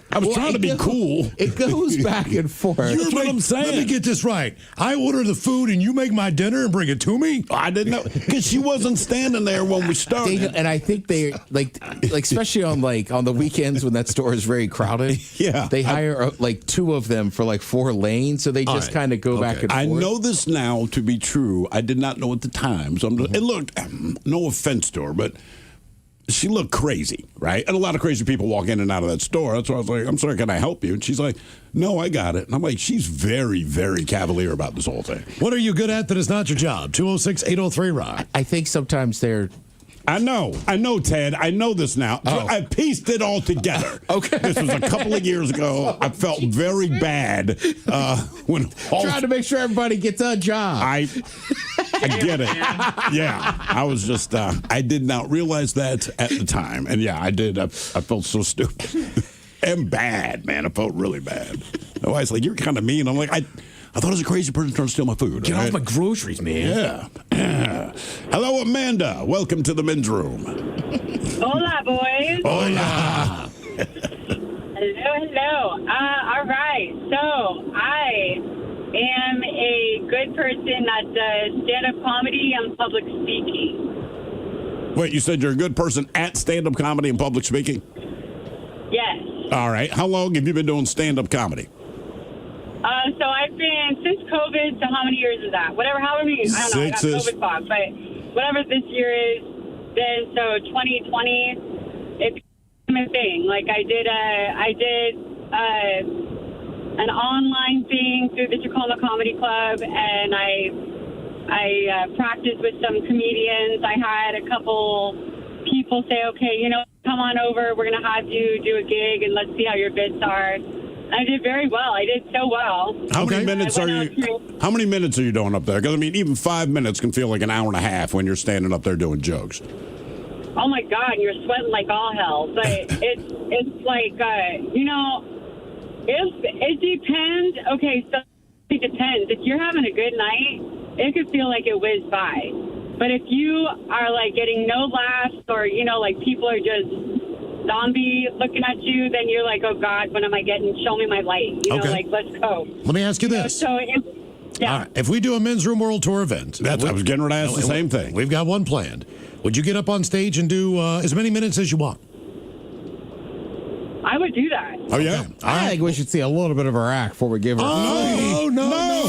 I was trying to be cool. It goes back and forth. That's what I'm saying. Let me get this right. I order the food and you make my dinner and bring it to me? I didn't know because she wasn't standing there when we started. And I think they like especially on the weekends when that store is very crowded. Yeah, they hire like 2 of them for like 4 lanes, so they just kind of go back and forth. I know this now to be true. I did not know at the time. So it looked, no offense to her, but she looked crazy, right? And a lot of crazy people walk in and out of that store. That's why I was like, I'm sorry, can I help you? And she's like, no, I got it. And I'm like, she's very, very cavalier about this whole thing. What are you good at that is not your job? 206-803-ROCK. I think sometimes they're... I know, Ted. I know this now. Oh. I pieced it all together. Okay. This was a couple of years ago. I felt very bad when trying to make sure everybody gets a job. I get it. Yeah. I was just, I did not realize that at the time. And yeah, I did. I felt so stupid and bad, man. I felt really bad. My wife's like, you're kind of mean. I'm like, I thought it was a crazy person trying to steal my food. Get off my groceries, man. Yeah. Hello, Amanda. Welcome to the men's room. Hola, boys. Hola. Hello. All right. So I am a good person that does stand-up comedy and public speaking. Wait, you said you're a good person at stand-up comedy and public speaking? Yes. All right. How long have you been doing stand-up comedy? So I've been since COVID. So how many years is that? However many. I don't know. I got 6-ish. COVID fog, but whatever this year is. Then so 2020, it became a thing. Like I did an online thing through the Tacoma Comedy Club, and I practiced with some comedians. I had a couple people say, okay, come on over. We're gonna have you do a gig, and let's see how your bits are. I did very well. I did so well. How many minutes are you doing up there? Because I mean, even 5 minutes can feel like an hour and a half when you're standing up there doing jokes. Oh my God, you're sweating like all hell. But it's like it depends. Okay, so it depends. If you're having a good night, it could feel like it whizzed by. But if you are like getting no laughs, or like people are just zombie looking at you, then you're like, oh God, when am I getting? Show me my light. Like, let's go. Let me ask you this. All right, if we do a men's room world tour event, I was getting ready to ask the same thing. We've got one planned. Would you get up on stage and do as many minutes as you want? I would do that. Oh yeah, I think we should see a little bit of her act before we give her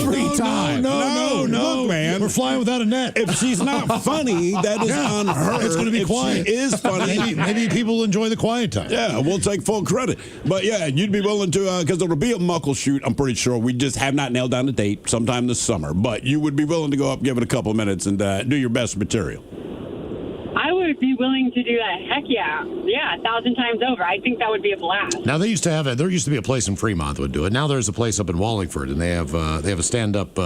free time. No, Look, man. We're flying without a net. If she's not funny, that is on her. It's going to be if quiet. She is funny. Maybe people enjoy the quiet time. Yeah, we'll take full credit. But yeah, you'd be willing to, because it'll be a muckle shoot, I'm pretty sure. We just have not nailed down a date sometime this summer. But you would be willing to go up, give it a couple of minutes, and do your best material. I would be willing to do that. Heck yeah. Yeah, 1,000 times over. I think that would be a blast. Now, there used to be a place in Fremont that would do it. Now there's a place up in Wallingford, and they have a stand-up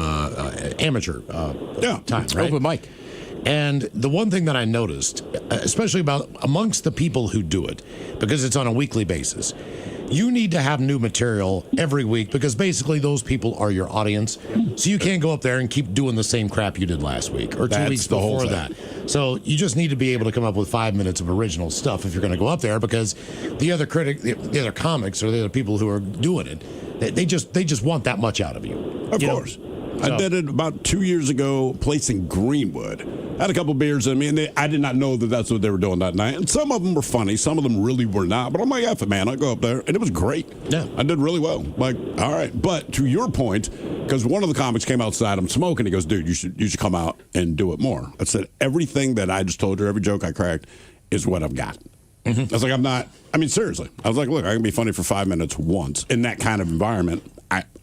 amateur time, right? Open mic. And the one thing that I noticed, especially about amongst the people who do it, because it's on a weekly basis, you need to have new material every week because basically those people are your audience. So you can't go up there and keep doing the same crap you did last week or 2 weeks before that. So you just need to be able to come up with 5 minutes of original stuff if you're going to go up there, because the other the other comics or the other people who are doing it, they just want that much out of you. Of course. I did it about 2 years ago, place in Greenwood. I had a couple beers in me, and I did not know that that's what they were doing that night. And some of them were funny, some of them really were not. But I'm like, F it, man, I'll go up there. And it was great. Yeah. I did really well. Like, all right. But to your point, because one of the comics came outside, I'm smoking, he goes, dude, you should come out and do it more. I said, everything that I just told you, every joke I cracked, is what I've got. I was like, seriously. I was like, look, I can be funny for 5 minutes once in that kind of environment.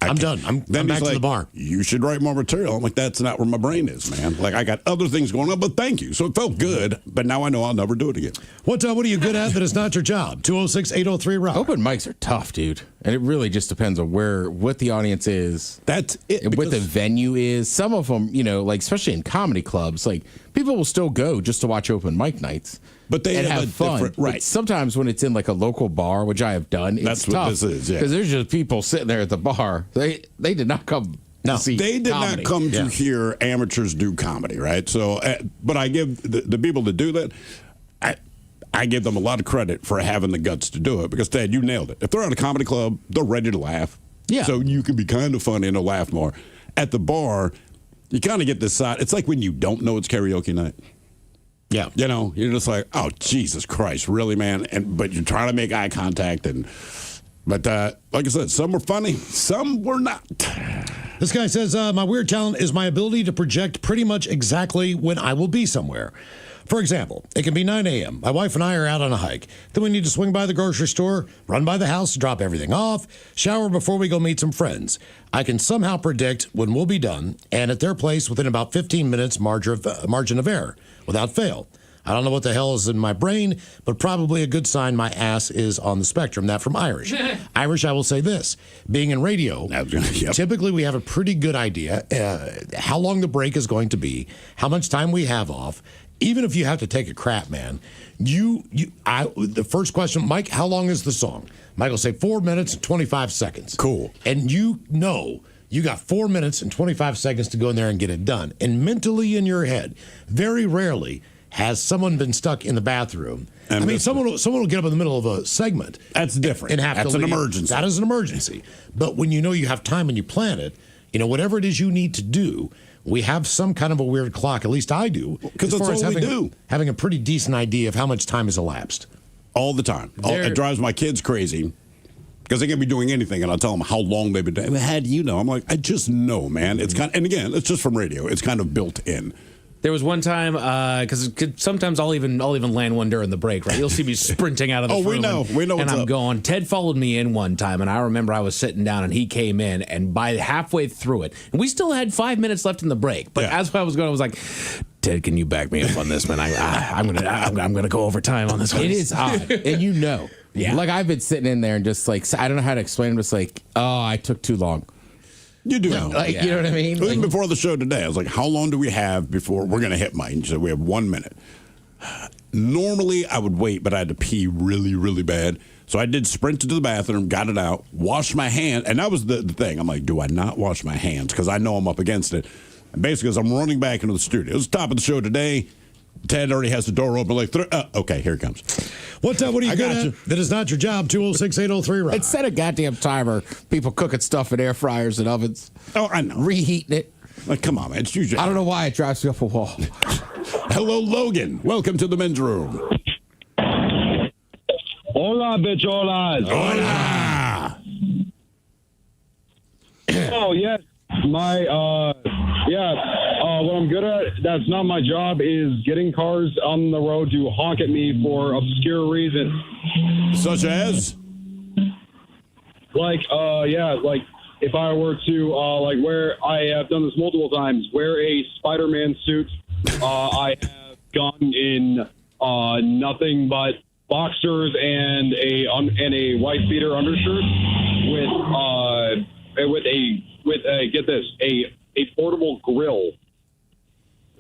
I'm done. I'm back to the bar. You should write more material. I'm like, that's not where my brain is, man. Like, I got other things going on, but thank you. So it felt good, but now I know I'll never do it again. What are you good at that is not your job? 206-803-ROCK. Open mics are tough, dude. And it really just depends on what the audience is. That's it. And what the venue is. Some of them, like, especially in comedy clubs, like, people will still go just to watch open mic nights. But they have fun. Right. But sometimes when it's in like a local bar, which I have done, it's tough. What this is, yeah. Because there's just people sitting there at the bar. They did not come to see they did comedy. not come to hear amateurs do comedy, right? So, but I give the people that do that, I give them a lot of credit for having the guts to do it, because, Dad, you nailed it. If they're at a comedy club, they're ready to laugh. Yeah. So you can be kind of funny and they'll laugh more. At the bar, you kind of get this side. It's like when you don't know it's karaoke night. Yeah. You're just like, oh, Jesus Christ, really, man? But you're trying to make eye contact. But like I said, some were funny, some were not. This guy says, my weird talent is my ability to project pretty much exactly when I will be somewhere. For example, it can be 9 a.m. My wife and I are out on a hike. Then we need to swing by the grocery store, run by the house, drop everything off, shower before we go meet some friends. I can somehow predict when we'll be done and at their place within about 15 minutes margin of error, without fail. I don't know what the hell is in my brain, but probably a good sign my ass is on the spectrum. That from Irish. Irish, I will say this. Being in radio, typically we have a pretty good idea how long the break is going to be, how much time we have off. Even if you have to take a crap, man, the first question, Mike, how long is the song? Mike will say 4 minutes and 25 seconds. Cool. And you got 4 minutes and 25 seconds to go in there and get it done. And mentally in your head, very rarely has someone been stuck in the bathroom. Someone will get up in the middle of a segment. That's different. And have That's to leave. an emergency. That is an emergency. But when you know you have time and you plan it, whatever it is you need to do, we have some kind of a weird clock. At least I do. Because that's all we do. Having a pretty decent idea of how much time has elapsed. All the time. It drives my kids crazy because they can be doing anything, and I'll tell them how long they've been doing it. How do you know? I'm like, I just know, man. It's and again, it's just from radio. It's kind of built in. There was one time, because sometimes I'll even land one during the break, right? You'll see me sprinting out of the room. We know and what's I'm up. going. Ted followed me in one time, and I remember I was sitting down, and he came in, and by halfway through it, and we still had 5 minutes left in the break. But as I was going, I was like, Ted, can you back me up on this, man? I'm gonna go over time on this one. It is odd, and yeah. Like I've been sitting in there and just like I don't know how to explain it. It's like, oh, I took too long. You do know. You know what I mean? Even before the show today, I was like, how long do we have before we're going to hit Mike? And she said, we have 1 minute. Normally, I would wait, but I had to pee really, really bad. So I did sprint to the bathroom, got it out, washed my hand. And that was the thing. I'm like, do I not wash my hands? Because I know I'm up against it. And basically, as I'm running back into the studio, it was the top of the show today. Ted already has the door open. Like, okay, here it comes. What are you good at? That is not your job. 206-803-ROCK. It set a goddamn timer. People cooking stuff in air fryers and ovens. Oh, I know. Reheating it. Like, come on, man. It's usually. I don't know why it drives me up a wall. Hello, Logan. Welcome to the men's room. Hola, bicholas. Hola. Oh, yes. What I'm good at, that's not my job, is getting cars on the road to honk at me for obscure reasons. Such as? Like if I were to, where I have done this multiple times, wear a Spider-Man suit, I have gone in nothing but boxers and a white beater undershirt with a get this, a portable grill.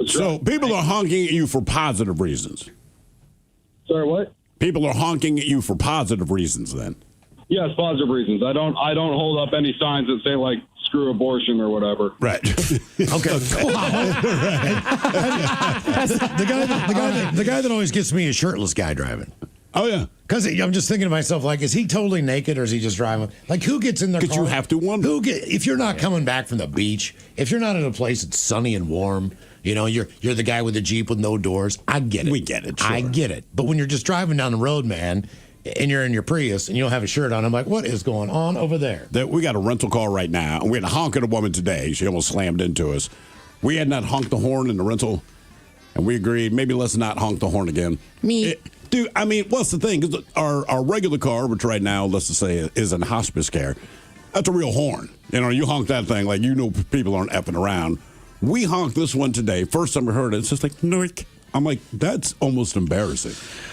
So people are honking at you for positive reasons. Sorry, what? People are honking at you for positive reasons then. Yes, positive reasons. I don't hold up any signs that say like screw abortion or whatever. Right. Okay. The guy that always gets me is shirtless guy driving. Oh, yeah. Because I'm just thinking to myself, like, is he totally naked or is he just driving? Like, who gets in their car? Because you have to wonder. If you're not coming back from the beach, if you're not in a place that's sunny and warm, you know, you're the guy with the Jeep with no doors. I get it. We get it, sure. I get it. But when you're just driving down the road, man, and you're in your Prius and you don't have a shirt on, I'm like, what is going on over there? We got a rental car right now, and we had to honk at a woman today. She almost slammed into us. We had not honked the horn in the rental, and we agreed, maybe let's not honk the horn again. Dude, I mean, what's the thing? 'Cause our regular car, which right now, let's just say, is in hospice care, that's a real horn. You know, you honk that thing like you know people aren't effing around. We honked this one today. First time we heard it, it's just like, noik. I'm like, that's almost embarrassing.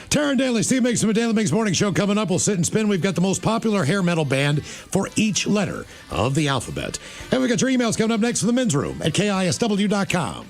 Taryn Daly, Steve Makes a Daily Makes Morning Show coming up. We'll sit and spin. We've got the most popular hair metal band for each letter of the alphabet. And we got your emails coming up next from the men's room at KISW.com.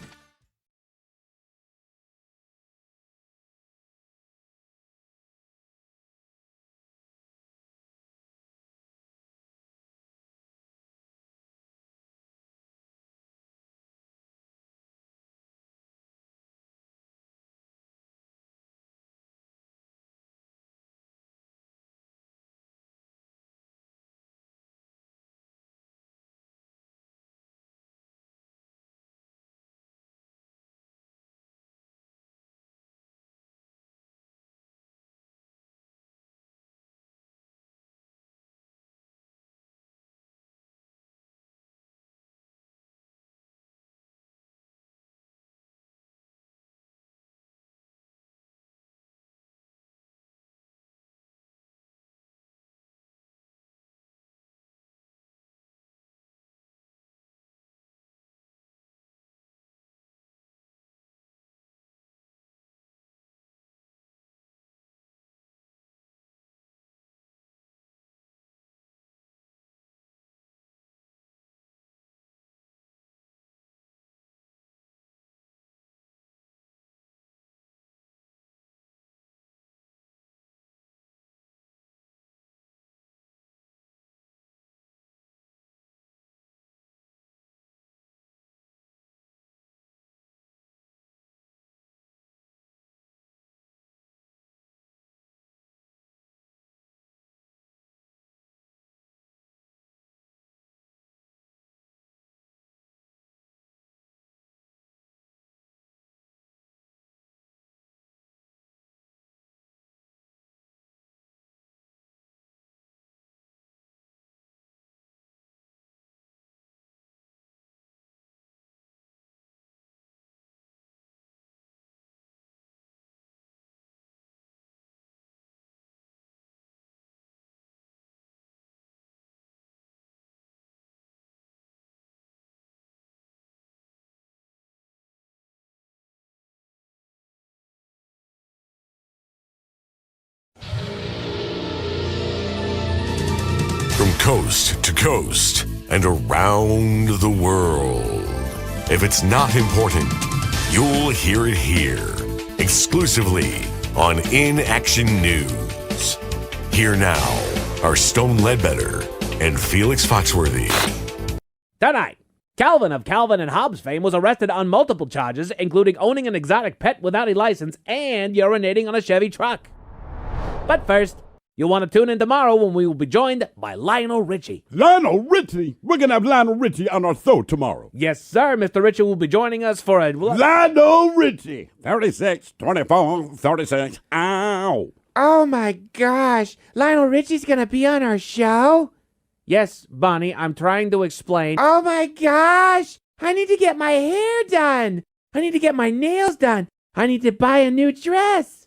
From coast to coast and around the world. If it's not important, you'll hear it here. Exclusively on In Action News. Here now are Stone Ledbetter and Felix Foxworthy. Tonight, Calvin of Calvin and Hobbes fame was arrested on multiple charges, including owning an exotic pet without a license and urinating on a Chevy truck. But first, you'll want to tune in tomorrow when we will be joined by Lionel Richie. Lionel Richie? We're going to have Lionel Richie on our show tomorrow. Yes, sir. Mr. Richie will be joining us for a... Lionel Richie. 36, 24, 36. Ow. Oh, my gosh. Lionel Richie's going to be on our show? Yes, Bonnie, I'm trying to explain. Oh, my gosh. I need to get my hair done. I need to get my nails done. I need to buy a new dress.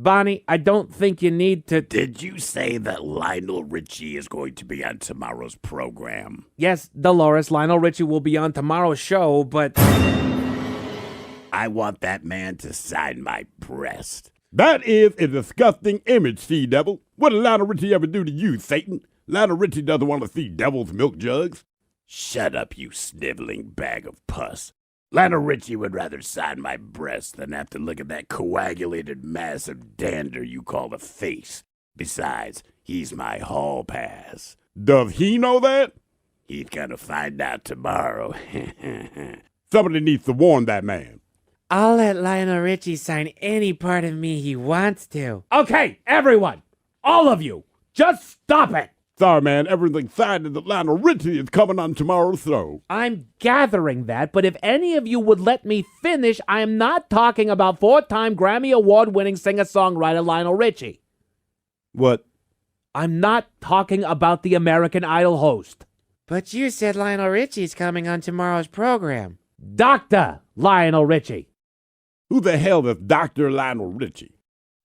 Bonnie, I don't think you need to... Did you say that Lionel Richie is going to be on tomorrow's program? Yes, Dolores, Lionel Richie will be on tomorrow's show, but... I want that man to sign my breast. That is a disgusting image, Sea-Devil. What did Lionel Richie ever do to you, Satan? Lionel Richie doesn't want to see devil's milk jugs. Shut up, you sniveling bag of pus. Lionel Richie would rather sign my breast than have to look at that coagulated mass of dander you call a face. Besides, he's my hall pass. Does he know that? He's gonna find out tomorrow. Somebody needs to warn that man. I'll let Lionel Richie sign any part of me he wants to. Okay, everyone, all of you, just stop it. Sorry, man, everything's signed that Lionel Richie is coming on tomorrow's show. I'm gathering that, but if any of you would let me finish, I am not talking about 4-time Grammy Award-winning singer-songwriter Lionel Richie. What? I'm not talking about the American Idol host. But you said Lionel Richie's coming on tomorrow's program. Dr. Lionel Richie. Who the hell is Dr. Lionel Richie?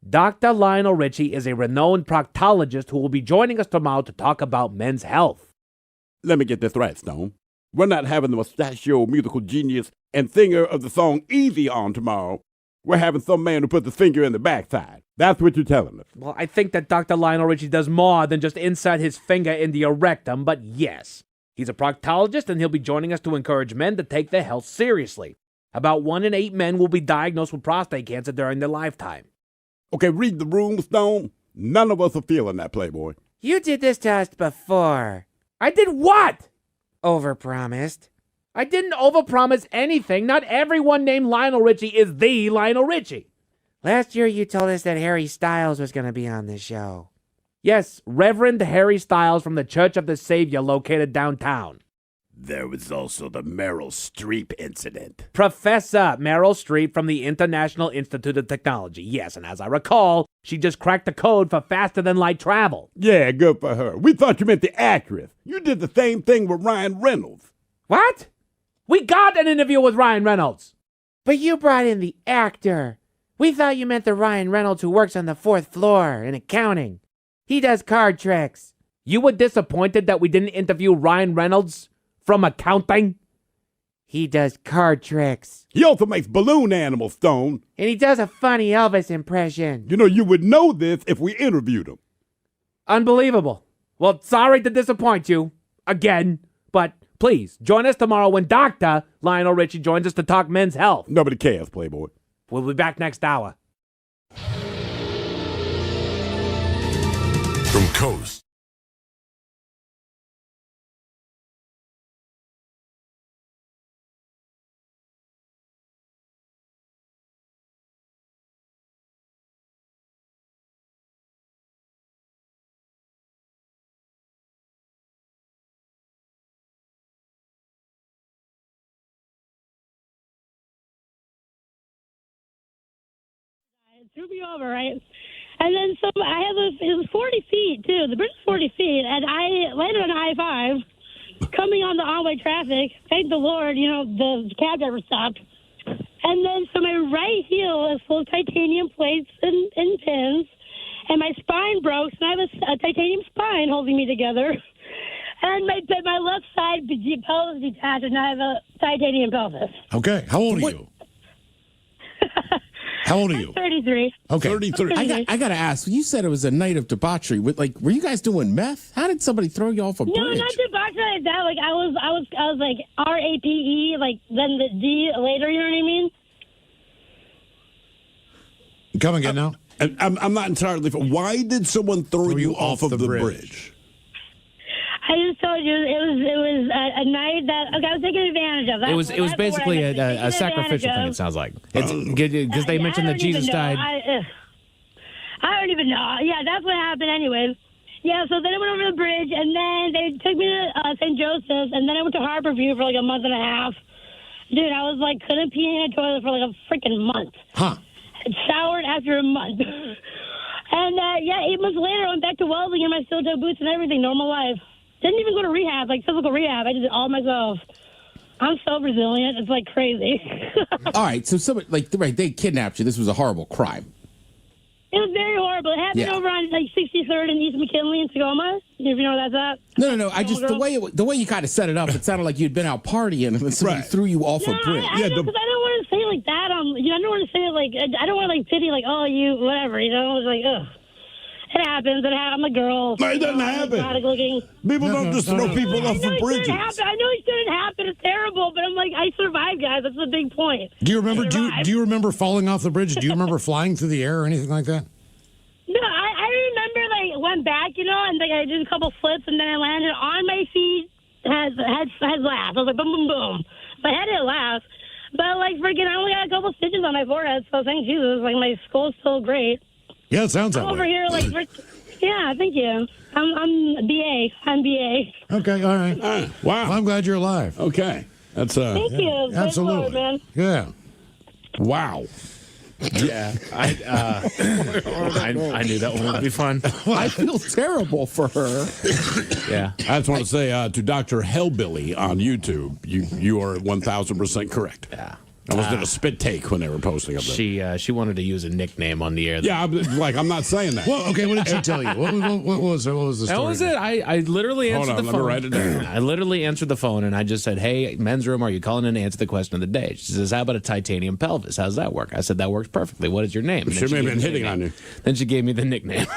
Dr. Lionel Richie is a renowned proctologist who will be joining us tomorrow to talk about men's health. Let me get this right, Stone. We're not having the mustachio musical genius and singer of the song Easy on tomorrow. We're having some man who puts his finger in the backside. That's what you're telling us. Well, I think that Dr. Lionel Richie does more than just insert his finger in the erectum, but yes. He's a proctologist, and he'll be joining us to encourage men to take their health seriously. About 1 in 8 men will be diagnosed with prostate cancer during their lifetime. Okay, read the room, Stone. None of us are feeling that, Playboy. You did this to us before. I did what? Overpromised. I didn't overpromise anything. Not everyone named Lionel Richie is the Lionel Richie. Last year you told us that Harry Styles was going to be on this show. Yes, Reverend Harry Styles from the Church of the Savior located downtown. There was also the Meryl Streep incident. Professor Meryl Streep from the International Institute of Technology. Yes, and as I recall, she just cracked the code for faster-than-light travel. Yeah, good for her. We thought you meant the actress. You did the same thing with Ryan Reynolds. What? We got an interview with Ryan Reynolds. But you brought in the actor. We thought you meant the Ryan Reynolds who works on the 4th floor in accounting. He does card tricks. You were disappointed that we didn't interview Ryan Reynolds from accounting? He does card tricks. He also makes balloon animals, Stone. And he does a funny Elvis impression. You know, you would know this if we interviewed him. Unbelievable. Well, sorry to disappoint you again, but please join us tomorrow when Dr. Lionel Richie joins us to talk men's health. Nobody cares, Playboy. We'll be back next hour. From Coast. Threw me over, right? And then it was 40 feet, too. The bridge is 40 feet, and I landed on I-5, coming on the on-way traffic. Thank the Lord, the cab driver stopped. And then, so my right heel is full of titanium plates and pins, and my spine broke, so I have a titanium spine holding me together. And my left side pelvis detached, and I have a titanium pelvis. Okay, how old are you? How old are you? 33. Okay. 33. I got to ask, you said it was a night of debauchery. Were you guys doing meth? How did somebody throw you off a bridge? No, not debauchery like that. Like, I was like RAPE, like, then the D later, you know what I mean? Come again now? I'm not entirely... Why did someone throw you off of the bridge? I just told you it was a night that I was taking advantage of. It was basically a sacrificial thing. It sounds like it's because they mentioned that Jesus died. I don't even know. Yeah, that's what happened, anyways. Yeah, so then I went over the bridge, and then they took me to St. Joseph's, and then I went to Harborview for like a month and a half. Dude, I was like couldn't pee in a toilet for like a freaking month. Huh? Showered after a month. And 8 months later, I went back to welding in my steel-toe boots and everything, normal life. Didn't even go to rehab, like physical rehab. I did it all myself. I'm so resilient. It's like crazy. All right, so somebody, they kidnapped you. This was a horrible crime. It was very horrible. It happened over on 63rd and East McKinley in Tacoma. If you know where that's at. No. I just the way you kind of set it up, it sounded like you'd been out partying and then somebody threw you off a bridge. I know, because I don't want to say it like that. I don't want to say it like I don't want to pity like, oh, you whatever. It was like ugh. It happens. I'm a girl. It doesn't happen. Exotic looking. People don't just throw people off the bridges. I know it shouldn't happen. It's terrible, but I'm like, I survived, guys. That's the big point. Do you remember? Do you remember falling off the bridge? Do you remember flying through the air or anything like that? No, I remember like went back, and like I did a couple flips, and then I landed on my feet. Has laughed. I was like, boom, boom, boom. My head didn't laugh, but like freaking, I only got a couple stitches on my forehead. So thank Jesus, like my skull's still great. Yeah, it sounds that I'm over way. here, like, yeah, thank you. I'm BA. I'm BA. Okay, all right. Wow. Well, I'm glad you're alive. Okay. That's Thank you. Good absolutely. Lord, man. Yeah. Wow. Yeah, I knew that one would be fun. I feel terrible for her. Yeah, I just want to say to Dr. Hellbilly on YouTube, you are 1,000% correct. Yeah. I was did a spit take when they were posting up there. She wanted to use a nickname on the air. Yeah, I'm not saying that. Well, okay, what did she tell you? What was the story? That was it. I literally answered the phone. Let me write it down. I literally answered the phone and I just said, "Hey, men's room, are you calling in to answer the question of the day?" She says, "How about a titanium pelvis? How's that work?" I said, "That works perfectly. What is your name?" She may have been hitting on you. Then she gave me the nickname.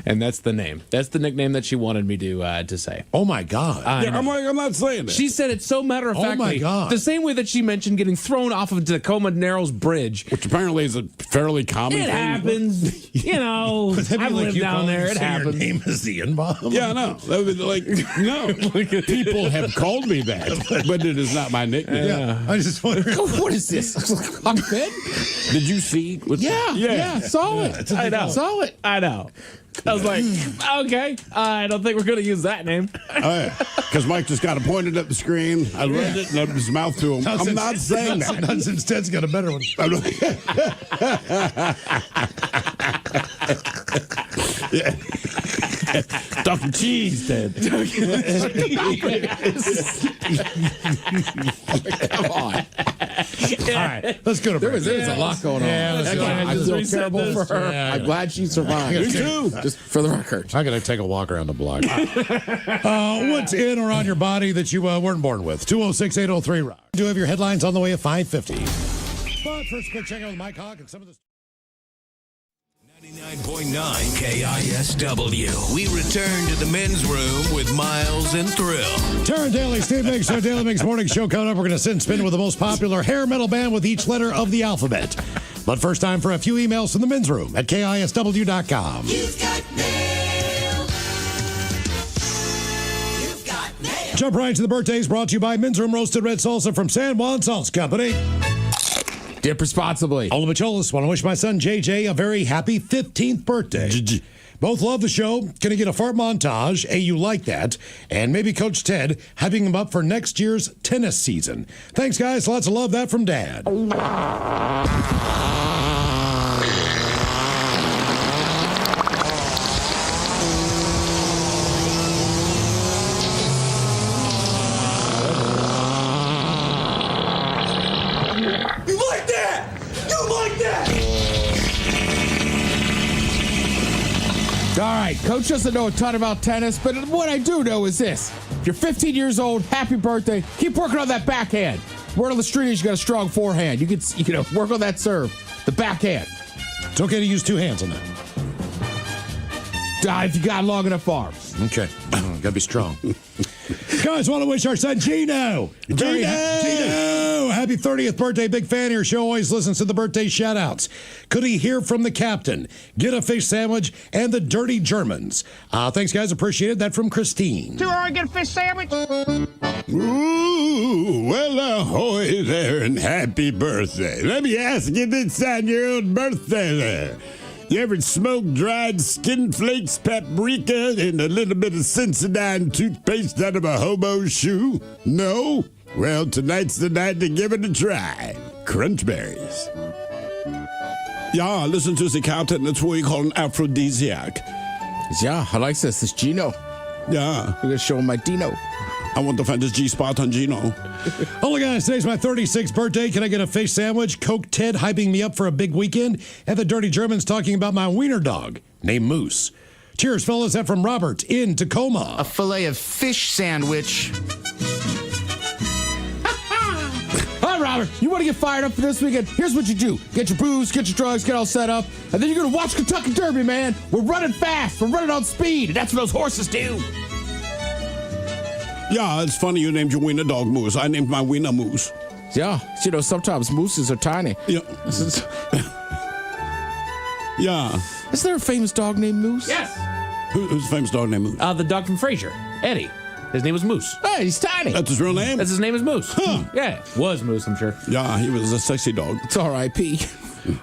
And that's the name. That's the nickname that she wanted me to say. Oh my God! I'm not saying that. She said it so matter of factly. Oh my God! The same way that she mentioned getting thrown off of Tacoma Narrows Bridge, which apparently is a fairly common thing. It happens. You know, I've lived down there. It happens. Your name is the N-bomb. Yeah, no. That would be like, no. People have called me that, but it is not my nickname. Yeah. I just wonder. What is this? I'm good. Did you see? Yeah. Saw it. I know. Saw it. I know. I was like, okay, I don't think we're going to use that name. Because Mike just got it pointed at the screen. I read it and opened his mouth to him. I'm not saying that. Not since Ted's got a better one. Dr. Cheese, Ted. Come on. All right, let's go to break. There's a lot going on. Yeah, let's go. I feel terrible for her. Yeah, I'm glad she survived. Me too. Just for the record. I got to take a walk around the block. What's in or on your body that you weren't born with? 206-803-ROCK. Do have your headlines on the way at 5:50. But first, quick check out with Mike Hawk and some of the... 99.9 KISW. We return to the men's room with Miles and Thrill. Taryn Daly, Steve Mix, our Daily Mix Morning Show coming up. We're going to sit and spin with the most popular hair metal band with each letter of the alphabet. But first, time for a few emails from the men's room at KISW.com. You've got mail. You've got mail. Jump right to the birthdays brought to you by Men's Room Roasted Red Salsa from San Juan Salsa Company. Dip responsibly. Ola Macholas, want to wish my son JJ a very happy 15th birthday. Both love the show. Gonna get a fart montage. You like that. And maybe Coach Ted hyping him up for next year's tennis season. Thanks, guys. Lots of love. That from Dad. You like that? You like that? All right, Coach doesn't know a ton about tennis, but what I do know is this. If you're 15 years old, happy birthday. Keep working on that backhand. Word on the street is you got a strong forehand. You can work on that serve, the backhand. It's okay to use two hands on that. If you got long enough arms. Okay. Gotta be strong. Guys, want to wish our son Gino. Gino! Happy 30th birthday. Big fan of your show. Always listens to the birthday shout outs. Could he hear from the captain? Get a fish sandwich and the dirty Germans. Thanks, guys. Appreciate it. That from Christine. Do I get a fish sandwich? Ooh, well, ahoy there and happy birthday. Let me ask you this on your own birthday there. You ever smoke dried skin flakes, paprika, and a little bit of Sensodyne toothpaste out of a hobo shoe? No? Well, tonight's the night to give it a try. Crunch berries. Yeah, listen to the captain. That's what we call an aphrodisiac. Yeah, I like this. It's Gino. Yeah. I'm going to show him my Dino. I want to find this G-spot on Gino. Holy guys, today's my 36th birthday. Can I get a fish sandwich? Coke Ted hyping me up for a big weekend. And the dirty Germans talking about my wiener dog named Moose. Cheers, fellas. That from Robert in Tacoma. A fillet of fish sandwich. All right. Robert, you want to get fired up for this weekend? Here's what you do. Get your booze, get your drugs, get all set up, and then you're going to watch Kentucky Derby, man. We're running fast. We're running on speed. And that's what those horses do. Yeah, it's funny you named your wiener dog Moose. I named my wiener Moose. Yeah, you know, sometimes mooses are tiny. Yeah. Yeah. Is there a famous dog named Moose? Yes. Who's the famous dog named Moose? The dog from Frasier, Eddie. His name was Moose. Hey, he's tiny. That's his real name? His name is Moose. Huh. Yeah, was Moose, I'm sure. Yeah, he was a sexy dog. It's R.I.P.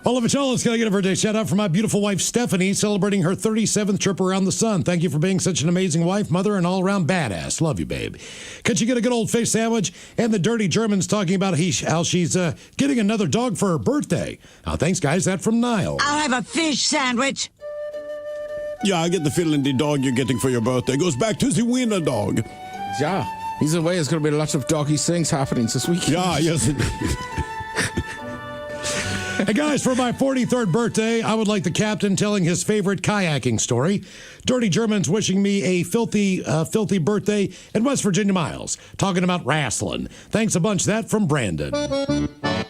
All of it, y'all. Let's get a birthday shout out for my beautiful wife, Stephanie, celebrating her 37th trip around the sun. Thank you for being such an amazing wife, mother, and all around badass. Love you, babe. Could you get a good old fish sandwich? And the Dirty German's talking about how she's getting another dog for her birthday. Thanks, guys. That from Niall. I'll have a fish sandwich. Yeah, I get the feeling the dog you're getting for your birthday goes back to the wiener dog. Yeah. Either way, there's going to be lots of doggy things happening this week. Yeah, yes. Hey, guys, for my 43rd birthday, I would like the captain telling his favorite kayaking story. Dirty German's wishing me a filthy birthday in West Virginia, Miles. Talking about wrestling. Thanks a bunch. That from Brandon.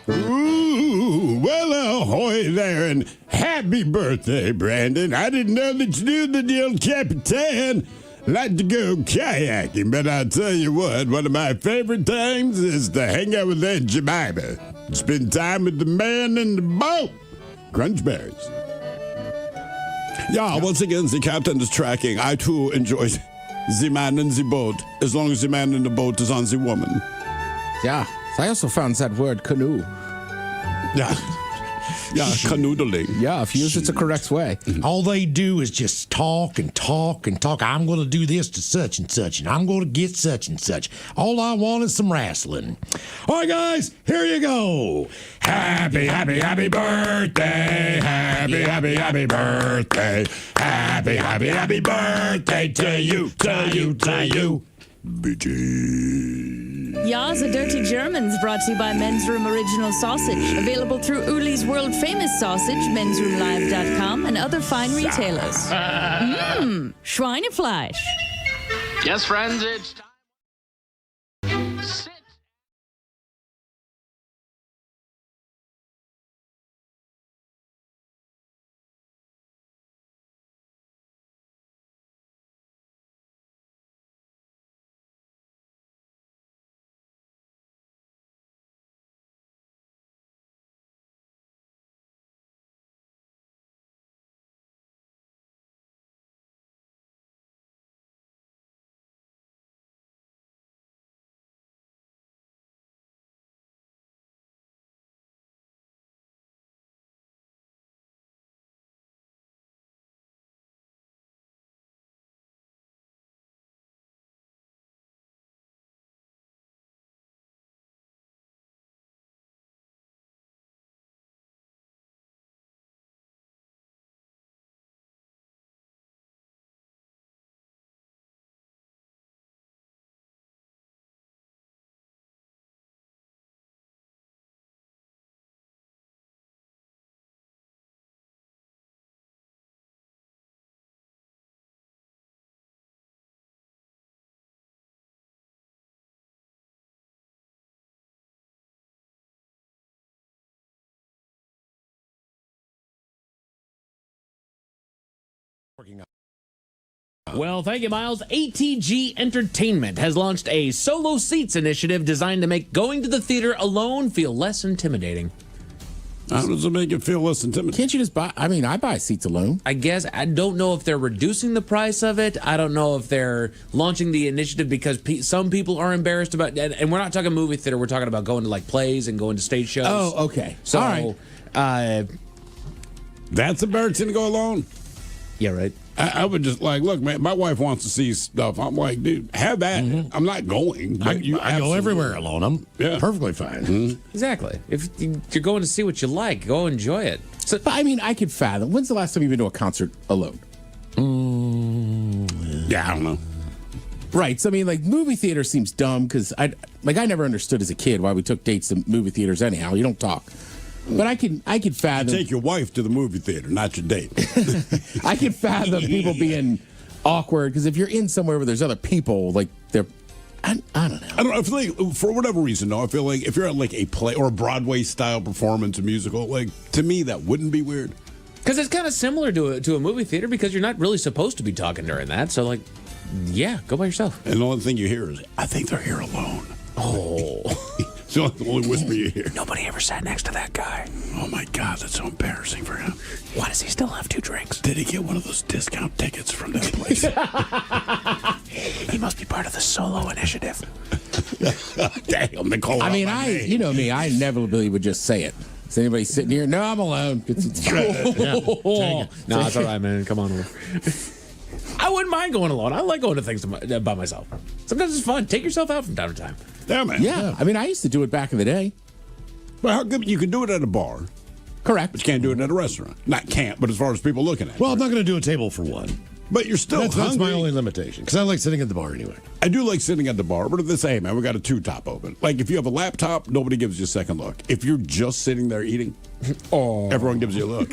Ooh, well, ahoy there, and happy birthday, Brandon. I didn't know that you knew that the old Capitan like to go kayaking, but I'll tell you what, one of my favorite things is to hang out with Aunt Jemima. Spend time with the man in the boat. Crunchberries. Yeah, once again, the captain is tracking. I, too, enjoy the man in the boat, as long as the man in the boat is on the woman. Yeah. I also found that word canoe. Yeah. Yeah, canoodling. Yeah, if used, it's a correct way. All they do is just talk and talk and talk. I'm going to do this to such and such, and I'm going to get such and such. All I want is some wrestling. All right, guys, here you go. Happy, happy, happy birthday. Happy, happy, happy birthday. Happy, happy, happy birthday to you, to you, to you. BG. Ya's a Dirty Germans brought to you by Men's Room Original Sausage. Available through Uli's World Famous Sausage, mensroomlive.com, and other fine retailers. Mmm, Schweinefleisch. Yes, friends, it's time. Sit. Well, thank you, Miles. ATG Entertainment has launched a solo seats initiative designed to make going to the theater alone feel less intimidating. How does it make it feel less intimidating? Can't you just buy? I mean, I buy seats alone. I guess I don't know if they're reducing the price of it. I don't know if they're launching the initiative because some people are embarrassed about it. And we're not talking movie theater. We're talking about going to like plays and going to stage shows. Oh, okay. So, all right. That's embarrassing to go alone. Yeah, right. I would just like, look, man, my wife wants to see stuff. I'm like, dude, have that. I'm not going. I go everywhere alone. I'm perfectly fine. Exactly. If you're going to see what you like, go enjoy it. So, but I mean, I could fathom. When's the last time you've been to a concert alone? Yeah, I don't know. Right. So I mean, like, movie theater seems dumb because I never understood as a kid why we took dates to movie theaters anyhow. You don't talk. But I could fathom. You take your wife to the movie theater, not your date. I can fathom people being awkward because if you're in somewhere where there's other people, like they're I don't know. I don't know. I feel like, for whatever reason, though, I feel like if you're at like a play or a Broadway style performance, a musical, like to me that wouldn't be weird. Because it's kind of similar to a movie theater because you're not really supposed to be talking during that. So, like, yeah, go by yourself. And the only thing you hear is, I think they're here alone. Oh. It's the only whisper you hear. Nobody ever sat next to that guy. Oh, my God, that's so embarrassing for him. Why does he still have 2 drinks? Did he get one of those discount tickets from that place? He must be part of the solo initiative. Damn, they call I mean, you know me, I inevitably would just say it. Is anybody sitting here? No, I'm alone. It's No, it's all right, man. Come on over. I wouldn't mind going alone. I like going to things by myself. Sometimes it's fun. Take yourself out from time to time. Yeah, man. Yeah. I mean, I used to do it back in the day. But how good? You can do it at a bar. Correct. But you can't do it at a restaurant. Not can't, but as far as people looking at it. Well, I'm not going to do a table for one. But you're still That's hungry. my only limitation, because I like sitting at the bar anyway. I do like sitting at the bar, but if they say, hey, man, we got a 2-top open. Like, if you have a laptop, nobody gives you a second look. If you're just sitting there eating, everyone gives you a look.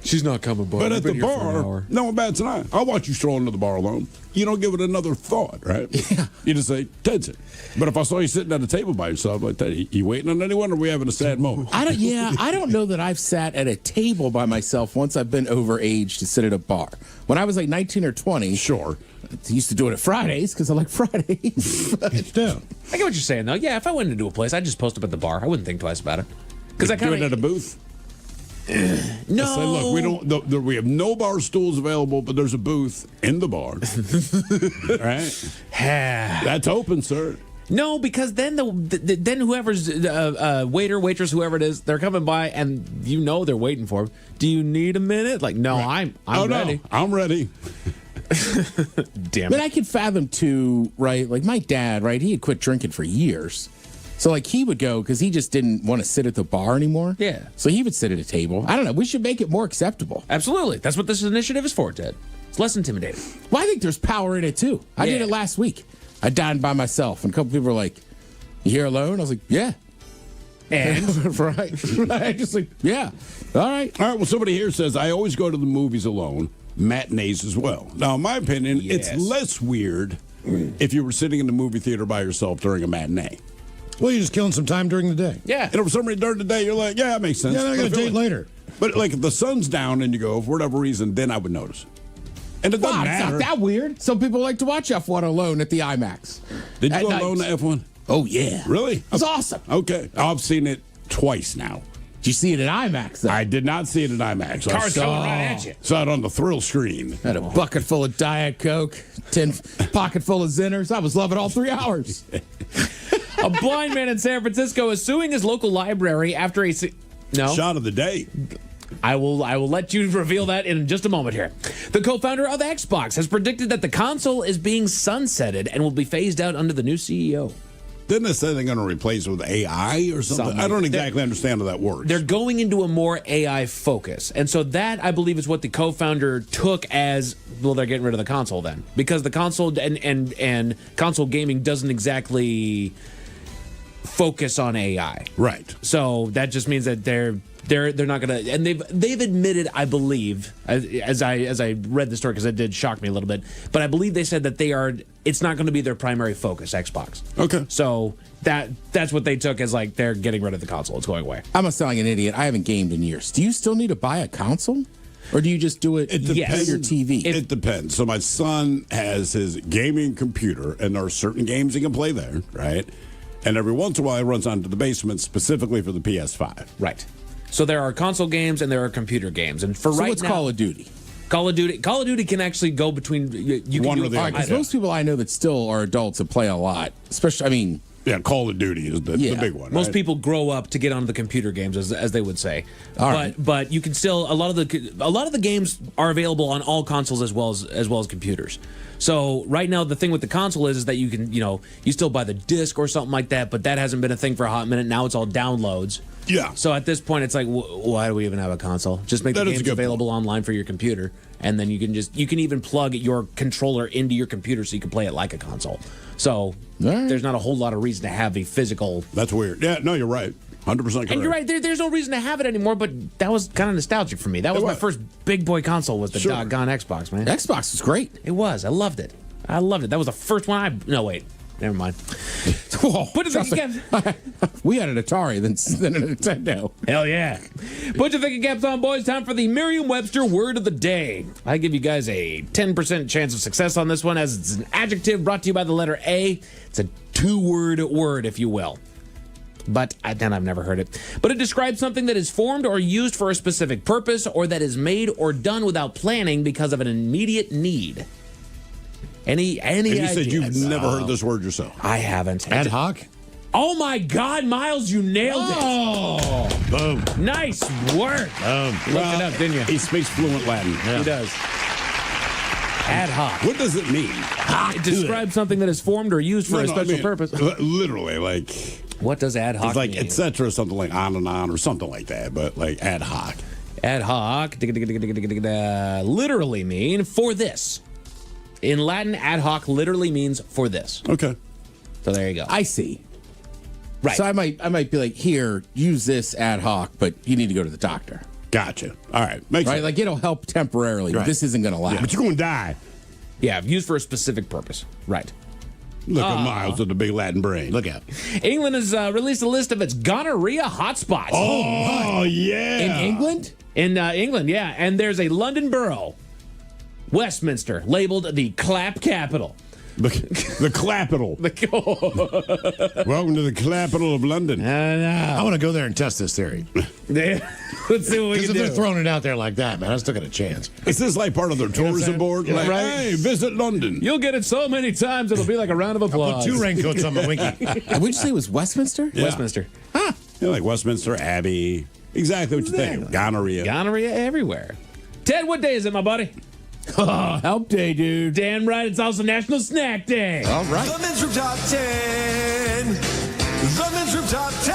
She's not coming, bud. But at the bar, no one bats an eye. I'll watch you stroll into the bar alone. You don't give it another thought, right? Yeah. You just say, Ted's it. But if I saw you sitting at a table by yourself like that, you waiting on anyone, or are we having a sad moment? I don't know that I've sat at a table by myself once I've been over age to sit at a bar. When I was like 19 or 20. Sure. I used to do it at Fridays because I like Fridays. I get what you're saying, though. Yeah, if I went into a place, I'd just post up at the bar. I wouldn't think twice about it. Because I do it at a booth. No. Say, look, we have no bar stools available, but there's a booth in the bar. Right? That's open, sir. No, because then then whoever's waiter, waitress, whoever it is, they're coming by and they're waiting for them. Do you need a minute? Like, no, right. I'm ready. No, I'm ready. Damn But it. I could fathom too, right? Like my dad, right? He had quit drinking for years. So like he would go because he just didn't want to sit at the bar anymore. Yeah. So he would sit at a table. I don't know. We should make it more acceptable. Absolutely. That's what this initiative is for, Ted. It's less intimidating. Well, I think there's power in it too. I did it last week. I dined by myself, and a couple people were like, "You here alone?" I was like, "Yeah." And right, just like, yeah. All right. Well, somebody here says I always go to the movies alone, matinees as well. Now, in my opinion, it's less weird if you were sitting in the movie theater by yourself during a matinee. Well, you're just killing some time during the day. Yeah. And for some reason during the day, you're like, yeah, that makes sense. Yeah, then I got a date later. But like if the sun's down and you go, for whatever reason, then I would notice. And it doesn't Wow, matter. it's not that weird. Some people like to watch F1 alone at the IMAX. Did you at go night. alone to F1? Oh, yeah. Really? It's awesome. Okay. I've seen it twice now. Did you see it at IMAX, though? I did not see it at IMAX. Cars coming right at you. Saw it on the thrill screen. Had a bucket full of Diet Coke, pocket full of Zinners. I was loving all 3 hours. A blind man in San Francisco is suing his local library after a... No. Shot of the day. I will let you reveal that in just a moment here. The co-founder of Xbox has predicted that the console is being sunsetted and will be phased out under the new CEO. Didn't they say they're going to replace it with AI or something? I don't exactly understand how that works. They're going into a more AI focus. And so that, I believe, is what the co-founder took as, well, they're getting rid of the console then. Because the console and console gaming doesn't exactly focus on AI. Right. So that just means that they're not going to, and they've admitted, I believe, as I read the story, because it did shock me a little bit, but I believe they said that it's not going to be their primary focus, Xbox. Okay. So that's what they took as like they're getting rid of the console. It's going away. I'm sound like an idiot. I haven't gamed in years. Do you still need to buy a console? Or do you just do it It depends. on your TV? It depends. So my son has his gaming computer, and there are certain games he can play there, right? And every once in a while, he runs onto the basement specifically for the PS5. Right. So there are console games and there are computer games. And for So right what's now, Call of Duty? Call of Duty can actually go between you One can or do the it other. Because most people I know that still are adults that play a lot, especially, I mean, Yeah, Call of Duty is the big one. Most right? people grow up to get onto the computer games, as they would say. All right. But you can still a lot of the games are available on all consoles as well as computers. So right now the thing with the console is that you can you still buy the disc or something like that, but that hasn't been a thing for a hot minute. Now it's all downloads. Yeah. So at this point it's like, why do we even have a console? Just make That the is a games good available online for your computer, and then you can even plug your controller into your computer so you can play it like a console. So there's not a whole lot of reason to have a physical. That's weird. Yeah, no, you're right. 100% correct. And you're right. There's no reason to have it anymore. But that was kind of nostalgic for me. That was my first big boy console. Was the doggone Xbox, man. Xbox was great. It was. I loved it. I loved it. That was the first one No, wait. Never mind. Put your thinking caps. We had an Atari than a Nintendo. Hell yeah. Put your thinking caps on, boys. Time for the Merriam-Webster word of the day. I give you guys a 10% chance of success on this one, as it's an adjective brought to you by the letter A. It's a 2-word word, if you will. But then I've never heard it. But it describes something that is formed or used for a specific purpose, or that is made or done without planning because of an immediate need. Any and you ideas? said you've never heard this word yourself. I haven't. Ad hoc? Oh my God, Miles, you nailed it. Oh, boom. Nice work. You looked it up, didn't you? He speaks fluent Latin. Yeah. He does. Ad hoc. What does it mean? It describes something that is formed or used for a special purpose. Literally, like. What does ad hoc It's like mean? et cetera, or something like on and on, or something like that, but like ad hoc. Ad hoc, literally mean for this. In Latin, ad hoc literally means for this. Okay. So there you go. I see. Right. So I might be like, here, use this ad hoc, but you need to go to the doctor. Gotcha. All right. Makes right? sense. Like, it'll help temporarily, but this isn't going to last. Yeah, but you're going to die. Yeah, used for a specific purpose. Right. Look at Miles with the big Latin brain. Look out. England has released a list of its gonorrhea hotspots. Oh, yeah. In England? In England, yeah. And there's a London borough, Westminster, labeled the clap capital. The capital. Welcome to the capital of London. I want to go there and test this theory. Let's see what we Because can if do. they're throwing it out there like that, man, I still got a chance. Is this like part of their tourism board? Yeah, Like, right. hey, visit London. You'll get it so many times, it'll be like a round of I'll applause. put 2 raincoats on my winky. Would you say it was Westminster? Yeah. Westminster. You're like Westminster Abbey. Exactly what you think. Gonorrhea. Gonorrhea everywhere. Ted, what day is it, my buddy? Oh, help day, dude. Damn right, it's also National Snack Day. All right. The Men's Room Top 10. The Men's Room Top 10.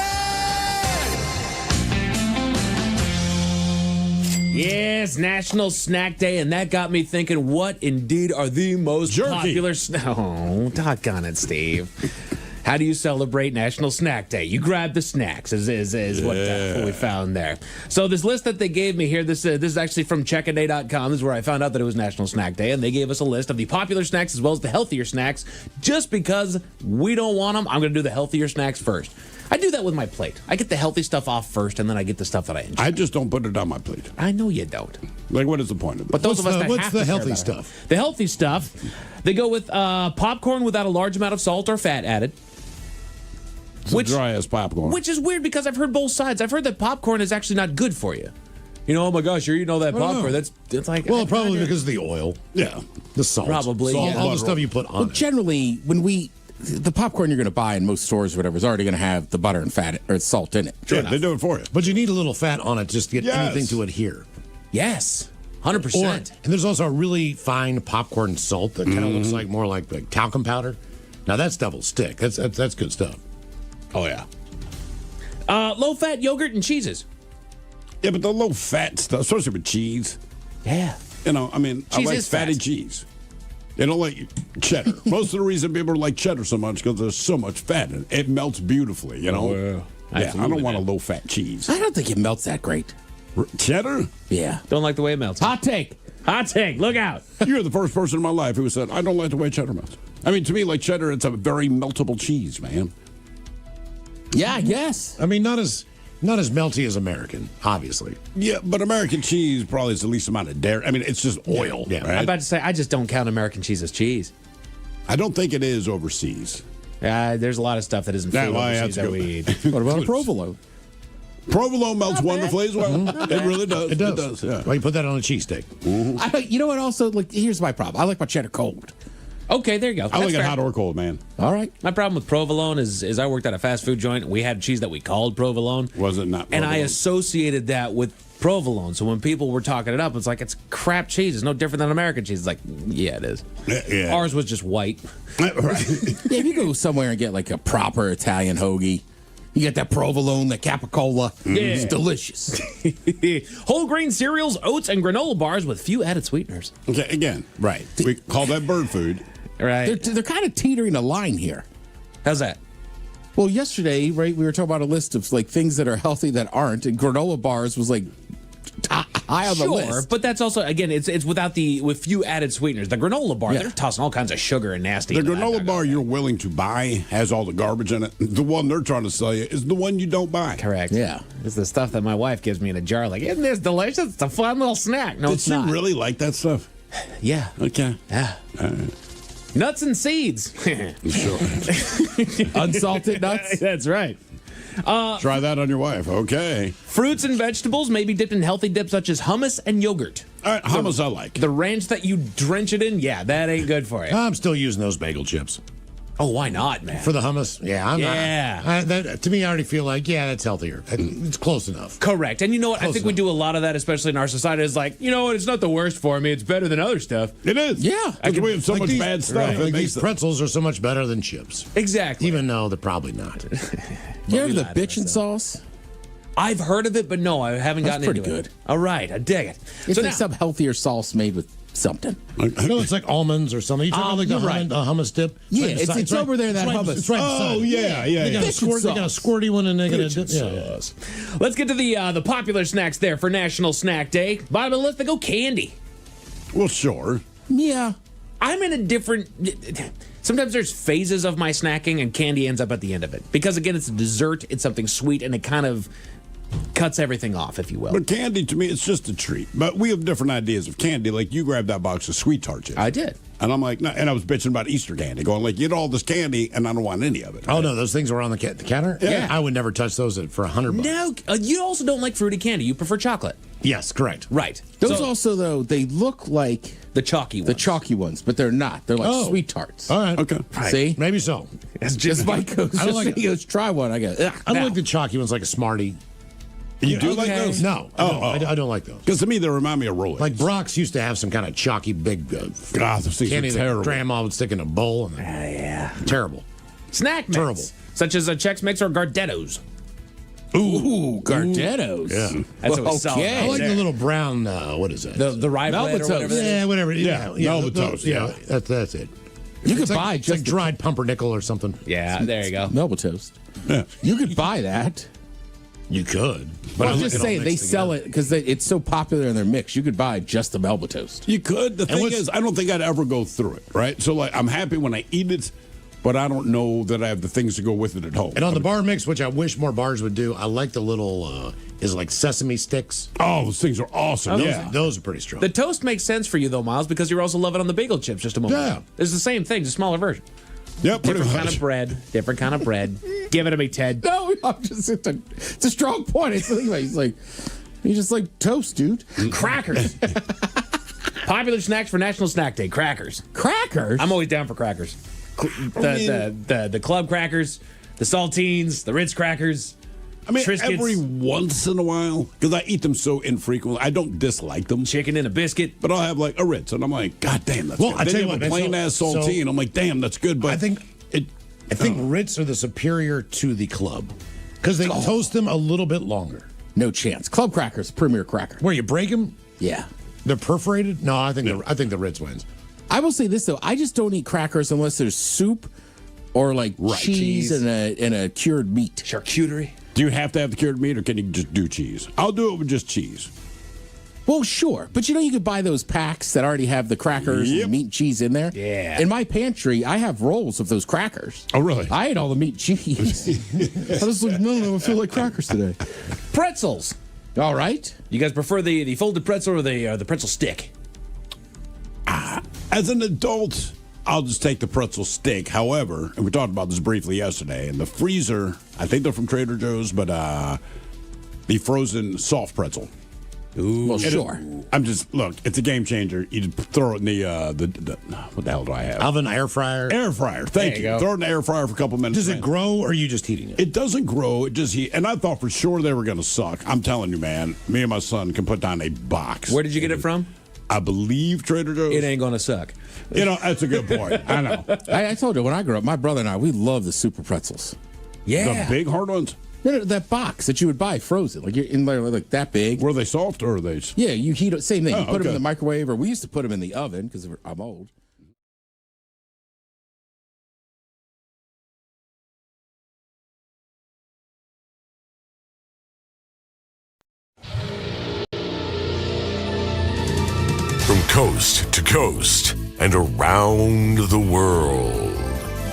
Yes, National Snack Day, and that got me thinking, what indeed are the most popular... Oh, doggone it, Steve. How do you celebrate National Snack Day? You grab the snacks, is what we found there. So this list that they gave me here, this is actually from checkaday.com. This is where I found out that it was National Snack Day, and they gave us a list of the popular snacks as well as the healthier snacks. Just because we don't want them, I'm going to do the healthier snacks first. I do that with my plate. I get the healthy stuff off first, and then I get the stuff that I enjoy. I just don't put it on my plate. I know you don't. Like, what is the point of it? But those of us that What's have the to care healthy about stuff? it. The healthy stuff, they go with popcorn without a large amount of salt or fat added. Which dry as popcorn. Which is weird because I've heard both sides. I've heard that popcorn is actually not good for you. You know, oh my gosh, you're eating all that popcorn. That's like... Well, probably because of the oil. Yeah. The salt. Probably, Salt, yeah. all the stuff you put on Well, it. generally, when the popcorn you're going to buy in most stores or whatever is already going to have the butter and fat or salt in it. Sure, they do it for you. But you need a little fat on it just to get Yes. anything to adhere. Yes, Or, 100%. and there's also a really fine popcorn salt that kind of looks like more like talcum powder. Now that stuff will stick. That's good stuff. Oh, yeah. Low-fat yogurt and cheeses. Yeah, but the low-fat stuff, especially with cheese. Yeah. You know, I mean, Cheese I like is fatty fat. cheese. They don't like cheddar. Most of the reason people like cheddar so much because there's so much fat in it. It melts beautifully, you know? Yeah, I Absolutely, don't want a man. low-fat cheese. I don't think it melts that great. Cheddar? Yeah. Don't like the way it melts. Hot take. Hot take. Look out. You're the first person in my life who said, I don't like the way cheddar melts. I mean, to me, like cheddar, it's a very meltable cheese, man. Yeah, I guess. I mean, not as melty as American, obviously. Yeah, but American cheese probably is the least amount of dairy. I mean, it's just oil. Yeah. Right? I'm about to say, I just don't count American cheese as cheese. I don't think it is overseas. There's a lot of stuff that isn't food overseas that we eat. What about a provolone? Provolone melts wonderfully as well. It really does. It does. Yeah. Well, you put that on a cheesesteak. You know what? Also, like, here's my problem. I like my cheddar cold. Okay, there you go. I like That's it fair. hot or cold, man. All right. My problem with provolone is I worked at a fast food joint. We had cheese that we called provolone. Was it not And I provolone? associated that with provolone. So when people were talking it up, it's like, it's crap cheese. It's no different than American cheese. It's like, yeah, it is. Yeah. Ours was just white. Right. Yeah, if you go somewhere and get like a proper Italian hoagie, you get that provolone, that capicola. Yeah. It's delicious. Whole grain cereals, oats, and granola bars with few added sweeteners. Okay, again, right. We call that bird food. Right. They're kind of teetering a line here. How's that? Well, yesterday, right, we were talking about a list of like things that are healthy that aren't, and granola bars was like high on the Sure, list. but that's also, again, it's with few added sweeteners. The granola bar, they're tossing all kinds of sugar and nasty. The into that granola bar you're willing to buy has all the garbage in it. The one they're trying to sell you is the one you don't buy. Correct. Yeah. It's the stuff that my wife gives me in a jar. Like, isn't this delicious? It's a fun little snack. No, Did it's you not. really like that stuff? Yeah. Okay. Yeah. Nuts and seeds. Sure. Unsalted nuts. That's right. Try that on your wife. Okay. Fruits and vegetables may be dipped in healthy dips such as hummus and yogurt. All right, hummus I like. The ranch that you drench it in, yeah, that ain't good for you. I'm still using those bagel chips. Oh, why not, man? For the hummus? Yeah, I'm not. To me, I already feel like, yeah, that's healthier. It's close enough. Correct. And you know what? I Close think we do a lot of that, especially in our society. Is like, you know what? It's not the worst for me. It's better than other stuff. It is. Yeah. Because we have so much bad stuff. Right, It like makes these pretzels are so much better than chips. Exactly. Even though they're probably not. You ever the bitchin' sauce? I've heard of it, but no, I haven't That's gotten pretty into good. it. All right, I dig it. It's So like now, some healthier sauce made with something. No, it's like almonds or something. You talking about like the you're right. hummus dip? Yeah, right beside- it's over there, that right, hummus. It's right Oh, beside it. yeah. They got, a Bitchin' they got a sauce. squirty one and they got a Bitchin' dip. sauce. let's get to the popular snacks there for National Snack Day. Bottom of the list, they go candy. Well, sure. Yeah. I'm in a different. Sometimes there's phases of my snacking, and candy ends up at the end of it because again, it's a dessert. It's something sweet, and it kind of cuts everything off, if you will. But candy, to me, it's just a treat. But we have different ideas of candy. Like, you grabbed that box of Sweet Tarts. I did. And I'm like, no, and I was bitching about Easter candy, going like, you get all this candy, and I don't want any of it. Oh, no, those things were on the counter? Yeah. I would never touch those for $100. No, you also don't like fruity candy. You prefer chocolate. Yes, correct. Right. Those So- also, though, they look like the chalky ones. the chalky ones, but they're not. They're like Oh. sweet tarts. All right. Okay. See? Maybe so. Just Mike goes, I don't like he goes, try one. I go, ugh. I don't like the chalky ones like a Smartie. You do like those? No. I don't like those. Because to me, they remind me of Rollies. Like Brock's used to have some kind of chalky big God, those things candy are that terrible. grandma would stick in a bowl. And yeah. Terrible. Snack mix, Terrible. such as a Chex Mix or Gardettos. Ooh, Gardettos. Yeah. That's what it's Okay. I like the little brown, what is that? The rye bread or Melba whatever. toast. that is. Yeah, whatever. Melba toast, yeah. That's it. You could It's like, buy it's like just dried pumpernickel or something. Yeah, there you go. Melba toast. Yeah. You could buy that. You could. But I'm I just like it all saying, they mixed sell together. it because it's so popular in their mix. You could buy just the Melba toast. You could. The thing what's- is, I don't think I'd ever go through it, right? So, like, I'm happy when I eat it, but I don't know that I have the things to go with it at home. And on the bar mix, which I wish more bars would do, I like the little, like sesame sticks. Oh, those things are awesome. Yeah. Those are pretty strong. The toast makes sense for you though, Miles, because you're also loving on the bagel chips just a moment Yeah. ago. It's the same thing, just a smaller version. Yep, pretty Different much. kind of bread. Different kind of bread. Give it to me, Ted. No, I'm just it's a strong point. He's just like toast, dude. Crackers. Popular snacks for National Snack Day. Crackers. Crackers. I'm always down for crackers. The club crackers, the saltines, the Ritz crackers. I mean, Triscuits. every once in a while, because I eat them so infrequently, I don't dislike them. Chicken and a biscuit. But I'll have like a Ritz, and I'm like, God damn, that's Well, good. I Then tell you you have what, a man, plain ass so- saltine. I'm like, damn, that's good. But I think Ritz are the superior to the club because they toast them a little bit longer. No chance. Club crackers, premier cracker. Where you break them? Yeah. They're perforated? No, I think the Ritz wins. I will say this though, I just don't eat crackers unless there's soup or like cheese and a cured meat. Charcuterie. Do you have to have the cured meat, or can you just do cheese? I'll do it with just cheese. Well, sure. But you could buy those packs that already have the crackers and meat and cheese in there. Yeah. In my pantry, I have rolls of those crackers. Oh, really? I ate all the meat and cheese. I was like, no, I feel like crackers today. Pretzels. All right. You guys prefer the folded pretzel or the pretzel stick? As an adult, I'll just take the pretzel stick. However, and we talked about this briefly yesterday, in the freezer, I think they're from Trader Joe's, but the frozen soft pretzel. Ooh, well, sure. Look, it's a game changer. You just throw it in the what the hell do I have? Oven, air fryer. Air fryer. Thank you. Throw it in the air fryer for a couple minutes. Does it grow, or are you just heating it? It doesn't grow. It just heat. And I thought for sure they were going to suck. I'm telling you, man. Me and my son can put down a box. Where did you get it from? I believe Trader Joe's. It ain't gonna suck. That's a good point. I know. I told you when I grew up, my brother and I, we love the super pretzels. Yeah. The big hard ones? No, that box that you would buy frozen, like you're in like that big. Were they soft or are they? Yeah, you heat it. Same thing. You Oh, put them in okay. the microwave, or we used to put them in the oven because I'm old. From coast to coast and around the world.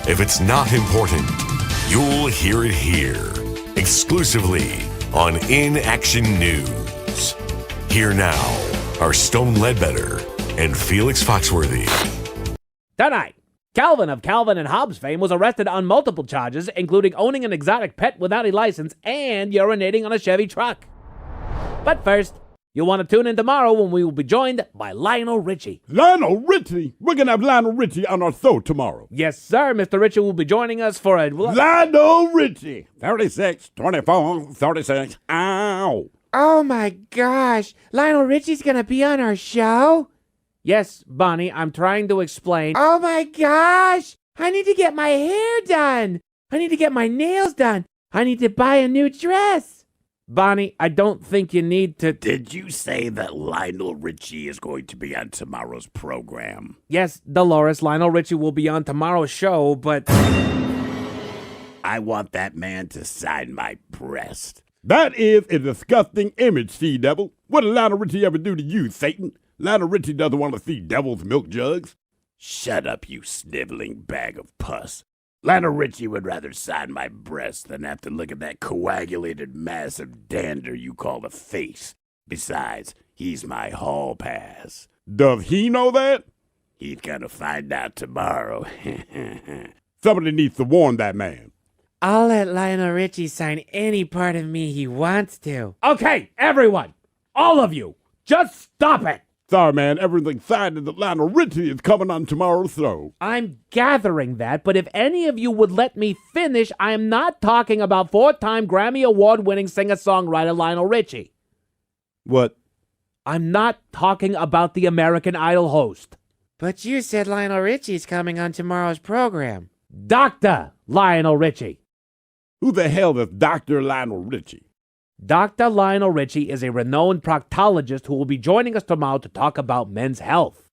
If it's not important, you'll hear it here. Exclusively on In Action News. Here now are Stone Ledbetter and Felix Foxworthy. Tonight, Calvin of Calvin and Hobbes fame was arrested on multiple charges, including owning an exotic pet without a license and urinating on a Chevy truck. But first, you'll want to tune in tomorrow when we will be joined by Lionel Richie. Lionel Richie? We're going to have Lionel Richie on our show tomorrow. Yes, sir. Mr. Richie will be joining us for a... Lionel Richie. 36, 24, 36. Ow. Oh my gosh. Lionel Richie's gonna be on our show? Yes, Bonnie, I'm trying to explain. Oh my gosh. I need to get my hair done. I need to get my nails done. I need to buy a new dress. Bonnie, I don't think you need to... Did you say that Lionel Richie is going to be on tomorrow's program? Yes, Dolores, Lionel Richie will be on tomorrow's show, but... I want that man to sign my breast. That is a disgusting image, Sea Devil. What did Lionel Richie ever do to you, Satan? Lionel Richie doesn't want to see devil's milk jugs. Shut up, you sniveling bag of pus. Lionel Richie would rather sign my breast than have to look at that coagulated mass of dander you call the face. Besides, he's my hall pass. Does he know that? He's gonna find out tomorrow. Somebody needs to warn that man. I'll let Lionel Richie sign any part of me he wants to. Okay, everyone, all of you, just stop it. Sorry, man, everything's excited that Lionel Richie is coming on tomorrow's show. I'm gathering that, but if any of you would let me finish, I am not talking about 4-time Grammy Award-winning singer-songwriter Lionel Richie. What? I'm not talking about the American Idol host. But you said Lionel Richie's coming on tomorrow's program. Dr. Lionel Richie. Who the hell is Dr. Lionel Richie? Dr. Lionel Richie is a renowned proctologist who will be joining us tomorrow to talk about men's health.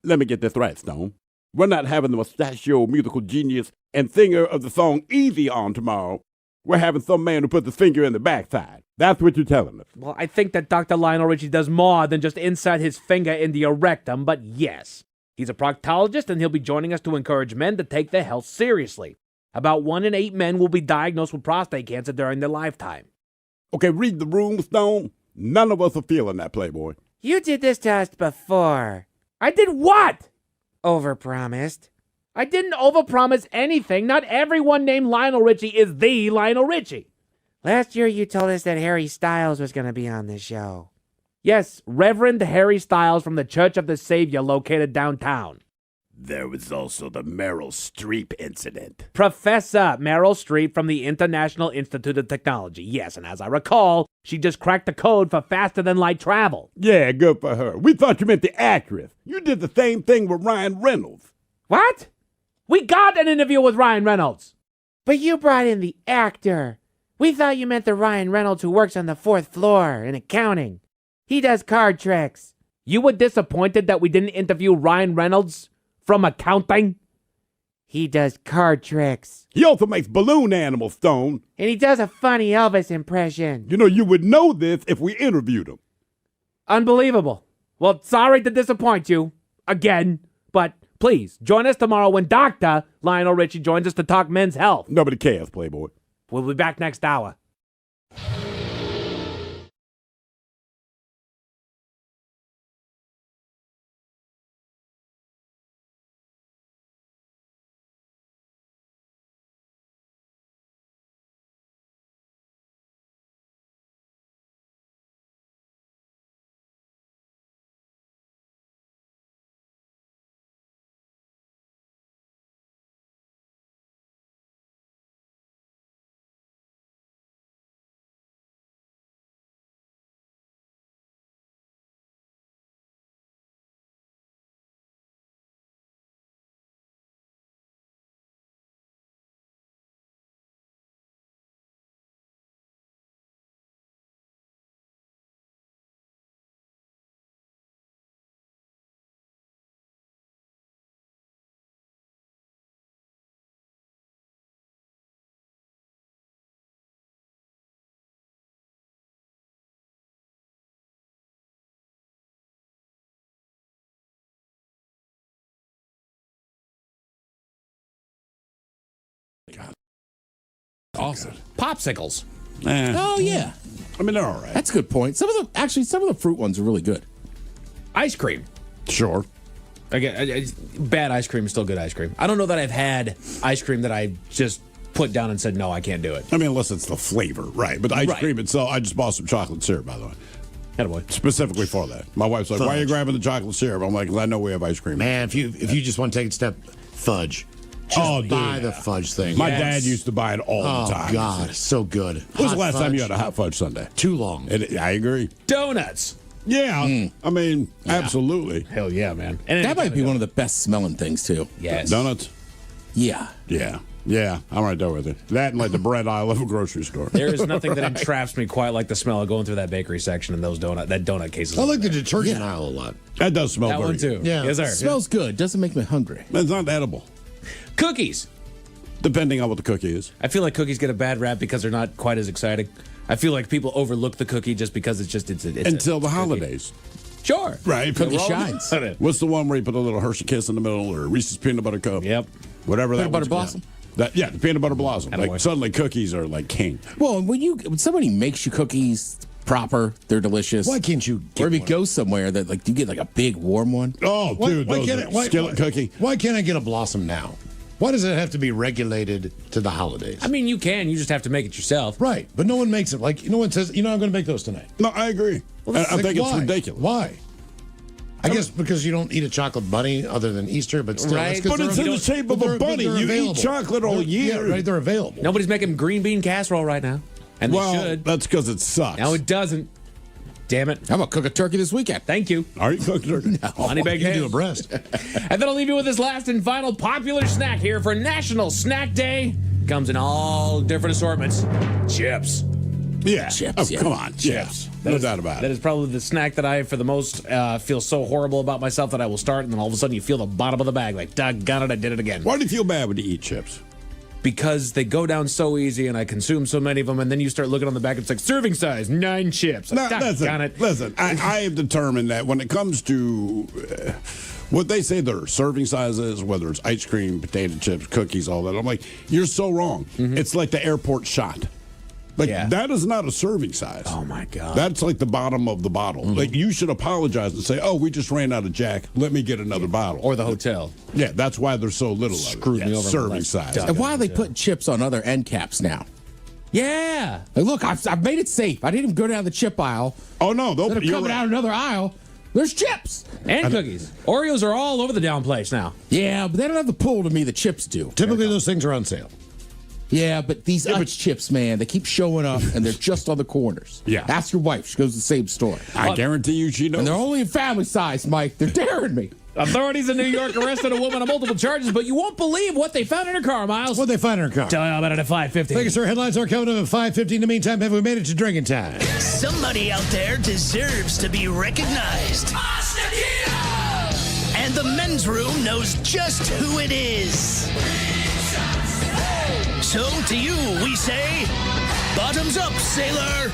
Let me get this right, Stone. We're not having the mustachio musical genius and singer of the song Easy on tomorrow. We're having some man who puts his finger in the backside. That's what you're telling us. Well, I think that Dr. Lionel Richie does more than just insert his finger in the rectum, but yes. He's a proctologist, and he'll be joining us to encourage men to take their health seriously. About 1 in 8 men will be diagnosed with prostate cancer during their lifetime. Okay, read the room, Stone. None of us are feeling that, Playboy. You did this to us before. I did what? Overpromised. I didn't overpromise anything. Not everyone named Lionel Richie is the Lionel Richie. Last year you told us that Harry Styles was going to be on this show. Yes, Reverend Harry Styles from the Church of the Savior located downtown. There was also the Meryl Streep incident. Professor Meryl Streep from the International Institute of Technology. Yes, and as I recall, she just cracked the code for faster-than-light travel. Yeah, good for her. We thought you meant the actress. You did the same thing with Ryan Reynolds. What? We got an interview with Ryan Reynolds. But you brought in the actor. We thought you meant the Ryan Reynolds who works on the 4th floor in accounting. He does card tricks. You were disappointed that we didn't interview Ryan Reynolds from accounting? He does card tricks. He also makes balloon animals, Stone. And he does a funny Elvis impression. You know, you would know this if we interviewed him. Unbelievable. Well, sorry to disappoint you again, but please join us tomorrow when Dr. Lionel Richie joins us to talk men's health. Nobody cares, Playboy. We'll be back next hour. awesome. Popsicles. Oh yeah. I mean, they're all right. That's a good point. Some of the fruit ones are really good. Ice cream. Sure. Again, bad ice cream is still good ice cream. I don't know that I've had ice cream that I just put down and said, no, I can't do it. I mean, unless it's the flavor, right? But the ice cream itself, I just bought some chocolate syrup, by the way. Attaboy. Specifically for that. My wife's like, why are you grabbing the chocolate syrup? I'm like, 'cause I know we have ice cream. Man, if you just want to take a step, fudge. Just buy the fudge thing. My dad used to buy it all the time. Oh, God, so good. When was the last time you fudge. had a hot fudge sundae? Too long. I agree. Donuts. Yeah. I mean, absolutely. Hell yeah, man. And that might be one of the best smelling things, too. Yes. Donuts? Yeah. Yeah. Yeah, I'm right there with you. That and like the bread aisle of a grocery store. There is nothing that entraps me quite like the smell of going through that bakery section and those donut cases. I like the detergent aisle a lot. That does smell That very one too. good. Yeah. Yes, sir. It smells good. Doesn't make me hungry. It's not edible, Cookies. depending on what the cookie is. I feel like cookies get a bad rap because they're not quite as exciting. I feel like people overlook the cookie just because it's Until the holidays. Sure. Right. Cookie shines. What's the one where you put a little Hershey Kiss in the middle or Reese's Peanut Butter Cup? Yep. Whatever that Peanut Butter one's Blossom? called. The peanut butter blossom. Attaboy. Like suddenly cookies are like king. Well, when somebody makes you cookies proper, they're delicious. Why can't you Or if you one? go somewhere that like you get like a big warm one. Oh, dude, those are skillet cookie. Why can't I get a blossom now? Why does it have to be regulated to the holidays? I mean, you can. You just have to make it yourself. Right, but no one makes it. Like, no one says, I'm going to make those tonight. No, I agree. I think it's why? ridiculous. Why? I guess because you don't eat a chocolate bunny other than Easter, but still. Right. But it's in the shape of a bunny. You eat chocolate all year. Yeah, right, they're available. Nobody's making green bean casserole right now. And they should. That's because it sucks. No, it doesn't. Damn it. How about cook a turkey this weekend? Thank you. Are you cooking turkey? No. Honey baked You can ham. do a breast. And then I'll leave you with this last and final popular snack here for National Snack Day. Comes in all different assortments. Chips. Yeah. Chips, Oh, yeah. come on. Chips. No doubt about That it. is probably the snack that I, for the most, feel so horrible about myself that I will start, and then all of a sudden you feel the bottom of the bag. Like, doggone it, I did it again. Why do you feel bad when you eat chips? Because they go down so easy, and I consume so many of them, and then you start looking on the back, it's like, serving size, 9 chips. Like, doggone it. Listen, I have determined that when it comes to what they say their serving size is, whether it's ice cream, potato chips, cookies, all that, I'm like, you're so wrong. It's like the airport shot. Like, that is not a serving size. Oh, my God. That's like the bottom of the bottle. Like, you should apologize and say, oh, we just ran out of Jack. Let me get another bottle. Or the hotel. Yeah, that's why there's so little of it. Screwed me over Serving my size. And why are they putting chips on other end caps now? Yeah. Like, look, I've made it safe. I didn't even go down the chip aisle. Oh, no. They're You're coming right. out another aisle. There's chips. And cookies. Oreos are all over the down place now. Yeah, but they don't have the pull to me the chips do. Typically, those things are on sale. Yeah, but these Utz chips, man, they keep showing up, and they're just on the corners. Yeah. Ask your wife. She goes to the same store. I guarantee you she knows. And they're only in family size, Mike. They're daring me. Authorities in New York arrested a woman on multiple charges, but you won't believe what they found in her car, Miles. What'd they find in her car? Tell you about it at 5:50. Thank you, sir. Headlines are coming up at 5:50. In the meantime, have we made it to drinking time? Somebody out there deserves to be recognized. And the men's room knows just who it is. So to you, we say, bottoms up, sailor.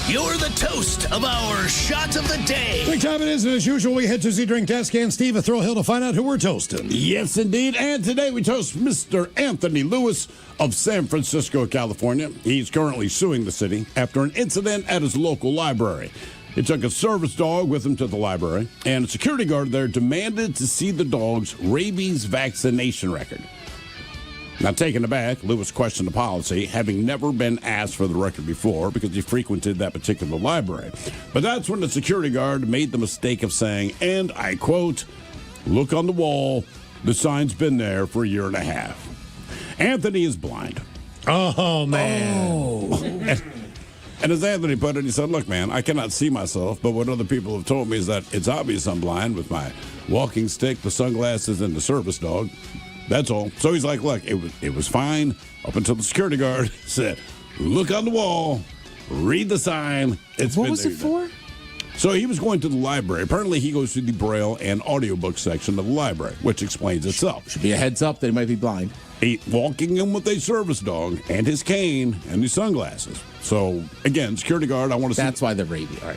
You're the toast of our shot of the day. Drink time it is, and as usual, we head to the drink desk and Steve a Thrill Hill to find out who we're toasting. Yes, indeed. And today we toast Mr. Anthony Lewis of San Francisco, California. He's currently suing the city after an incident at his local library. He took a service dog with him to the library, and a security guard there demanded to see the dog's rabies vaccination record. Now, taken aback, Lewis questioned the policy, having never been asked for the record before because he frequented that particular library. But that's when the security guard made the mistake of saying, and I quote, "Look on the wall. The sign's been there for a year and a half." Anthony is blind. Oh, man. And as Anthony put it, he said, "Look, man, I cannot see myself, but what other people have told me is that it's obvious I'm blind with my walking stick, the sunglasses, and the service dog. That's all." So he's like, "Look, it was fine up until the security guard said, 'Look on the wall, read the sign.'" What was it for? So he was going to the library. Apparently, he goes to the Braille and audiobook section of the library, which explains itself. Should be a heads up that he might be blind. He walking in with a service dog and his cane and his sunglasses. So again, security guard, I want to see. That's why they're rabies. All right.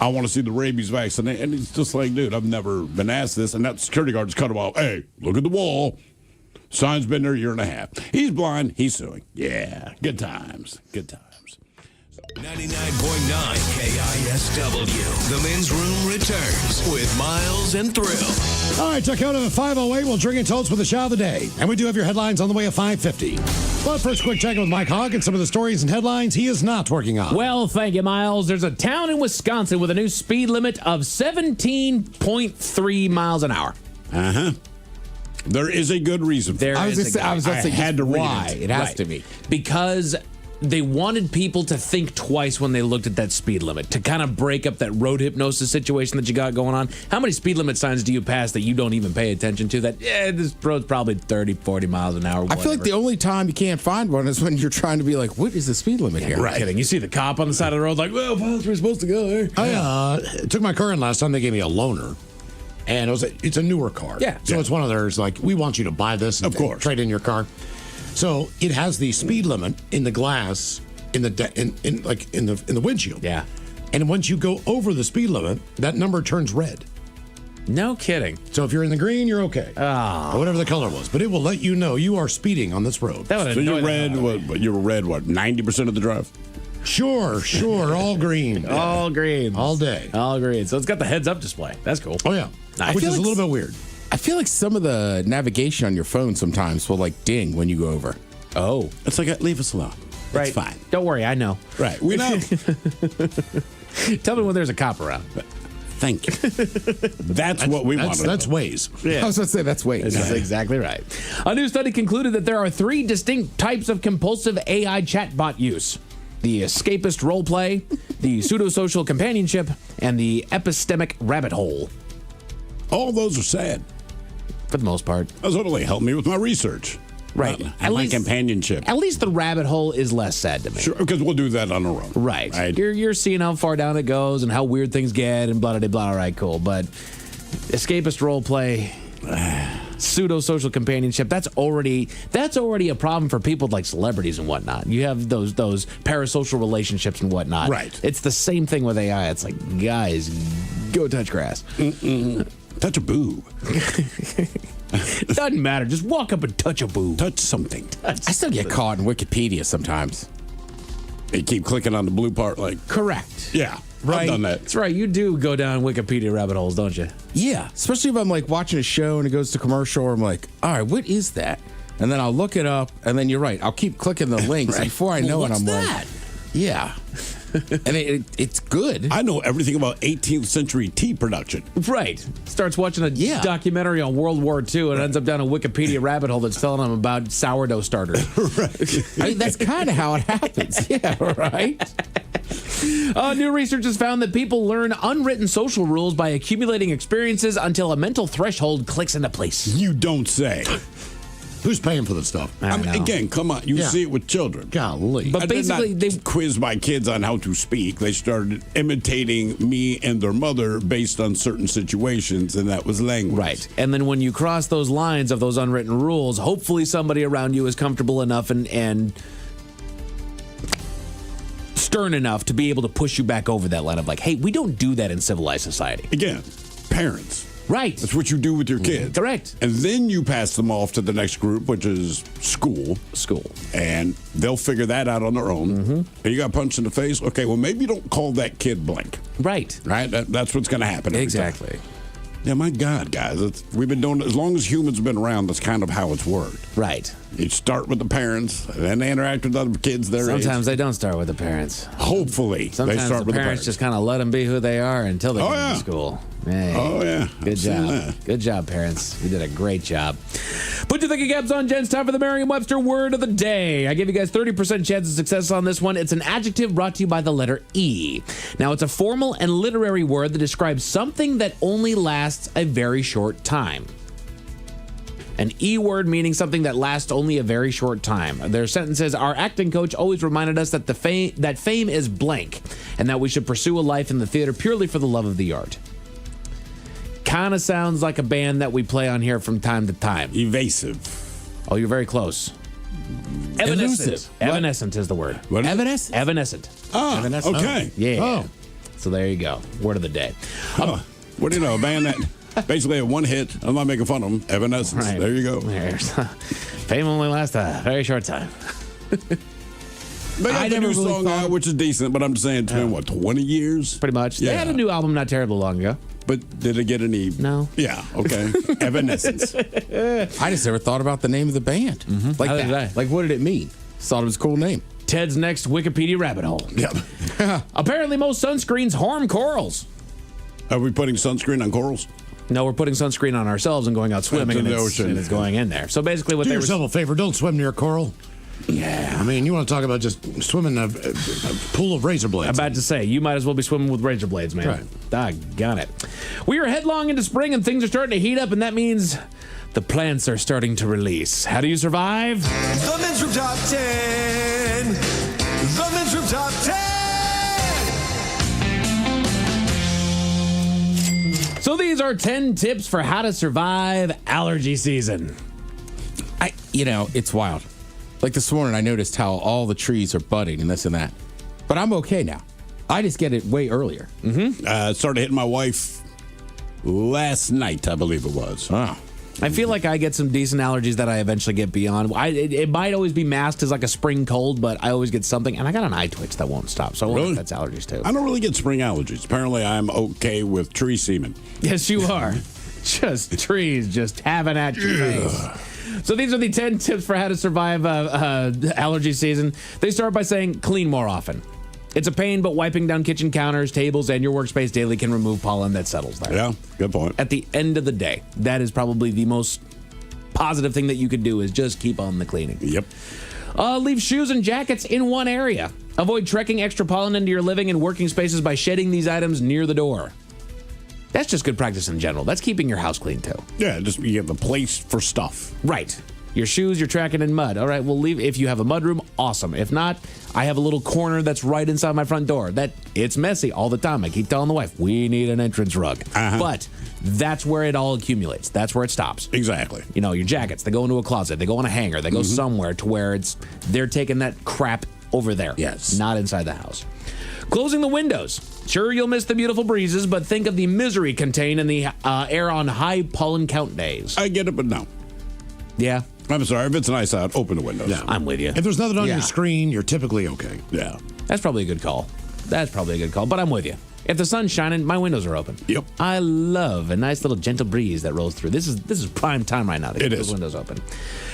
I want to see the rabies vaccine. And he's just like, dude, I've never been asked this. And that security guard just cut him off. "Hey, look at the wall. Sign's been there a year and a half. He's blind. He's suing. Yeah, good times. Good times. 99.9 KISW. The Men's Room returns with Miles and Thrill. All right, check out the 508. We'll drink and toast with the shot of the day. And we do have your headlines on the way at 5:50. But first, quick check with Mike Hogg and some of the stories and headlines he is not working on. Well, thank you, Miles. There's a town in Wisconsin with a new speed limit of 17.3 miles an hour. Uh-huh. There is a good reason for it. I was about to say, had to read why? It has Right. to be. Because they wanted people to think twice when they looked at that speed limit to kind of break up that road hypnosis situation that you got going on. How many speed limit signs do you pass that you don't even pay attention to? That, this road's probably 30, 40 miles an hour. I feel like the only time you can't find one is when you're trying to be like, what is the speed limit here? Right. Kidding. You see the cop on the side of the road like, well, that's where we're supposed to go there. I took my car in last time. They gave me a loaner. And it's a newer car. Yeah. So it's one of theirs, like, we want you to buy this and, Of course. trade in your car. So it has the speed limit in the glass in the windshield. Yeah. And once you go over the speed limit, that number turns red. No kidding. So if you're in the green, you're okay. Oh. Or whatever the color was. But it will let you know you are speeding on this road. That would So annoy you the read hell out of me. what? You read what? 90% of the drive. Sure. All green. All green. All day. All green. So it's got the heads-up display. That's cool. Oh, yeah. Nice. Which is like a little bit weird. I feel like some of the navigation on your phone sometimes will like ding when you go over. Oh. It's like, leave us alone. Right. It's fine. Don't worry, I know. Right. We know. Tell me when there's a cop around. Thank you. That's what we want. That's Waze. I was going to say that's way. That's exactly right. A new study concluded that there are 3 distinct types of compulsive AI chatbot use: the escapist role play, the pseudosocial companionship, and the epistemic rabbit hole. All those are sad. For the most part. That's what really helped me with my research. Right. And my companionship. At least the rabbit hole is less sad to me. Sure, because we'll do that on our own. Right. You're seeing how far down it goes and how weird things get and blah, blah, blah. All right, cool. But escapist role play, pseudo-social companionship, that's already a problem for people like celebrities and whatnot. You have those parasocial relationships and whatnot. Right. It's the same thing with AI. It's like, guys, go touch grass. Touch a boob. Doesn't matter. Just walk up and touch a boob. Touch something. I still get caught in Wikipedia sometimes. They keep clicking on the blue part like... Correct. Yeah. Right. I've done that. That's right. You do go down Wikipedia rabbit holes, don't you? Yeah, especially if I'm like watching a show and it goes to commercial, or I'm like, all right, what is that? And then I'll look it up, and then you're right. I'll keep clicking the links before I know it. I'm like, yeah. And it's good. I know everything about 18th century tea production. Right. Starts watching a documentary on World War II and ends up down a Wikipedia rabbit hole that's telling them about sourdough starters. I mean, that's kind of how it happens. Yeah, right? New research has found that people learn unwritten social rules by accumulating experiences until a mental threshold clicks into place. You don't say. Who's paying for this stuff? I mean, again, come on. You see it with children. Golly. But I basically, did not quiz my kids on how to speak. They started imitating me and their mother based on certain situations, and that was language. Right. And then when you cross those lines of those unwritten rules, hopefully somebody around you is comfortable enough and stern enough to be able to push you back over that line of like, hey, we don't do that in civilized society. Again, parents. Right. That's what you do with your kids. Correct. And then you pass them off to the next group, which is school. And they'll figure that out on their own. And you got punched in the face. Okay, well, maybe don't call that kid blank. Right. Right? That's what's going to happen. Exactly. Yeah, my God, guys. We've been doing it as long as humans have been around. That's kind of how it's worked. Right. You start with the parents, and then they interact with other kids their Sometimes age. they don't start with the parents. Hopefully, Sometimes they start the with parents just kind of let them be who they are until they get to school. Hey, Oh, yeah. Good I've seen job. that. Good job, parents. You did a great job. Put your thinking caps on, gents. Time for the Merriam-Webster word of the day. I give you guys 30% chance of success on this one. It's an adjective brought to you by the letter E. Now, it's a formal and literary word that describes something that only lasts a very short time. An E word meaning something that lasts only a very short time. Their sentence is, our acting coach always reminded us that fame is blank and that we should pursue a life in the theater purely for the love of the art. Kind of sounds like a band that we play on here from time to time. Evasive. Oh, you're very close. Evanescent. Evanescent is the word. What is it? Evanescent? Evanescent. Ah, Evanescent. okay. Yeah. Oh. So there you go. Word of the day. What do you know? A band that Basically, a one hit. I'm not making fun of them. Evanescence. Right. There you go. Fame only lasts a very short time. They got the new song out, which is decent, but I'm just saying it's been, 20 years? Pretty much. They had a new album not terribly long ago. But did it get any? No. Yeah, okay. Evanescence. I just never thought about the name of the band. Like How did that. I? Like, what did it mean? Just thought it was a cool name. Ted's next Wikipedia rabbit hole. Yep. Apparently, most sunscreens harm corals. Are we putting sunscreen on corals? No, we're putting sunscreen on ourselves and going out swimming, Into and the it's, ocean. and it's going in there. So basically, what Do they were yourself a favor. Don't swim near coral. Yeah. I mean, you want to talk about just swimming in a pool of razor blades. I'm about to say, you might as well be swimming with razor blades, man. Right. Doggone it. We are headlong into spring and things are starting to heat up, and that means the plants are starting to release. How do you survive? The Men's Room Top 10. The Men's Room Top 10. So these are 10 tips for how to survive allergy season. It's wild. Like this morning, I noticed how all the trees are budding and this and that. But I'm okay now. I just get it way earlier. It started hitting my wife last night, I believe it was. Oh. I feel like I get some decent allergies that I eventually get beyond. It might always be masked as like a spring cold, but I always get something. And I got an eye twitch that won't stop. So I wonder if that's allergies too. I don't really get spring allergies. Apparently, I'm okay with tree semen. Yes, you are. Just trees just having at your face. So these are the 10 tips for how to survive allergy season. They start by saying clean more often. It's a pain, but wiping down kitchen counters, tables, and your workspace daily can remove pollen that settles there. Yeah, good point. At the end of the day, that is probably the most positive thing that you could do is just keep on the cleaning. Yep. Leave shoes and jackets in one area. Avoid trekking extra pollen into your living and working spaces by shedding these items near the door. That's just good practice in general. That's keeping your house clean, too. Yeah, just you have a place for stuff. Right. Your shoes, you're tracking in mud. All right, we'll leave. If you have a mudroom, awesome. If not, I have a little corner that's right inside my front door. It's messy all the time. I keep telling the wife, we need an entrance rug. But that's where it all accumulates. That's where it stops. Exactly. Your jackets, they go into a closet. They go in a hanger. They go somewhere to where they're taking that crap over there. Yes. Not inside the house. Closing the windows. Sure, you'll miss the beautiful breezes, but think of the misery contained in the air on high pollen count days. I get it, but no. Yeah. I'm sorry. If it's nice out, open the windows. Yeah. I'm with you. If there's nothing on your screen, you're typically okay. Yeah. That's probably a good call. But I'm with you. If the sun's shining, my windows are open. Yep. I love a nice little gentle breeze that rolls through. This is prime time right now to keep those windows open.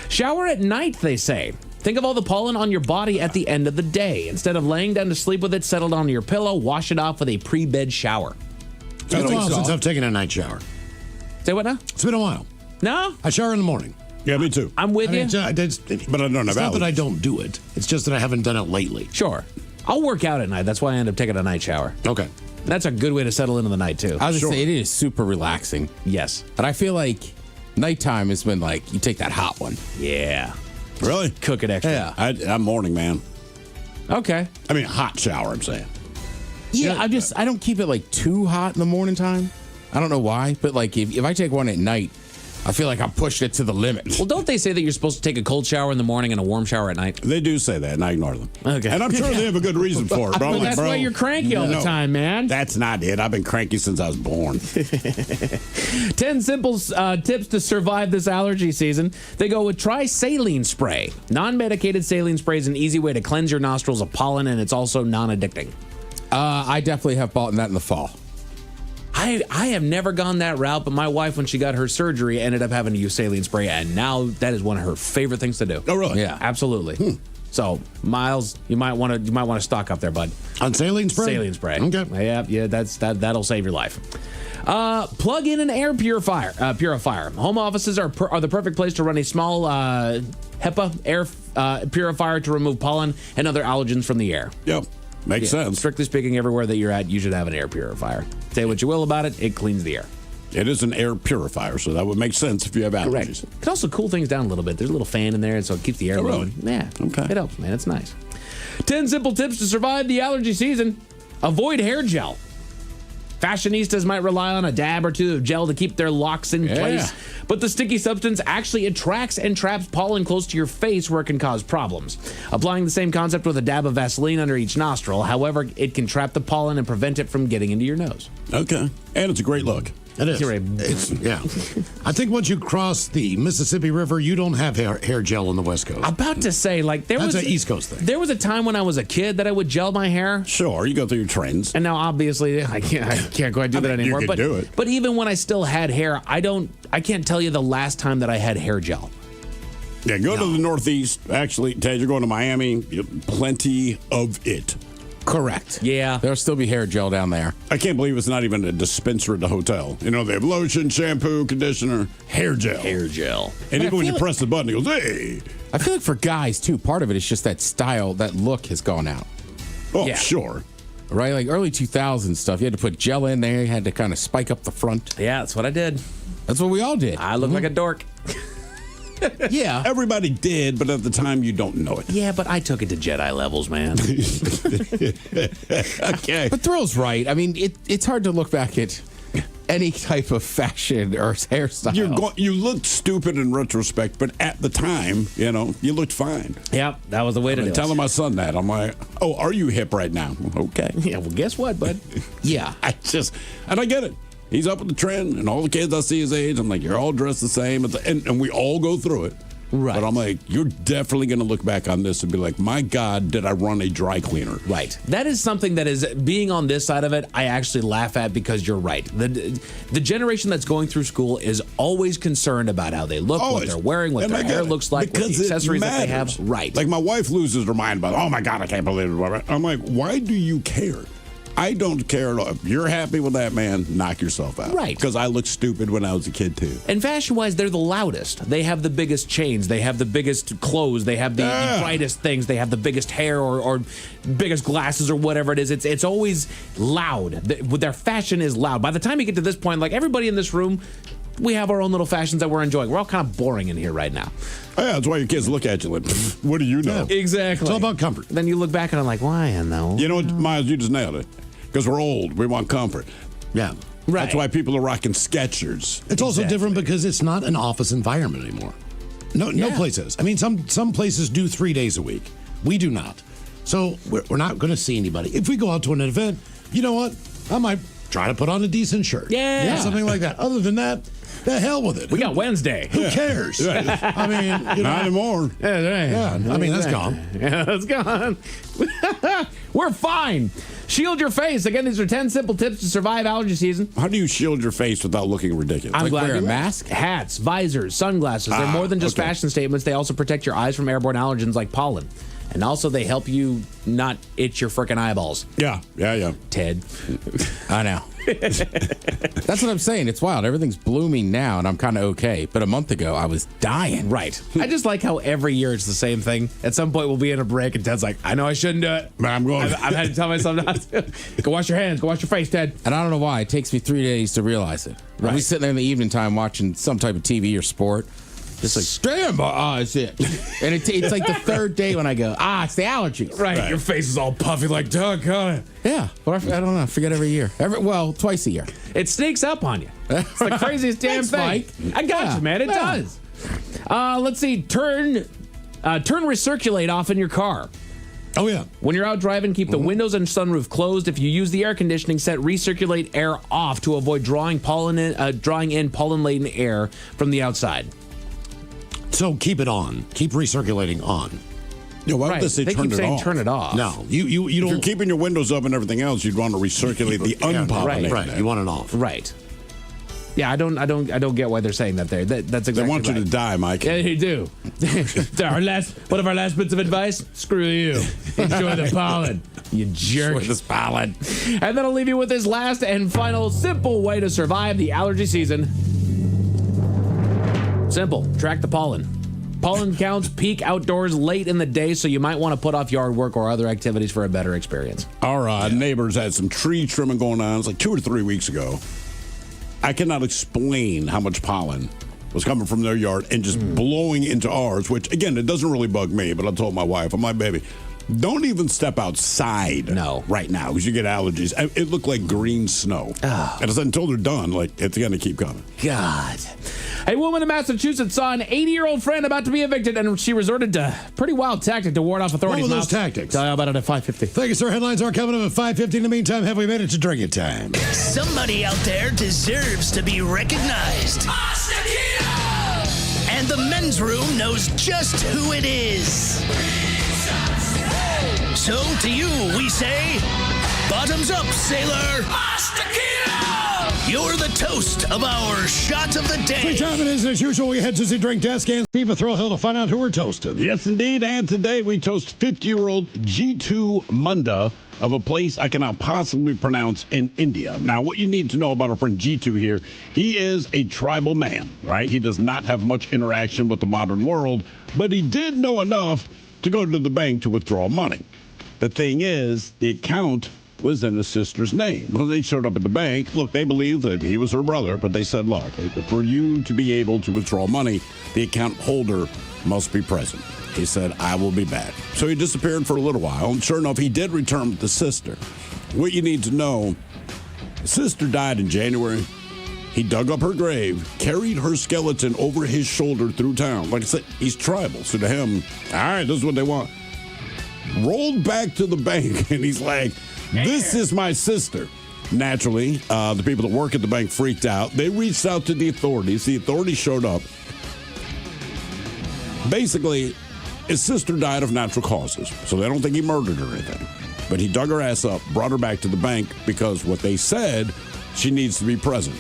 Shower at night, they say. Think of all the pollen on your body at the end of the day. Instead of laying down to sleep with it settled onto your pillow, wash it off with a pre-bed shower. It's been a while since I've taken a night shower. Say what now? It's been a while. No? I shower in the morning. Yeah, me too. I'm with you. But I don't have It's not that I allergies. don't do it. It's just that I haven't done it lately. Sure. I'll work out at night. That's why I end up taking a night shower. Okay. That's a good way to settle into the night, too. I was going to say, it is super relaxing. Yes. And I feel like nighttime is when, you take that hot one. Yeah. Really? Cook it extra. Yeah. I'm morning, man. Okay. I mean, hot shower, I'm saying. Yeah, I don't keep it, too hot in the morning time. I don't know why, but, if I take one at night, I feel like I'm pushing it to the limit. Well, don't they say that you're supposed to take a cold shower in the morning and a warm shower at night? They do say that, and I ignore them. Okay. And I'm sure they have a good reason for it. But I'm Well, like, that's why you're cranky all the time, man. That's not it. I've been cranky since I was born. 10 simple tips to survive this allergy season. They go with try saline spray. Non-medicated saline spray is an easy way to cleanse your nostrils of pollen, and it's also non-addicting. I definitely have bought that in the fall. I have never gone that route, but my wife, when she got her surgery, ended up having to use saline spray, and now that is one of her favorite things to do. Oh, really? Yeah, absolutely. So, Miles, you might want to stock up there, bud. On saline spray? Saline spray. Okay. Yeah, that'll save your life. Plug in an air purifier. Home offices are the perfect place to run a small HEPA air purifier to remove pollen and other allergens from the air. Yep. Makes sense. Strictly speaking, everywhere that you're at, you should have an air purifier. Say what you will about it, it cleans the air. It is an air purifier, so that would make sense if you have allergies. Correct. It can also cool things down a little bit. There's a little fan in there, so it keeps the air really? moving. Yeah. Okay. It helps, man. It's nice. 10 simple tips to survive the allergy season. Avoid hair gel. Fashionistas might rely on a dab or two of gel to keep their locks in place, but the sticky substance actually attracts and traps pollen close to your face where it can cause problems. Applying the same concept with a dab of Vaseline under each nostril, however, it can trap the pollen and prevent it from getting into your nose. Okay. And it's a great look. It is. Yeah. I think once you cross the Mississippi River, you don't have hair gel on the West Coast. About to say, like, That's an East Coast thing. There was a time when I was a kid that I would gel my hair. Sure, you go through your trends. And now, obviously, I can't quite do that anymore. You can do it. But even when I still had hair, I can't tell you the last time that I had hair gel. Yeah, go to the Northeast. Actually, Ted, you're going to Miami. Plenty of it. Correct. Yeah. There'll still be hair gel down there. I can't believe it's not even a dispenser at the hotel. You know, they have lotion, shampoo, conditioner, hair gel. Hair gel. And even when you like- press the button, it goes, hey. I feel like for guys, too, part of it is just that style, that look has gone out. Oh, sure. Right? Like early 2000s stuff. You had to put gel in there. You had to kind of spike up the front. Yeah, that's what I did. That's what we all did. I look like a dork. Yeah. Everybody did, but at the time, you don't know it. Yeah, but I took it to Jedi levels, man. Okay. But Thrill's right. I mean, it's hard to look back at any type of fashion or hairstyle. You looked stupid in retrospect, but at the time, you know, you looked fine. Yep, that was the way to do it. Telling my son that. I'm like, oh, are you hip right now? Okay. Yeah, well, guess what, bud? Yeah. And I get it. He's up with the trend, and all the kids I see his age, I'm like, you're all dressed the same. And we all go through it. Right. But I'm like, you're definitely going to look back on this and be like, my God, did I run a dry cleaner? Right. That is something that is, being on this side of it, I actually laugh at because you're right. The generation that's going through school is always concerned about how they look, what they're wearing, what their hair looks like, what the accessories that they have. Right. Like my wife loses her mind about, oh my God, I can't believe it. I'm like, why do you care? I don't care at all. If you're happy with that, man, knock yourself out. Right. Because I looked stupid when I was a kid, too. And fashion-wise, they're the loudest. They have the biggest chains. They have the biggest clothes. They have the brightest things. They have the biggest hair or biggest glasses or whatever it is. It's always loud. Their fashion is loud. By the time you get to this point, like everybody in this room, we have our own little fashions that we're enjoying. We're all kind of boring in here right now. Oh, yeah, that's why your kids look at you like, what do you know? Yeah, exactly. It's all about comfort. Then you look back and I'm like, why in the You know what, Miles, you just nailed it. Because we're old. We want comfort. Yeah. Right. That's why people are rocking Skechers. It's also different because it's not an office environment anymore. No place is. I mean, some places do 3 days a week. We do not. So we're not going to see anybody. If we go out to an event, you know what? I might try to put on a decent shirt. Yeah. Something like that. Other than that, the hell with it. We got Wednesday. Who cares? I mean, not anymore. Yeah, I mean, that's gone. Yeah, that's gone. We're fine. Shield your face. Again, these are 10 simple tips to survive allergy season. How do you shield your face without looking ridiculous? I'm glad wear a you mask? Hats, visors, sunglasses. They're more than just fashion statements. They also protect your eyes from airborne allergens like pollen. And also, they help you not itch your frickin' eyeballs. Yeah. Ted. I know. That's what I'm saying. It's wild. Everything's blooming now, and I'm kind of okay. But a month ago, I was dying. Right. I just like how every year it's the same thing. At some point, we'll be in a break, and Ted's like, I know I shouldn't do it. But I'm going. I've had to tell myself not to. Go wash your hands. Go wash your face, Ted. And I don't know why. It takes me 3 days to realize it. I'll be sitting there in the evening time watching some type of TV or sport. Just like, stand by. It's it. And it's like the third day when I go, it's the allergies. Right. Your face is all puffy like doggone it. Yeah. But I don't know. I forget every year. Twice a year. It sneaks up on you. It's the craziest damn Thanks, thing. Mike. I got you, man. It does. Let's see. Turn recirculate off in your car. Oh, yeah. When you're out driving, keep the windows and sunroof closed. If you use the air conditioning, set recirculate air off to avoid drawing in pollen-laden air from the outside. So keep it on. Keep recirculating on. Yeah, why would they say They turn keep it saying off? turn it off. No, you If you're don't. keeping your windows up and everything else, you'd want to recirculate the unpollinated. Right. You want it off. Right. Yeah, I don't get why they're saying that there. That's exactly They want you to die, Mike. Yeah, they do. One of our last bits of advice: screw you. Enjoy the pollen, you jerk. Enjoy this pollen. And then I'll leave you with this last and final simple way to survive the allergy season. Simple. Track the pollen. Pollen counts peak outdoors late in the day, so you might want to put off yard work or other activities for a better experience. Our neighbors had some tree trimming going on. It was like 2 or 3 weeks ago. I cannot explain how much pollen was coming from their yard and just blowing into ours, which, again, it doesn't really bug me, but I told my wife, I'm like, baby, Don't even step outside right now because you get allergies. It looked like green snow. Oh. And until they're done, like, it's going to keep coming. God. A woman in Massachusetts saw an 80-year-old friend about to be evicted, and she resorted to pretty wild tactic to ward off authorities. What were those tactics? Tell you about it at 5:50. Thank you, sir. Headlines are coming up at 5:50. In the meantime, have we made it to drinking time? Somebody out there deserves to be recognized. And the men's room knows just who it is. So to you, we say, bottoms up, sailor. You're the toast of our shot of the day. Free time it is, and as usual, we head to the drink desk and Steve a Thrill Hill to find out who we're toasting. Yes, indeed. And today we toast 50-year-old G2 Munda of a place I cannot possibly pronounce in India. Now, what you need to know about our friend G2 here, he is a tribal man, right? He does not have much interaction with the modern world, but he did know enough to go to the bank to withdraw money. The thing is, the account was in his sister's name. When they showed up at the bank, look, they believed that he was her brother, but they said, look, for you to be able to withdraw money, the account holder must be present. He said, I will be back. So he disappeared for a little while, and sure enough, he did return with the sister. What you need to know, his sister died in January. He dug up her grave, carried her skeleton over his shoulder through town. Like I said, he's tribal, so to him, all right, this is what they want. Rolled back to the bank, and he's like, this is my sister. Naturally, the people that work at the bank freaked out. They reached out to the authorities. The authorities showed up. Basically, his sister died of natural causes, so they don't think he murdered her or anything. But he dug her ass up, brought her back to the bank because what they said, she needs to be present.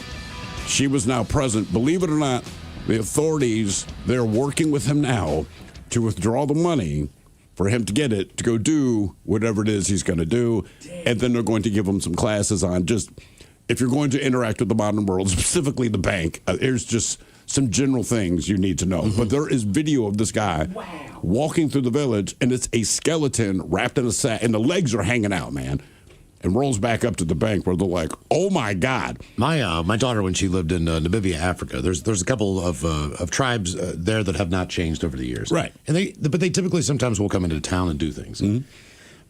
She was now present. Believe it or not, the authorities, they're working with him now to withdraw the money for him to get it, to go do whatever it is he's going to do. And then they're going to give him some classes on just, if you're going to interact with the modern world, specifically the bank, there's just some general things you need to know. But there is video of this guy walking through the village, and it's a skeleton wrapped in a sack, and the legs are hanging out, man. And rolls back up to the bank where they're like, "Oh my God!" My daughter, when she lived in Namibia, Africa, there's a couple of tribes there that have not changed over the years, right? And but they typically sometimes will come into town and do things,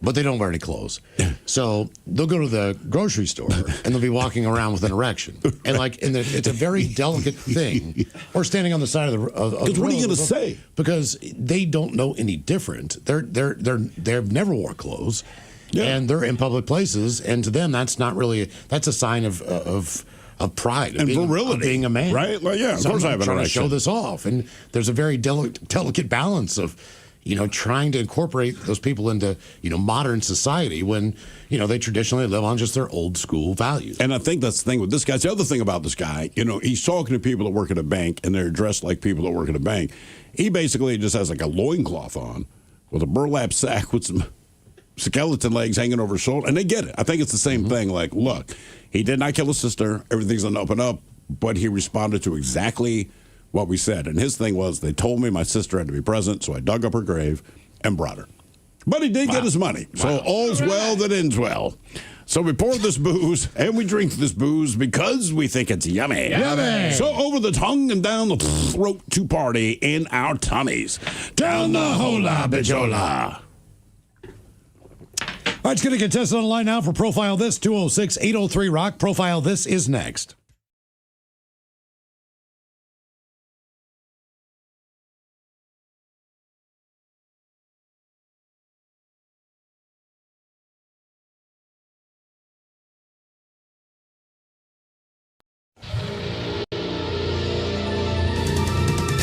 but they don't wear any clothes. So they'll go to the grocery store and they'll be walking around with an erection, and it's a very delicate thing. Or standing on the side of the Because what are you going to say? Because they don't know any different. They've never wore clothes. Yeah. And they're in public places, and to them, that's a sign of pride and virility, of being a man, right? Like, yeah, of course I have an trying to erection. show this off, and there's a very delicate balance of, trying to incorporate those people into modern society when they traditionally live on just their old school values. And I think that's the thing with this guy. The other thing about this guy, he's talking to people that work at a bank, and they're dressed like people that work at a bank. He basically just has like a loincloth on with a burlap sack with some skeleton legs hanging over his shoulder, and they get it. I think it's the same thing. Like, look, he did not kill his sister. Everything's on the open up, but he responded to exactly what we said. And his thing was, they told me my sister had to be present, so I dug up her grave and brought her. But he did get his money, so all's well that ends well. So we pour this booze, and we drink this booze because we think it's yummy. Yummy! So over the tongue and down the throat to party in our tummies. Down the hola bijola. All right, let's get a contestant on the line now for Profile This, 206-803-ROCK. Profile This is next.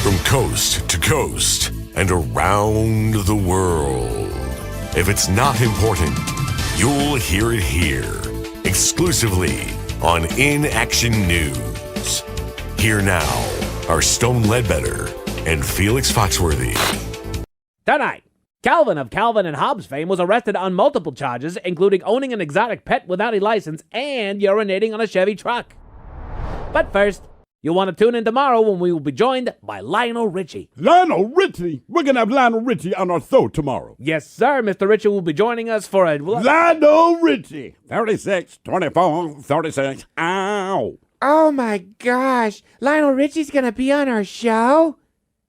From coast to coast and around the world. If it's not important, you'll hear it here, exclusively on In Action News. Here now are Stone Ledbetter and Felix Foxworthy. Tonight, Calvin of Calvin and Hobbes fame was arrested on multiple charges, including owning an exotic pet without a license and urinating on a Chevy truck. But first, you'll want to tune in tomorrow when we will be joined by Lionel Richie. Lionel Richie? We're going to have Lionel Richie on our show tomorrow. Yes, sir. Mr. Richie will be joining us for a... Lionel Richie. 36, 24, 36. Ow. Oh, my gosh. Lionel Richie's going to be on our show?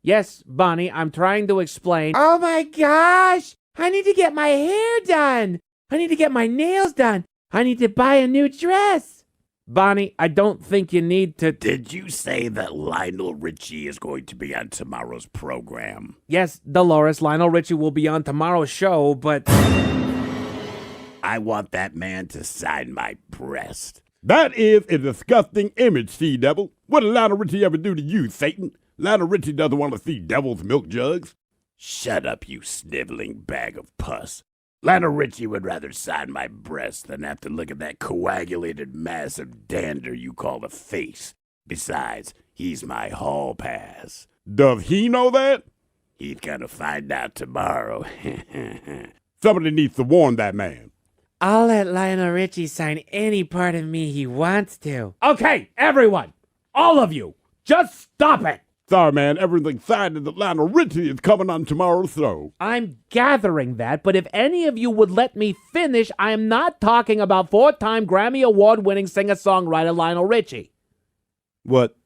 Yes, Bonnie, I'm trying to explain. Oh, my gosh. I need to get my hair done. I need to get my nails done. I need to buy a new dress. Bonnie, I don't think you need to. Did you say that Lionel Richie is going to be on tomorrow's program? Yes, Dolores, Lionel Richie will be on tomorrow's show, but I want that man to sign my breast. That is a disgusting image, Sea Devil. What did Lionel Richie ever do to you, Satan? Lionel Richie doesn't want to see devil's milk jugs. Shut up, you sniveling bag of pus. Lionel Richie would rather sign my breast than have to look at that coagulated mass of dander you call a face. Besides, he's my hall pass. Does he know that? He's gonna find out tomorrow. Somebody needs to warn that man. I'll let Lionel Richie sign any part of me he wants to. Okay, everyone, all of you, just stop it. Sorry, man, everything's excited that Lionel Richie is coming on tomorrow's show. I'm gathering that, but if any of you would let me finish, I am not talking about 4-time Grammy Award-winning singer-songwriter Lionel Richie. What?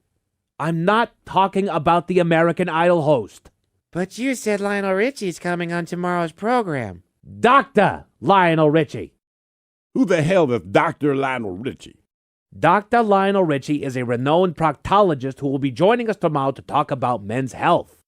I'm not talking about the American Idol host. But you said Lionel Richie's coming on tomorrow's program. Dr. Lionel Richie. Who the hell is Dr. Lionel Richie? Dr. Lionel Richie is a renowned proctologist who will be joining us tomorrow to talk about men's health.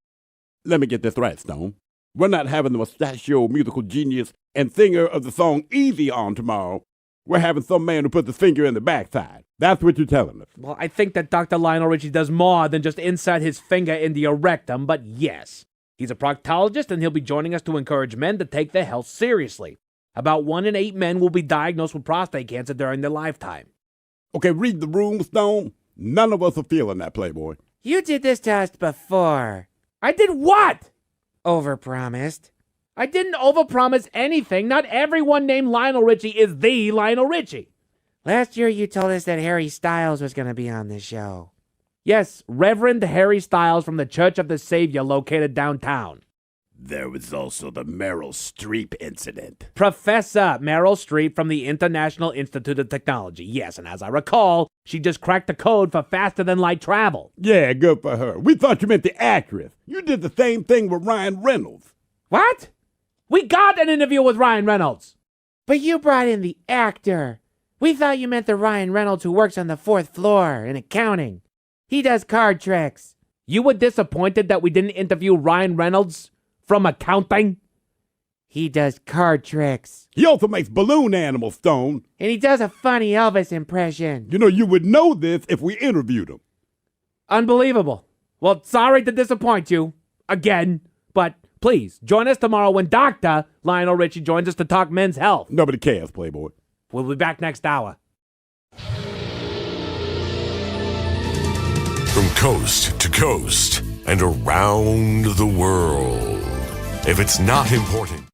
Let me get this right, Stone. We're not having the mustachio musical genius and singer of the song Easy on tomorrow. We're having some man who puts his finger in the backside. That's what you're telling us. Well, I think that Dr. Lionel Richie does more than just insert his finger in the rectum, but yes. He's a proctologist, and he'll be joining us to encourage men to take their health seriously. About 1 in 8 men will be diagnosed with prostate cancer during their lifetime. Okay, read the room, Stone. None of us are feeling that, Playboy. You did this to us before. I did what? Overpromised. I didn't overpromise anything. Not everyone named Lionel Richie is the Lionel Richie. Last year you told us that Harry Styles was going to be on this show. Yes, Reverend Harry Styles from the Church of the Savior located downtown. There was also the Meryl Streep incident. Professor Meryl Streep from the International Institute of Technology. Yes, and as I recall, she just cracked the code for faster-than-light travel. Yeah, good for her. We thought you meant the actress. You did the same thing with Ryan Reynolds. What? We got an interview with Ryan Reynolds. But you brought in the actor. We thought you meant the Ryan Reynolds who works on the 4th floor in accounting. He does card tricks. You were disappointed that we didn't interview Ryan Reynolds from accounting? He does card tricks. He also makes balloon animals, Stone. And he does a funny Elvis impression. You know, you would know this if we interviewed him. Unbelievable. Well, sorry to disappoint you again, but please join us tomorrow when Dr. Lionel Richie joins us to talk men's health. Nobody cares, Playboy. We'll be back next hour. From coast to coast and around the world. If it's not important,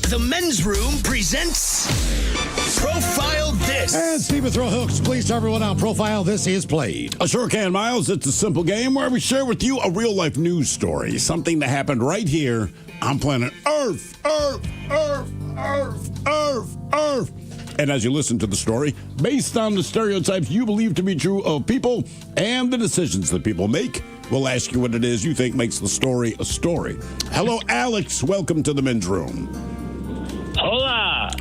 The Men's Room presents Profile This. And Stephen Throwhooks, please tell everyone how Profile This is played. I sure can, Miles. It's a simple game where we share with you a real-life news story, something that happened right here on planet Earth. Earth. And as you listen to the story, based on the stereotypes you believe to be true of people and the decisions that people make, we'll ask you what it is you think makes the story a story. Hello, Alex. Welcome to the Men's Room. Hola.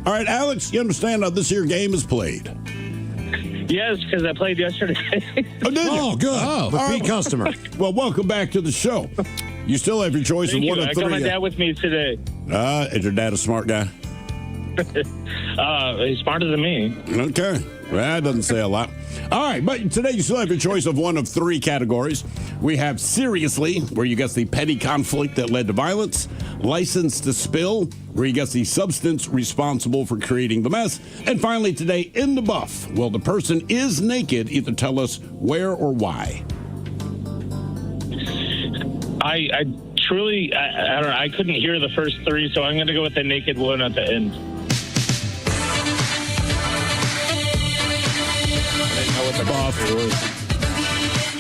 All right, Alex, you understand how this here game is played? Yes, because I played yesterday. Oh, did you? Oh, good. Repeat customer. Well, welcome back to the show. You still have your choice Thank of you. one of I three. got my dad with me today. Is your dad a smart guy? He's smarter than me. Okay. Well, that doesn't say a lot. All right, but today you still have your choice of one of three categories. We have Seriously, where you guess the petty conflict that led to violence. License to Spill, where you guess the substance responsible for creating the mess. And finally today, In the Buff, well, the person is naked. Either tell us where or why. I truly, I don't know. I couldn't hear the first three, so I'm going to go with the naked one at the end.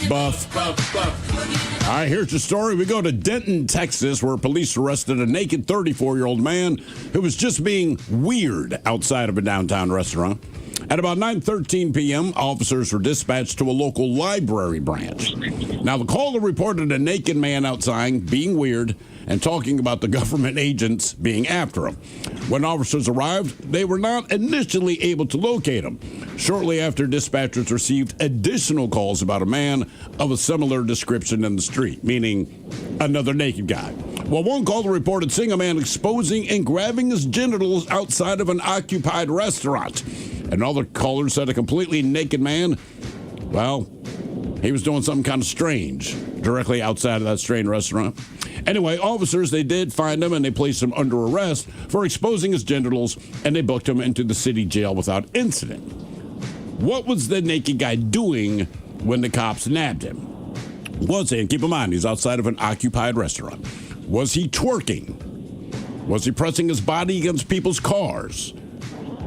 Buff. All right, here's the story. We go to Denton, Texas, where police arrested a naked 34-year-old man who was just being weird outside of a downtown restaurant. At about 9:13 p.m., officers were dispatched to a local library branch. Now, the caller reported a naked man outside being weird and talking about the government agents being after him. When officers arrived, they were not initially able to locate him. Shortly after, dispatchers received additional calls about a man of a similar description in the street, meaning another naked guy. Well, one caller reported seeing a man exposing and grabbing his genitals outside of an occupied restaurant. Another caller said a completely naked man, well, he was doing something kind of strange directly outside of that strange restaurant. Anyway, officers, they did find him and they placed him under arrest for exposing his genitals, and they booked him into the city jail without incident. What was the naked guy doing when the cops nabbed him? Was he, and keep in mind, he's outside of an occupied restaurant. Was he twerking? Was he pressing his body against people's cars?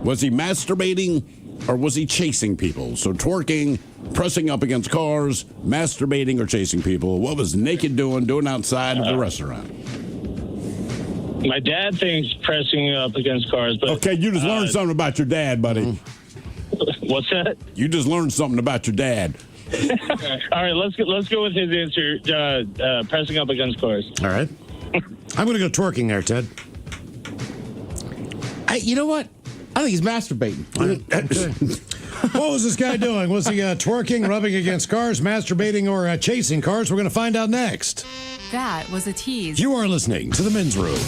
Was he masturbating, or was he chasing people? So twerking, pressing up against cars, masturbating, or chasing people. What was naked doing outside of the restaurant? My dad thinks pressing up against cars. But okay, you just learned something about your dad, buddy. What's that? You just learned something about your dad. All right, let's go with his answer. Pressing up against cars. All right. I'm going to go twerking there, Ted. You know what? I think he's masturbating. What was this guy doing? Was he twerking, rubbing against cars, masturbating, or chasing cars? We're going to find out next. That was a tease. You are listening to The Men's Room.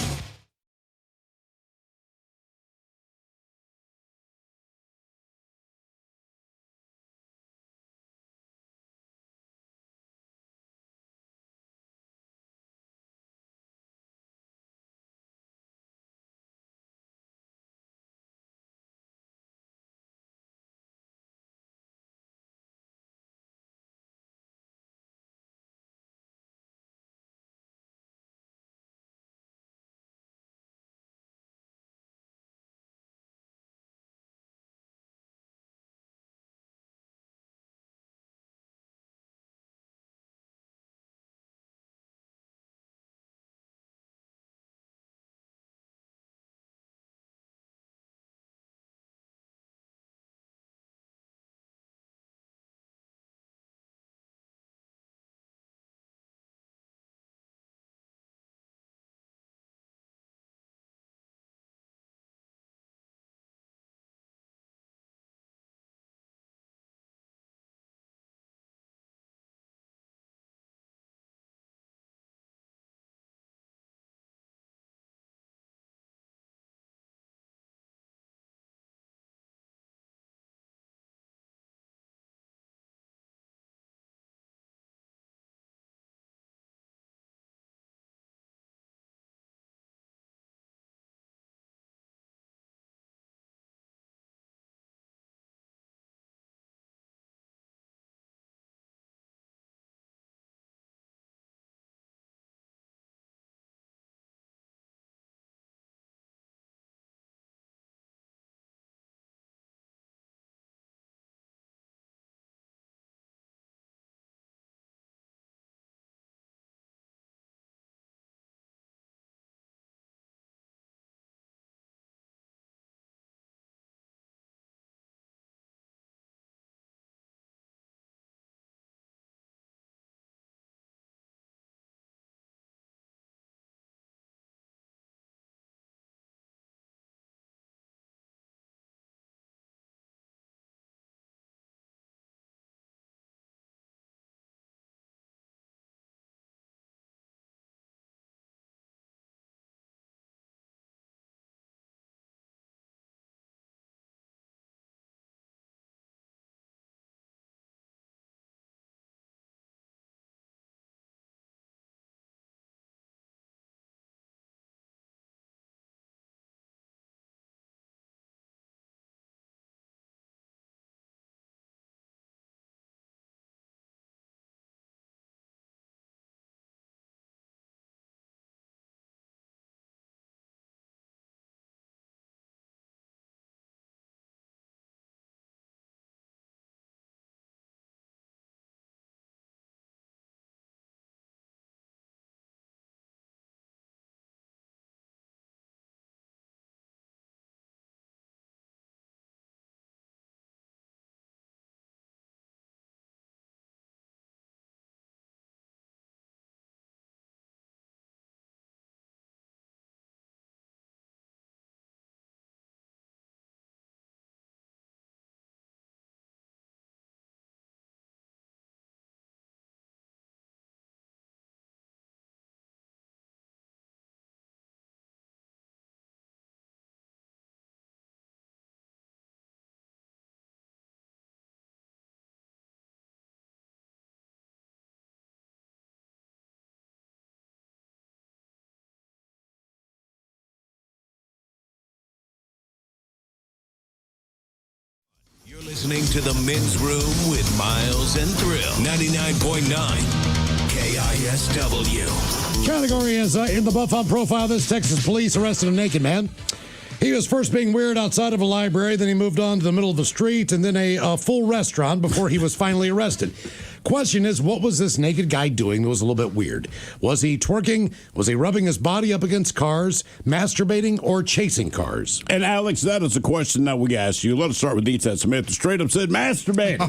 listening to The Men's Room with Miles and Thrill. 99.9 KISW. Category is in the Buff on profile. This Texas police arrested a naked man. He was first being weird outside of a library, then he moved on to the middle of the street, and then a full restaurant before he was finally arrested. Question is, what was this naked guy doing that was a little bit weird? Was he twerking? Was he rubbing his body up against cars, masturbating, or chasing cars? And Alex, that is a question that we asked you. Let us start with D-Ted Smith. Straight up said masturbating.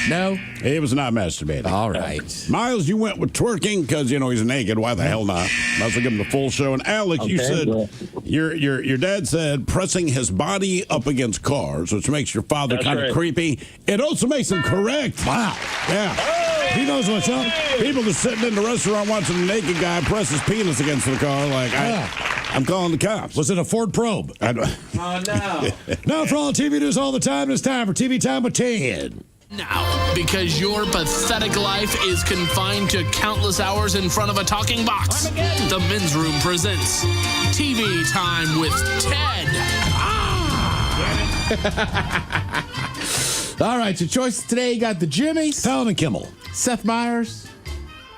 No, he was not masturbating. All right. Miles, you went with twerking because, he's naked. Why the hell not? Might as well give him the full show. And Alex, you said, your dad said pressing his body up against cars, which makes your father kind of creepy. It also makes him correct. Wow. Yeah. He knows what's up. People just sitting in the restaurant watching a naked guy press his penis against the car like, I'm calling the cops. Was it a Ford Probe? I don't. Oh, no. Now, for all TV news all the time, it's time for TV Time with Ted. Now, because your pathetic life is confined to countless hours in front of a talking box, the Men's Room presents TV Time with Ted. All right, your choices today. You got the Jimmys, Fallon and Kimmel, Seth Meyers,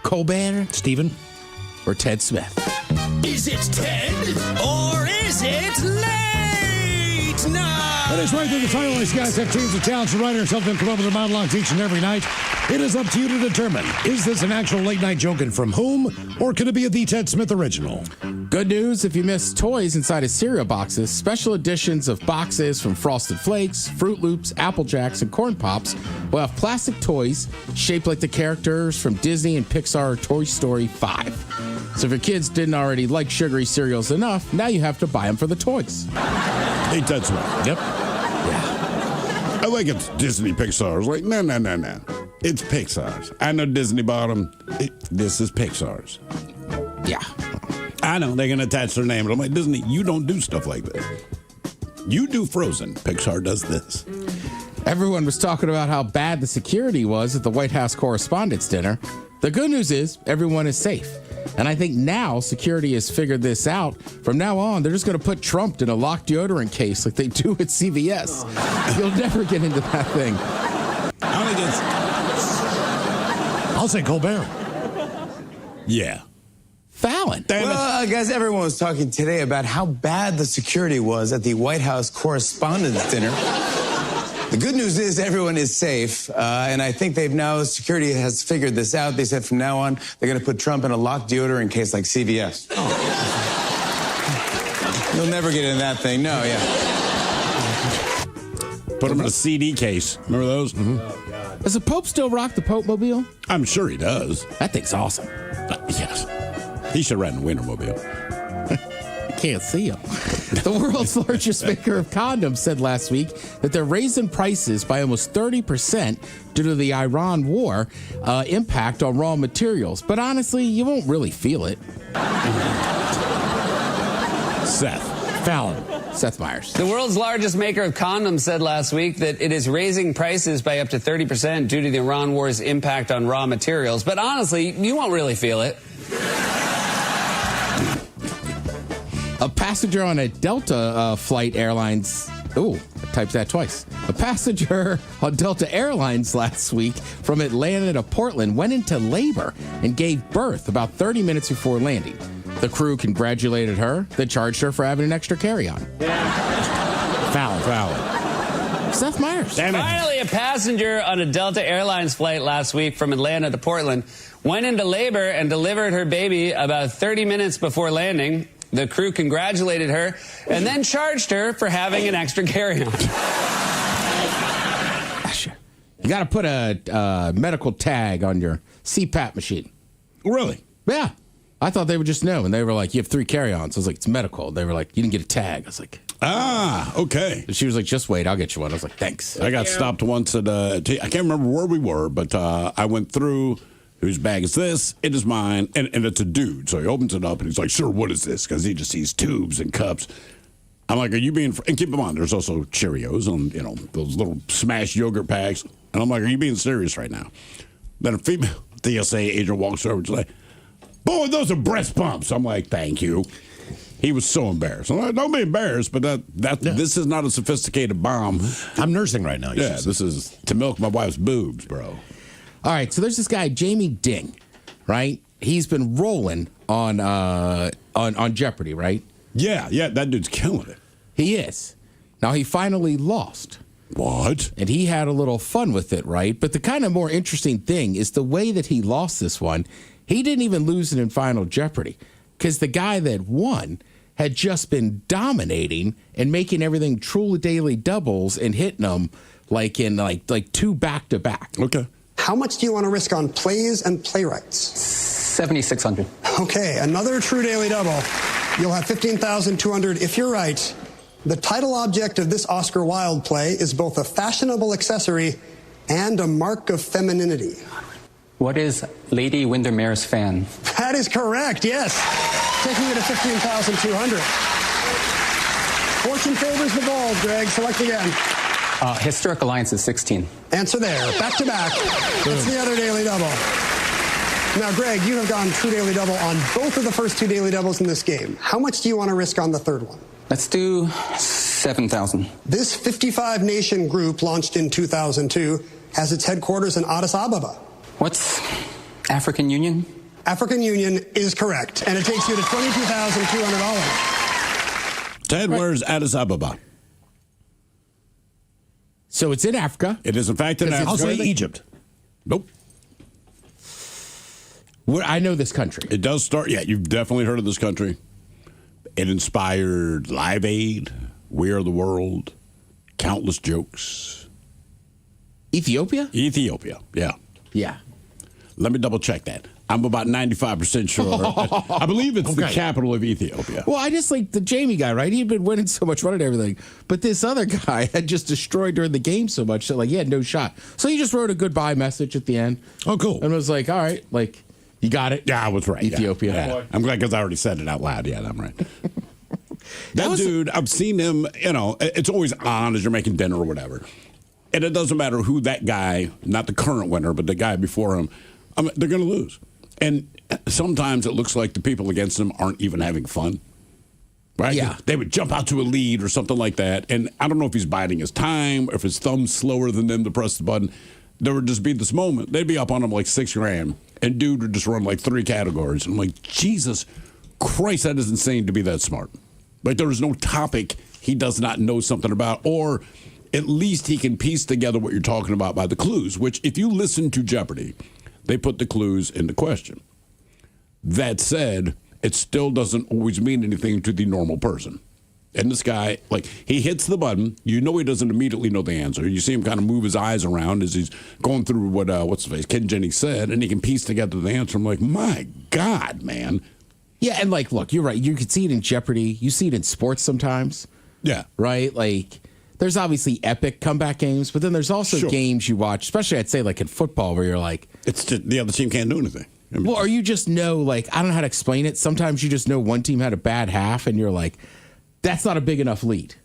Colbert, Steven, or Ted Smith. Is it Ted or is it late night? That is right there. The title. These guys have teams of talents and writers help them come up with their monologues each and every night. It is up to you to determine, is this an actual late night joke and from whom, or could it be a D. Ted Smith original? Good news, if you miss toys inside of cereal boxes, special editions of boxes from Frosted Flakes, Fruit Loops, Apple Jacks, and Corn Pops will have plastic toys shaped like the characters from Disney and Pixar Toy Story 5. So if your kids didn't already like sugary cereals enough, now you have to buy them for the toys. Hey, Ted Smith. Yep. I like it's Disney Pixar's. Like, no. It's Pixar's. I know Disney bought them. This is Pixar's. Yeah. I know they're going to attach their name. But I'm like, Disney, you don't do stuff like this. You do Frozen. Pixar does this. Everyone was talking about how bad the security was at the White House Correspondents' Dinner. The good news is everyone is safe. And I think now security has figured this out. From now on, they're just going to put Trump in a locked deodorant case like they do at CVS. You'll never get into that thing. I'll say Colbert. Yeah. Fallon. Well, guys, everyone was talking today about how bad the security was at the White House Correspondents' Dinner. The good news is everyone is safe, and I think security has figured this out. They said from now on, they're going to put Trump in a locked deodorant case like CVS. You'll never get in that thing. No, yeah. Put him in a CD case. Remember those? Mm-hmm. Oh, God. Does the Pope still rock the Pope Mobile? I'm sure he does. That thing's awesome. Yes. He should ride in the Wintermobile. Can't see them. The world's largest maker of condoms said last week that they're raising prices by almost 30% due to the Iran war impact on raw materials. But honestly, you won't really feel it. Seth. Fallon. Seth Meyers. The world's largest maker of condoms said last week that it is raising prices by up to 30% due to the Iran war's impact on raw materials. But honestly, you won't really feel it. A passenger on a Delta flight airlines. Oh, I typed that twice. A passenger on Delta Airlines last week from Atlanta to Portland went into labor and gave birth about 30 minutes before landing. The crew congratulated her, then charged her for having an extra carry-on. Foul. Seth Meyers. Finally, a passenger on a Delta Airlines flight last week from Atlanta to Portland went into labor and delivered her baby about 30 minutes before landing. The crew congratulated her and then charged her for having an extra carry-on. You got to put a medical tag on your CPAP machine. Really? Yeah. I thought they would just know. And they were like, you have 3 carry-ons. I was like, it's medical. They were like, you didn't get a tag. I was like, okay. And she was like, just wait. I'll get you one. I was like, thanks. I got stopped once at, I can't remember where we were, but I went through. Whose bag is this? It is mine. And it's a dude. So he opens it up and he's like, sir, what is this? Because he just sees tubes and cups. I'm like, are you being... And keep in mind, there's also Cheerios and, those little smashed yogurt packs. And I'm like, are you being serious right now? Then a female TSA agent walks over and she's like, boy, those are breast pumps. I'm like, thank you. He was so embarrassed. Don't be embarrassed, but this is not a sophisticated bomb. I'm nursing right now. Yeah, this is to milk my wife's boobs, bro. All right, so there's this guy, Jamie Ding, right? He's been rolling on Jeopardy, right? Yeah, that dude's killing it. He is. Now, he finally lost. What? And he had a little fun with it, right? But the kind of more interesting thing is the way that he lost this one. He didn't even lose it in Final Jeopardy because the guy that won had just been dominating and making everything truly daily doubles and hitting them like in like two back-to-back. Okay. How much do you want to risk on plays and playwrights? 7,600. Okay, another true daily double. You'll have 15,200 if you're right. The title object of this Oscar Wilde play is both a fashionable accessory and a mark of femininity. What is Lady Windermere's fan? That is correct, yes. Taking you to 15,200. Fortune favors the bold, Greg. Select again. Historic Alliance is 16. Answer there. Back to back. That's the other daily double. Now, Greg, you have gone true daily double on both of the first two daily doubles in this game. How much do you want to risk on the third one? Let's do 7,000. This 55-nation group, launched in 2002, has its headquarters in Addis Ababa. What's African Union? African Union is correct, and it takes you to $22,200. Ted, where's Addis Ababa? So it's in Africa. It is, in fact, in Africa. I'll say Egypt. Nope. I know this country. It does start. Yeah, you've definitely heard of this country. It inspired Live Aid, We Are the World, countless jokes. Ethiopia? Ethiopia, yeah. Yeah. Let me double check that. I'm about 95% sure. I believe it's the capital of Ethiopia. Well, I just like the Jamie guy, right? He'd been winning so much money and everything. But this other guy had just destroyed during the game so much that, he had no shot. So he just wrote a goodbye message at the end. Oh, cool. And was like, all right, you got it? Yeah, I was right. Ethiopia. Yeah. I'm glad because I already said it out loud. Yeah, I'm right. That dude, I've seen him, it's always on as you're making dinner or whatever. And it doesn't matter who that guy, not the current winner, but the guy before him, they're going to lose. And sometimes it looks like the people against him aren't even having fun. Right? Yeah. They would jump out to a lead or something like that. And I don't know if he's biding his time or if his thumb's slower than them to press the button. There would just be this moment. They'd be up on him like $6,000. And dude would just run like 3 categories. And I'm like, Jesus Christ, that is insane to be that smart. Like there is no topic he does not know something about. Or at least he can piece together what you're talking about by the clues. Which if you listen to Jeopardy, they put the clues in the question. That said, it still doesn't always mean anything to the normal person. And this guy, he hits the button. You know he doesn't immediately know the answer. You see him kind of move his eyes around as he's going through what's his face, Ken Jennings said, and he can piece together the answer. I'm like, my God, man. Yeah, and look, you're right. You can see it in Jeopardy. You see it in sports sometimes. Yeah. Right? There's obviously epic comeback games, but then there's also games you watch, especially I'd say in football, where you're like, it's just the other team can't do anything. Well, or you just know, I don't know how to explain it. Sometimes you just know one team had a bad half, and you're like, that's not a big enough lead.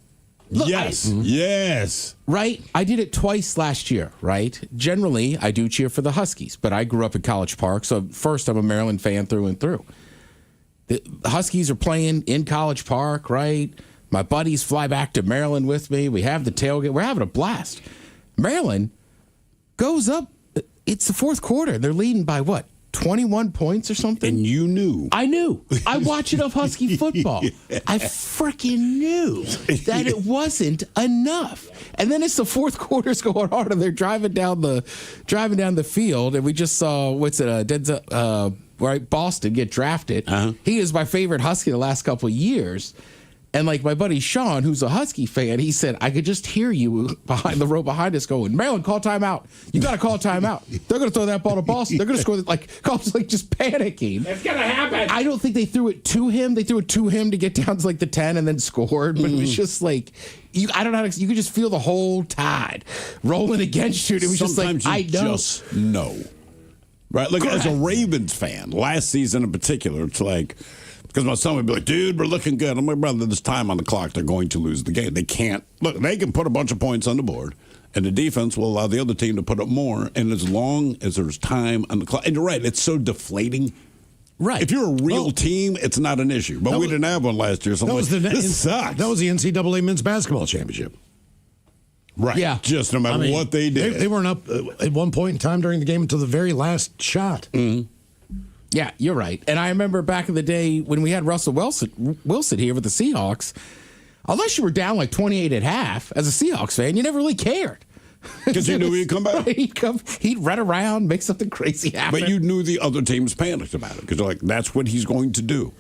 Look, Yes. Right? I did it twice last year, right? Generally, I do cheer for the Huskies, but I grew up in College Park, so first I'm a Maryland fan through and through. The Huskies are playing in College Park, right? My buddies fly back to Maryland with me. We have the tailgate. We're having a blast. Maryland goes up. It's the fourth quarter. They're leading by what? 21 points or something? And you knew. I knew. I watch enough Husky football. I freaking knew that it wasn't enough. And then as the fourth quarter's going on and they're driving down the field, and we just saw Boston get drafted. Uh-huh. He is my favorite Husky the last couple of years. And my buddy Sean, who's a Husky fan, he said, I could just hear you behind the row behind us going, Maryland, call timeout. You got to call timeout. They're going to throw that ball to Boston. They're going to score. Cops just panicking. It's going to happen. I don't think they threw it to him. They threw it to him to get down to the 10 and then scored. But it was just I don't know how to, you could just feel the whole tide rolling against you. It was Sometimes just I know. Just know. Right? As a Ravens fan, last season in particular, it's because my son would be like, dude, we're looking good. I'm like, brother, there's time on the clock. They're going to lose the game. They can't. Look, they can put a bunch of points on the board, and the defense will allow the other team to put up more. And as long as there's time on the clock. And you're right, it's so deflating Right. If you're a real team, it's not an issue. But we didn't have one last year, so this sucks. That was the NCAA men's basketball championship. Right. Yeah. Just no matter what they did. They weren't up at one point in time during the game until the very last shot. Mm-hmm. Yeah, you're right. And I remember back in the day when we had Russell Wilson here with the Seahawks, unless you were down like 28 at half, as a Seahawks fan, you never really cared. Because you knew he'd come back. He'd run around, make something crazy happen. But you knew the other teams panicked about it because like that's what he's going to do.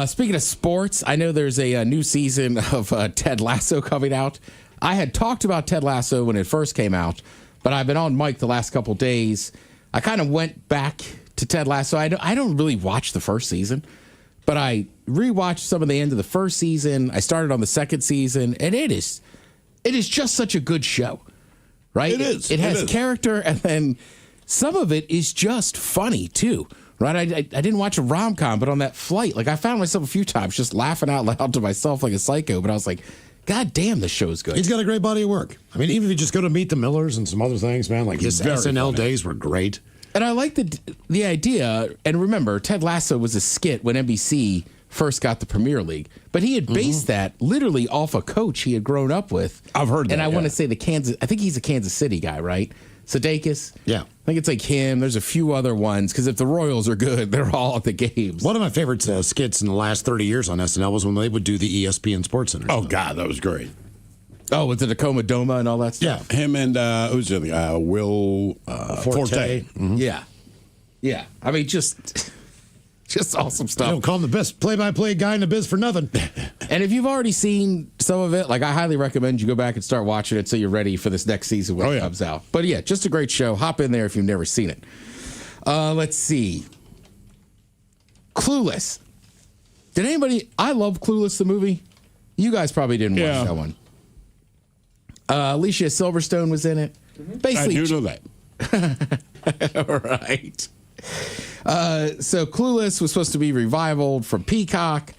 Speaking of sports, I know there's a new season of Ted Lasso coming out. I had talked about Ted Lasso when it first came out, but I've been on mic the last couple days. I kind of went back to Ted Lasso. I don't really watch the first season, but I rewatched some of the end of the first season. I started on the second season, and it is just such a good show. Right? It is. It has character, and then some of it is just funny, too. Right? I didn't watch a rom-com, but on that flight, like I found myself a few times just laughing out loud to myself like a psycho, but I was like, God damn, this show's good. He's got a great body of work. I mean, even if you just go to Meet the Millers and some other things, man, like his SNL days were great. And I like the idea, and remember, Ted Lasso was a skit when NBC first got the Premier League, but he had based that literally off a coach he had grown up with. I've heard that. And I want to say I think he's a Kansas City guy, right? Sudeikis? Yeah. I think it's like him. There's a few other ones, because if the Royals are good, they're all at the games. One of my favorite skits in the last 30 years on SNL was when they would do the ESPN Sports Center. Oh, God, that was great. Oh, with the Tacoma Doma and all that stuff? Yeah. Him and who's the other? Will Forte. Mm-hmm. Yeah. Yeah. I mean, just awesome stuff. You don't call him the best play-by-play guy in the biz for nothing. And if you've already seen some of it, like I highly recommend you go back and start watching it so you're ready for this next season when it comes out. But yeah, just a great show. Hop in there if you've never seen it. Let's see. Clueless. Did anybody... I love Clueless, the movie. You guys probably didn't watch that one. Alicia Silverstone was in it. Basically, I do know that. All right. So Clueless was supposed to be revivaled from Peacock.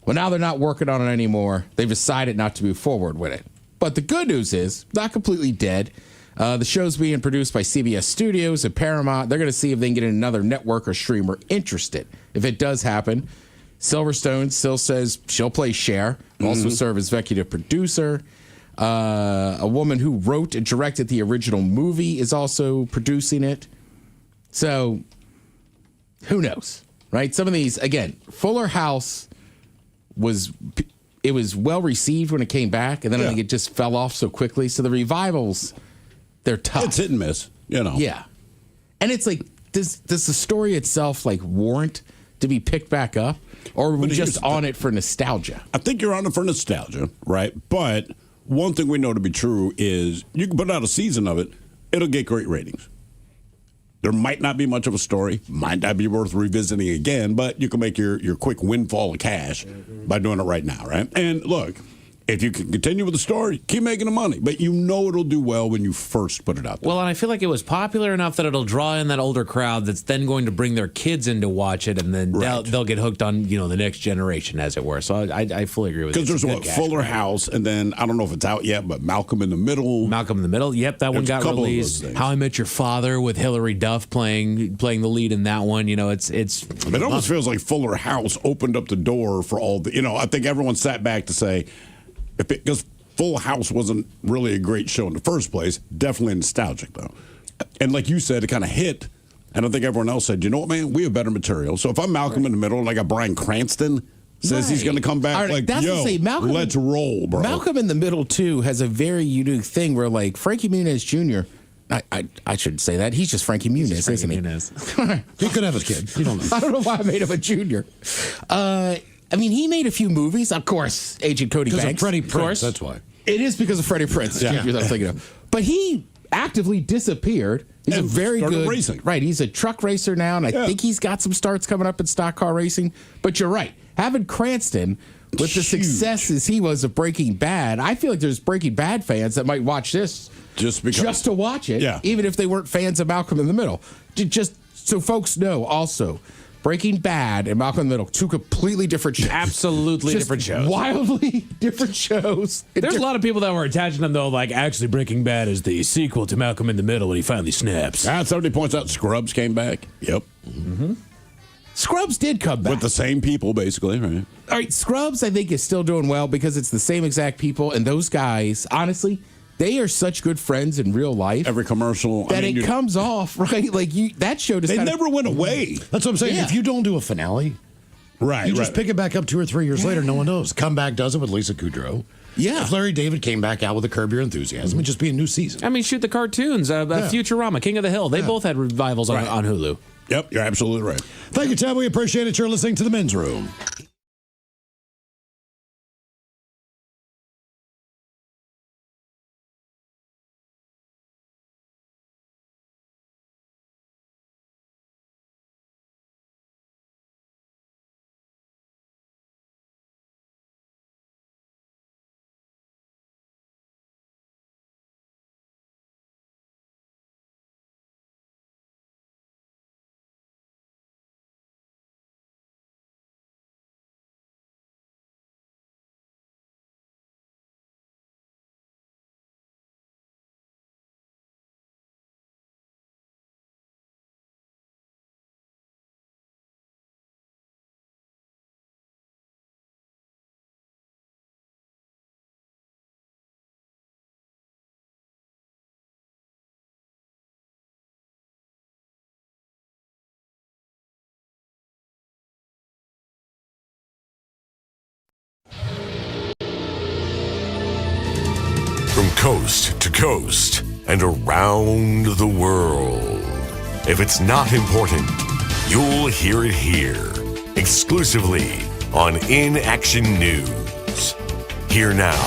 Well, now they're not working on it anymore. They've decided not to move forward with it. But the good news is, not completely dead. The show's being produced by CBS Studios and Paramount. They're going to see if they can get another network or streamer interested. If it does happen, Silverstone still says she'll play Cher, also serve as executive producer. A woman who wrote and directed the original movie is also producing it. So, who knows, right? Some of these, again, Fuller House was well received when it came back, and then I think it just fell off so quickly. So the revivals, they're tough. It's hit and miss, you know. Yeah. And it's like, does the story itself, like, warrant to be picked back up? Or are we just on it for nostalgia? I think you're on it for nostalgia, right? But one thing we know to be true is you can put out a season of it, it'll get great ratings. There might not be much of a story, might not be worth revisiting again, but you can make your quick windfall of cash by doing it right now, right? And look, if you can continue with the story, keep making the money. But you know it'll do well when you first put it out there. Well, and I feel like it was popular enough that it'll draw in that older crowd that's then going to bring their kids in to watch it, and then they'll get hooked on, the next generation, as it were. So I fully agree with you. Because there's Fuller House, and then, I don't know if it's out yet, but Malcolm in the Middle. Yep, that one got released. How I Met Your Father with Hilary Duff playing the lead in that one. It almost feels like Fuller House opened up the door for all the, I think everyone sat back to say, because Full House wasn't really a great show in the first place, definitely nostalgic, though. And like you said, it kind of hit, and I think everyone else said, you know what, man, we have better material. So if I'm Malcolm in the Middle, like a Bryan Cranston says he's going to come back, let's roll, bro. Malcolm in the Middle, too, has a very unique thing where, like, Frankie Muniz Jr., I shouldn't say that. He's just Frankie Muniz, isn't he? He could have his kid. You don't know. I don't know why I made him a junior. He made a few movies. Of course, Agent Cody Banks. Because of Freddie Prinze, that's why. It is because of Freddie Prinze. Yeah. I'm thinking of. But he actively disappeared. He's a very good racing. Right, he's a truck racer now, and I think he's got some starts coming up in stock car racing. But you're right. Having Cranston, with the successes he was of Breaking Bad, I feel like there's Breaking Bad fans that might watch this just to watch it, even if they weren't fans of Malcolm in the Middle. Just so folks know also, Breaking Bad and Malcolm in the Middle, two completely different shows. Absolutely different shows. Wildly different shows. There's a lot of people that were attaching them, though, like, actually Breaking Bad is the sequel to Malcolm in the Middle when he finally snaps. Somebody points out Scrubs came back. Yep. Mm-hmm. Scrubs did come back. With the same people, basically, right? All right, Scrubs, I think, is still doing well because it's the same exact people. And those guys, honestly, they are such good friends in real life. Every commercial. That it comes off, right? Like, that show just They never went away. That's what I'm saying. Yeah. If you don't do a finale, Right, you just pick it back up 2 or 3 years later, no one knows. Comeback does it with Lisa Kudrow. Yeah. If Larry David came back out with a Curb Your Enthusiasm, it'd just be a new season. I mean, shoot the cartoons. Futurama, King of the Hill. They both had revivals on Hulu. Yep, you're absolutely right. Thank you, Ted. We appreciate it. You're listening to The Men's Room. From coast to coast and around the world. If it's not important, you'll hear it here, exclusively on In Action News. Here now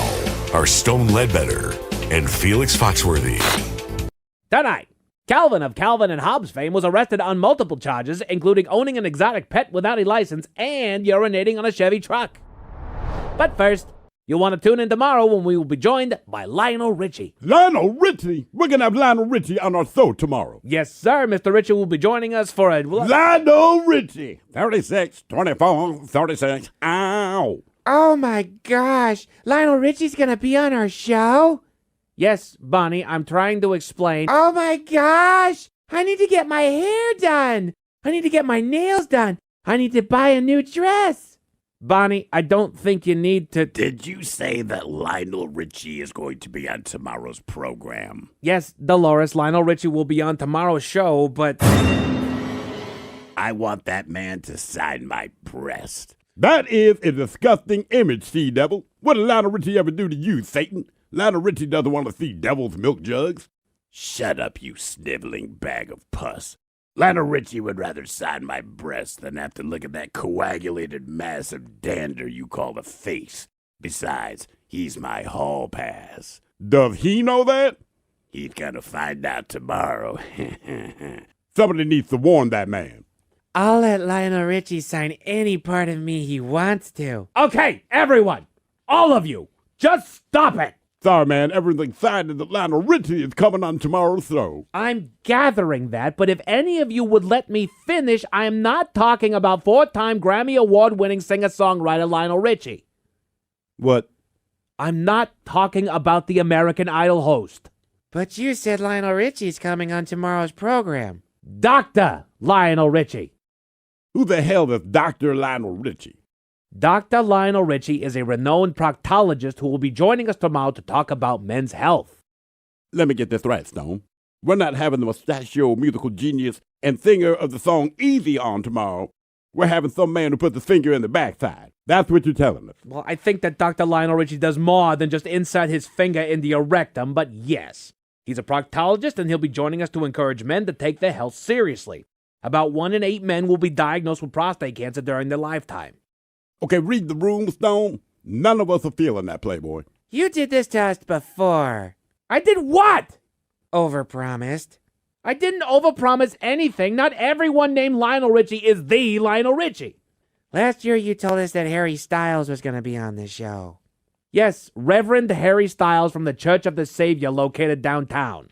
are Stone Ledbetter and Felix Foxworthy. Tonight, Calvin of Calvin and Hobbes fame was arrested on multiple charges, including owning an exotic pet without a license and urinating on a Chevy truck. But first, you'll want to tune in tomorrow when we will be joined by Lionel Richie. Lionel Richie? We're going to have Lionel Richie on our show tomorrow. Yes, sir. Mr. Richie will be joining us for a... Lionel Richie. 36, 24, 36. Ow. Oh my gosh. Lionel Richie's gonna be on our show? Yes, Bonnie, I'm trying to explain. Oh my gosh. I need to get my hair done. I need to get my nails done. I need to buy a new dress. Bonnie, I don't think you need to... Did you say that Lionel Richie is going to be on tomorrow's program? Yes, Dolores, Lionel Richie will be on tomorrow's show, but... I want that man to sign my breast. That is a disgusting image, Sea-Devil. What did Lionel Richie ever do to you, Satan? Lionel Richie doesn't want to see devil's milk jugs. Shut up, you sniveling bag of pus. Lionel Richie would rather sign my breast than have to look at that coagulated mass of dander you call a face. Besides, he's my hall pass. Does he know that? He's gonna find out tomorrow. Somebody needs to warn that man. I'll let Lionel Richie sign any part of me he wants to. Okay, everyone, all of you, just stop it. Sorry, man, everything's signed that Lionel Richie is coming on tomorrow's show. I'm gathering that, but if any of you would let me finish, I am not talking about 4-time Grammy Award-winning singer-songwriter Lionel Richie. What? I'm not talking about the American Idol host. But you said Lionel Richie's coming on tomorrow's program. Dr. Lionel Richie. Who the hell is Dr. Lionel Richie? Dr. Lionel Richie is a renowned proctologist who will be joining us tomorrow to talk about men's health. Let me get this right, Stone. We're not having the mustachio musical genius and singer of the song Easy on tomorrow. We're having some man who puts his finger in the backside. That's what you're telling us. Well, I think that Dr. Lionel Richie does more than just insert his finger in the erectum, but yes. He's a proctologist, and he'll be joining us to encourage men to take their health seriously. About 1 in 8 men will be diagnosed with prostate cancer during their lifetime. Okay, read the room, Stone. None of us are feeling that, Playboy. You did this to us before. I did what? Overpromised. I didn't overpromise anything. Not everyone named Lionel Richie is the Lionel Richie. Last year you told us that Harry Styles was going to be on this show. Yes, Reverend Harry Styles from the Church of the Savior located downtown.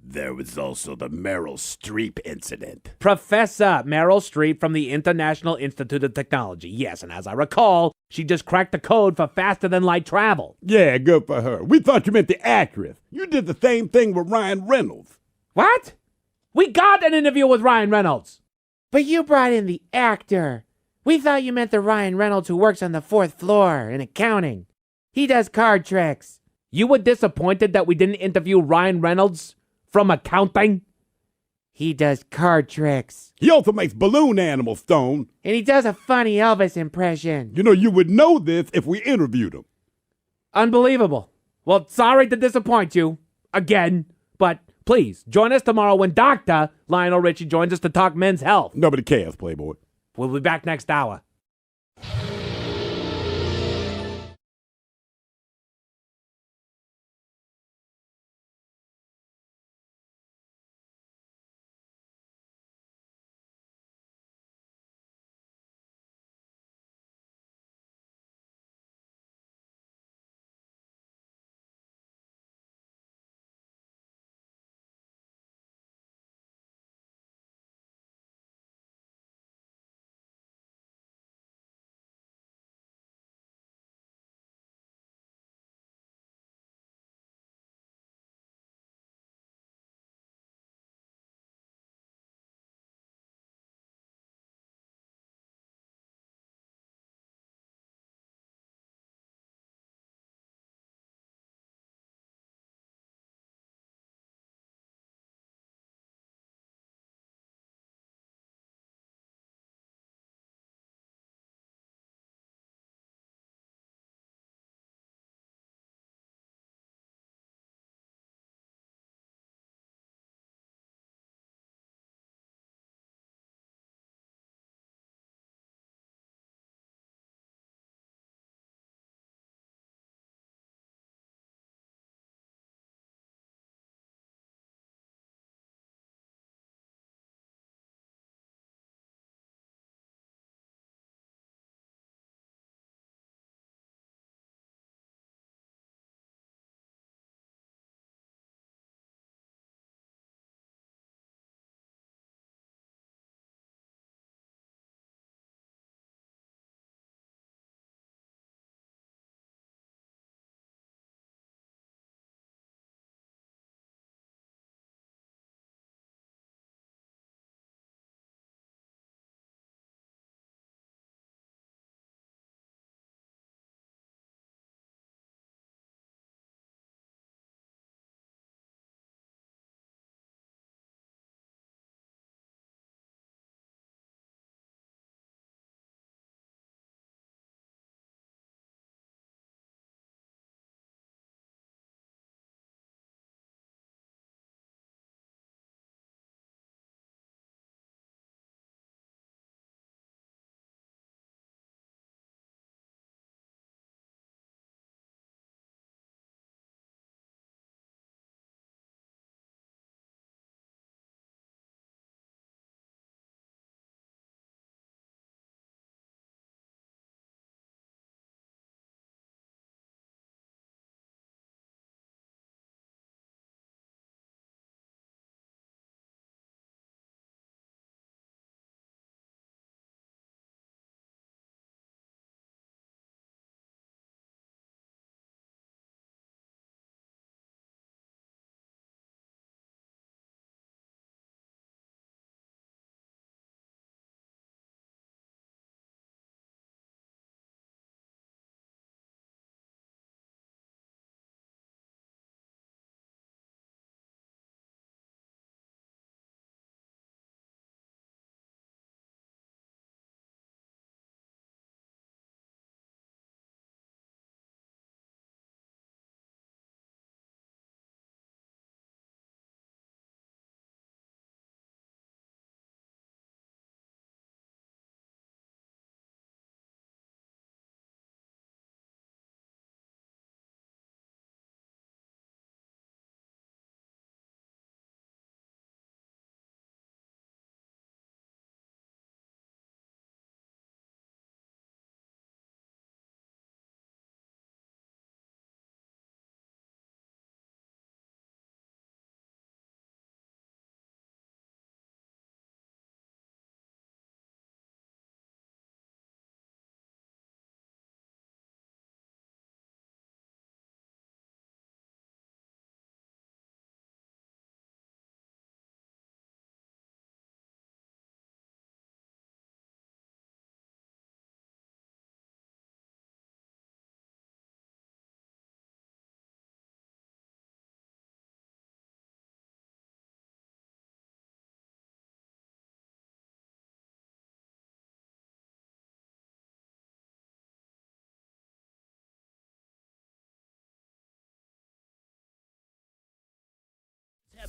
There was also the Meryl Streep incident. Professor Meryl Streep from the International Institute of Technology. Yes, and as I recall, she just cracked the code for faster-than-light travel. Yeah, good for her. We thought you meant the actress. You did the same thing with Ryan Reynolds. What? We got an interview with Ryan Reynolds. But you brought in the actor. We thought you meant the Ryan Reynolds who works on the 4th floor in accounting. He does card tricks. You were disappointed that we didn't interview Ryan Reynolds from accounting? He does card tricks. He also makes balloon animals, Stone. And he does a funny Elvis impression. You know, you would know this if we interviewed him. Unbelievable. Well, sorry to disappoint you again, but please join us tomorrow when Dr. Lionel Richie joins us to talk men's health. Nobody cares, Playboy. We'll be back next hour.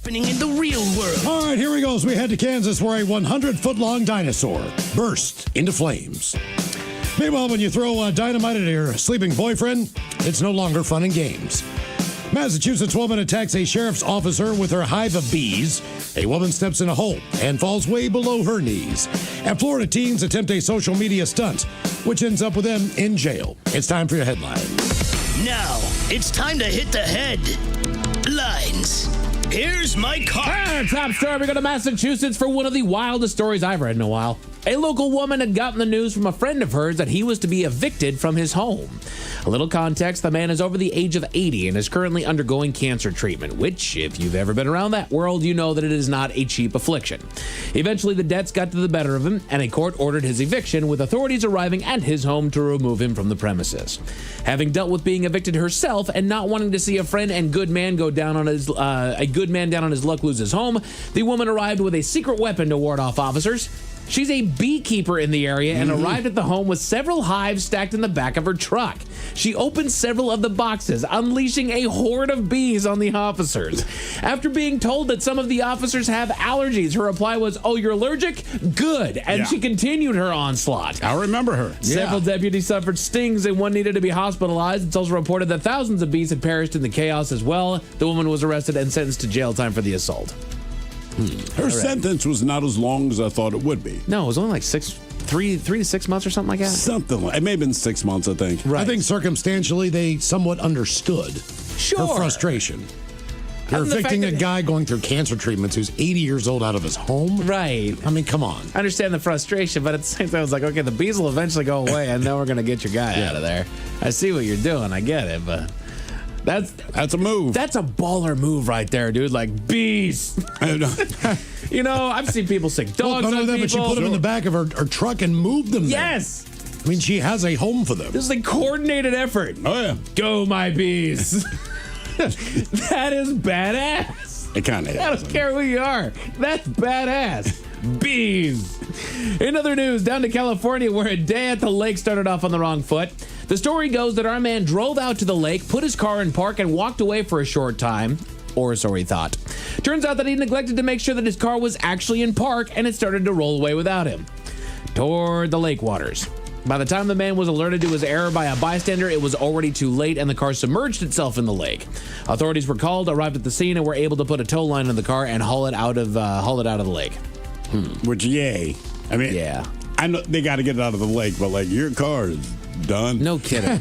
Happening in the real world. All right, here we go. As we head to Kansas, where a 100-foot-long dinosaur burst into flames. Meanwhile, when you throw dynamite at your sleeping boyfriend, it's no longer fun and games. Massachusetts woman attacks a sheriff's officer with her hive of bees. A woman steps in a hole and falls way below her knees. And Florida teens attempt a social media stunt, which ends up with them in jail. It's time for your headlines. Now, it's time to hit the headlines. Here's my car. Top story. We go to Massachusetts for one of the wildest stories I've read in a while. A local woman had gotten the news from a friend of hers that he was to be evicted from his home. A little context, the man is over the age of 80 and is currently undergoing cancer treatment, which, if you've ever been around that world, you know that it is not a cheap affliction. Eventually, the debts got to the better of him, and a court ordered his eviction, with authorities arriving at his home to remove him from the premises. Having dealt with being evicted herself and not wanting to see a friend and good man down on his luck lose his home, the woman arrived with a secret weapon to ward off officers. She's a beekeeper in the area and arrived at the home with several hives stacked in the back of her truck. She opened several of the boxes, unleashing a horde of bees on the officers. After being told that some of the officers have allergies, her reply was, "Oh, you're allergic? Good." And she continued her onslaught. I remember her. Several deputies suffered stings and one needed to be hospitalized. It's also reported that thousands of bees had perished in the chaos as well. The woman was arrested and sentenced to jail time for the assault. Her sentence was not as long as I thought it would be. No, it was only like 3 to 6 months or something like that. Something like it may have been 6 months, I think. Right. I think circumstantially they somewhat understood her frustration. You're evicting a guy going through cancer treatments who's 80 years old out of his home? Right. I mean, come on. I understand the frustration, but at the same time, I was like, okay, the bees will eventually go away. I know we're going to get your guy out of there. I see what you're doing. I get it, but... That's a move. That's a baller move right there, dude. Like bees. You know, I've seen people sick dogs on people. But she put them in the back of her truck and moved them there. Yes. I mean, she has a home for them. This is a coordinated effort. Oh, yeah. Go, my bees. That is badass. It kind of is. I don't care who you are. That's badass. Bees. In other news, down to California, where a day at the lake started off on the wrong foot. The story goes that our man drove out to the lake, put his car in park, and walked away for a short time. Or so he thought. Turns out that he neglected to make sure that his car was actually in park, and it started to roll away without him. Toward the lake waters. By the time the man was alerted to his error by a bystander, it was already too late, and the car submerged itself in the lake. Authorities were called, arrived at the scene, and were able to put a tow line in the car and haul it out of the lake. Which, yay. I mean, yeah. I know they got to get it out of the lake, but like your car is done. No kidding. And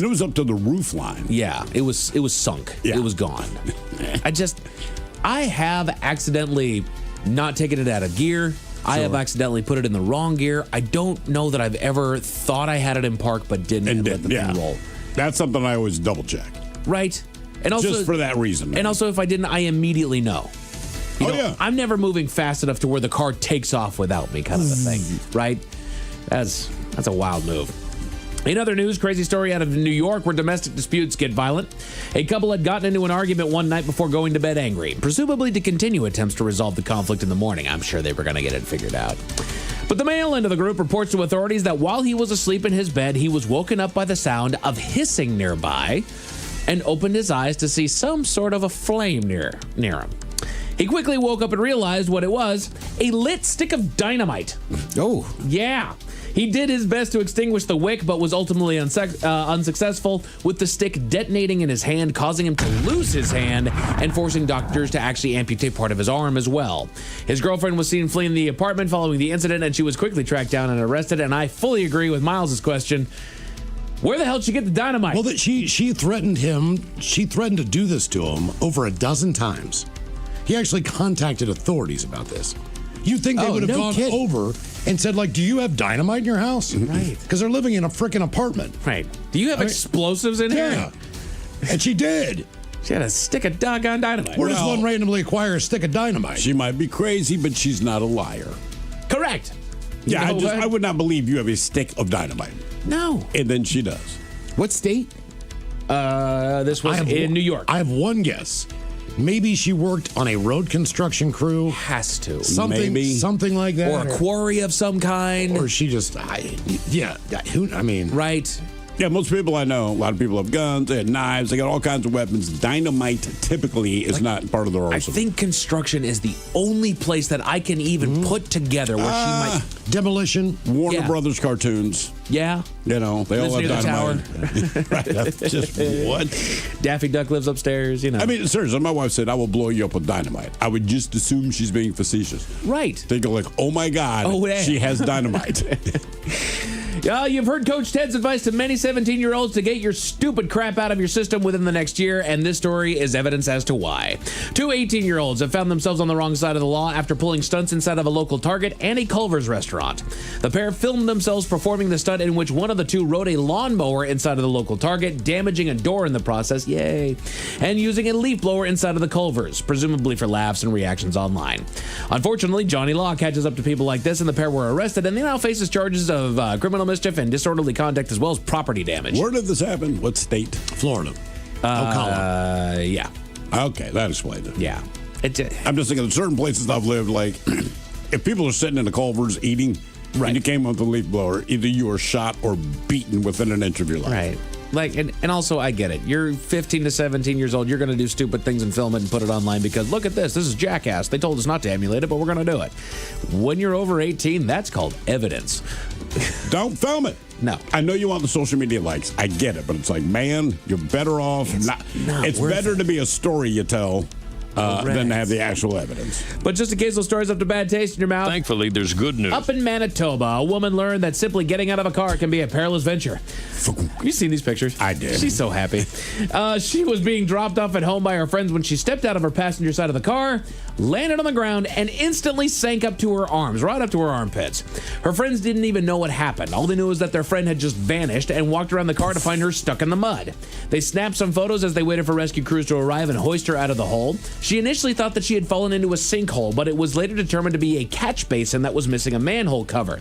it was up to the roof line. Yeah, it was sunk. Yeah. It was gone. I have accidentally not taken it out of gear. Sure. I have accidentally put it in the wrong gear. I don't know that I've ever thought I had it in park but didn't and let the thing roll. That's something I always double check. Right. And also, just for that reason. Man. And also, if I didn't, I immediately know. You know, I'm never moving fast enough to where the car takes off without me, kind of a thing, right? That's a wild move. In other news, crazy story out of New York where domestic disputes get violent. A couple had gotten into an argument one night before going to bed angry, presumably to continue attempts to resolve the conflict in the morning. I'm sure they were going to get it figured out. But the male end of the group reports to authorities that while he was asleep in his bed, he was woken up by the sound of hissing nearby and opened his eyes to see some sort of a flame near him. He quickly woke up and realized what it was, a lit stick of dynamite. Oh. Yeah. He did his best to extinguish the wick, but was ultimately unsuccessful, with the stick detonating in his hand, causing him to lose his hand and forcing doctors to actually amputate part of his arm as well. His girlfriend was seen fleeing the apartment following the incident, and she was quickly tracked down and arrested, and I fully agree with Miles' question. Where the hell did she get the dynamite? Well, she threatened him. She threatened to do this to him over a dozen times. He actually contacted authorities about this. You'd think they would have gone over and said, like, do you have dynamite in your house? Right. Because they're living in a freaking apartment. Right. Do you have explosives in here? Yeah. And she did. She had a stick of doggone dynamite. Where does one randomly acquire a stick of dynamite? She might be crazy, but she's not a liar. Correct. Yeah, I would not believe you have a stick of dynamite. No. And then she does. What state? This was in New York. I have one guess. Maybe she worked on a road construction crew. Has to. Something like that. Or a quarry of some kind. Or she just, Right. Yeah, most people I know, a lot of people have guns, they have knives, they got all kinds of weapons. Dynamite typically is not part of their arsenal. I think construction is the only place that I can even put together where she might. Demolition. Warner Brothers cartoons. Yeah. You know, they all Lives have near the dynamite. Right, that's just what? Daffy Duck lives upstairs, you know. I mean, seriously, my wife said, I will blow you up with dynamite. I would just assume she's being facetious. Right. Thinking like, oh my God, she has dynamite. Yeah, you've heard Coach Ted's advice to many 17-year-olds to get your stupid crap out of your system within the next year, and this story is evidence as to why. Two 18-year-olds have found themselves on the wrong side of the law after pulling stunts inside of a local Target and a Culver's restaurant. The pair filmed themselves performing the stunt in which one of the two rode a lawnmower inside of the local Target, damaging a door in the process, yay, and using a leaf blower inside of the Culver's, presumably for laughs and reactions online. Unfortunately, Johnny Law catches up to people like this, and the pair were arrested, and they now faces charges of criminal mischief and disorderly conduct as well as property damage. Where did this happen? What state? Florida. Ocala. Yeah. Okay, that explains it. Yeah. I'm just thinking of certain places I've lived, like if people are sitting in the Culver's eating, and you came with a leaf blower, either you were shot or beaten within an inch of your life. Right. Like, and also, I get it. You're 15 to 17 years old. You're going to do stupid things and film it and put it online because look at this. This is Jackass. They told us not to emulate it, but we're going to do it. When you're over 18, that's called evidence. Don't film it. No. I know you want the social media likes. I get it. But it's like, man, you're better off. It's better to be a story you tell than to have the actual evidence. But just in case those stories left a bad taste in your mouth. Thankfully, there's good news. Up in Manitoba, a woman learned that simply getting out of a car can be a perilous venture. Have you seen these pictures? I did. She's so happy. She was being dropped off at home by her friends when she stepped out of her passenger side of the car, landed on the ground, and instantly sank up to her arms, right up to her armpits. Her friends didn't even know what happened. All they knew was that their friend had just vanished and walked around the car to find her stuck in the mud. They snapped some photos as they waited for rescue crews to arrive and hoist her out of the hole. She initially thought that she had fallen into a sinkhole, but it was later determined to be a catch basin that was missing a manhole cover.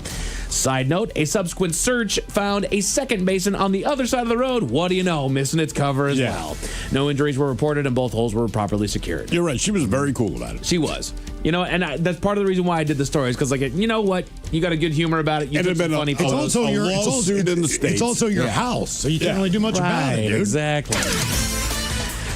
Side note, a subsequent search found a second basin on the other side of the road. What do you know? Missing its cover as well. No injuries were reported and both holes were properly secured. You're right. She was very cool about it. She was. You know, and that's part of the reason why I did the story is because, like, you know what? You got a good humor about it. You took some funny photos. It's also your lawsuit in the States. It's also your house, so you can't really do much about it, dude. Exactly.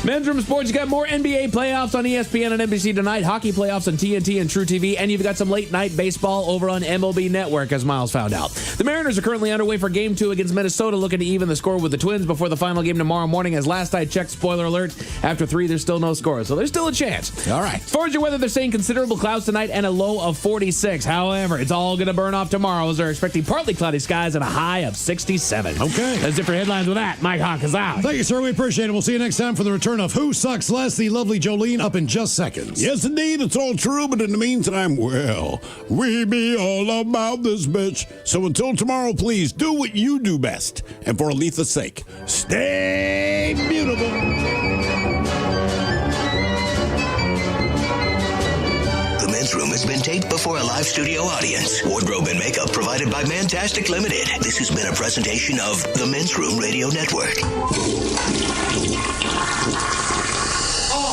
Men's Room Sports, you got more NBA playoffs on ESPN and NBC tonight, hockey playoffs on TNT and True TV, and you've got some late night baseball over on MLB Network, as Miles found out. The Mariners are currently underway for Game 2 against Minnesota, looking to even the score with the Twins before the final game tomorrow morning. As last I checked, spoiler alert, after 3, there's still no score, so there's still a chance. All right. As far as your weather, they're saying considerable clouds tonight and a low of 46. However, it's all going to burn off tomorrow as they're expecting partly cloudy skies and a high of 67. Okay. That's it for headlines with that. Mike Hawk is out. Thank you, sir. We appreciate it. We'll see you next time for the return of Who Sucks Less, the lovely Jolene, up in just seconds. Yes, indeed. It's all true, but in the meantime, well, we be all about this bitch. So until tomorrow, please do what you do best. And for Aletha's sake, stay beautiful. The Men's Room has been taped before a live studio audience. Wardrobe and makeup provided by Mantastic Limited. This has been a presentation of the Men's Room Radio Network.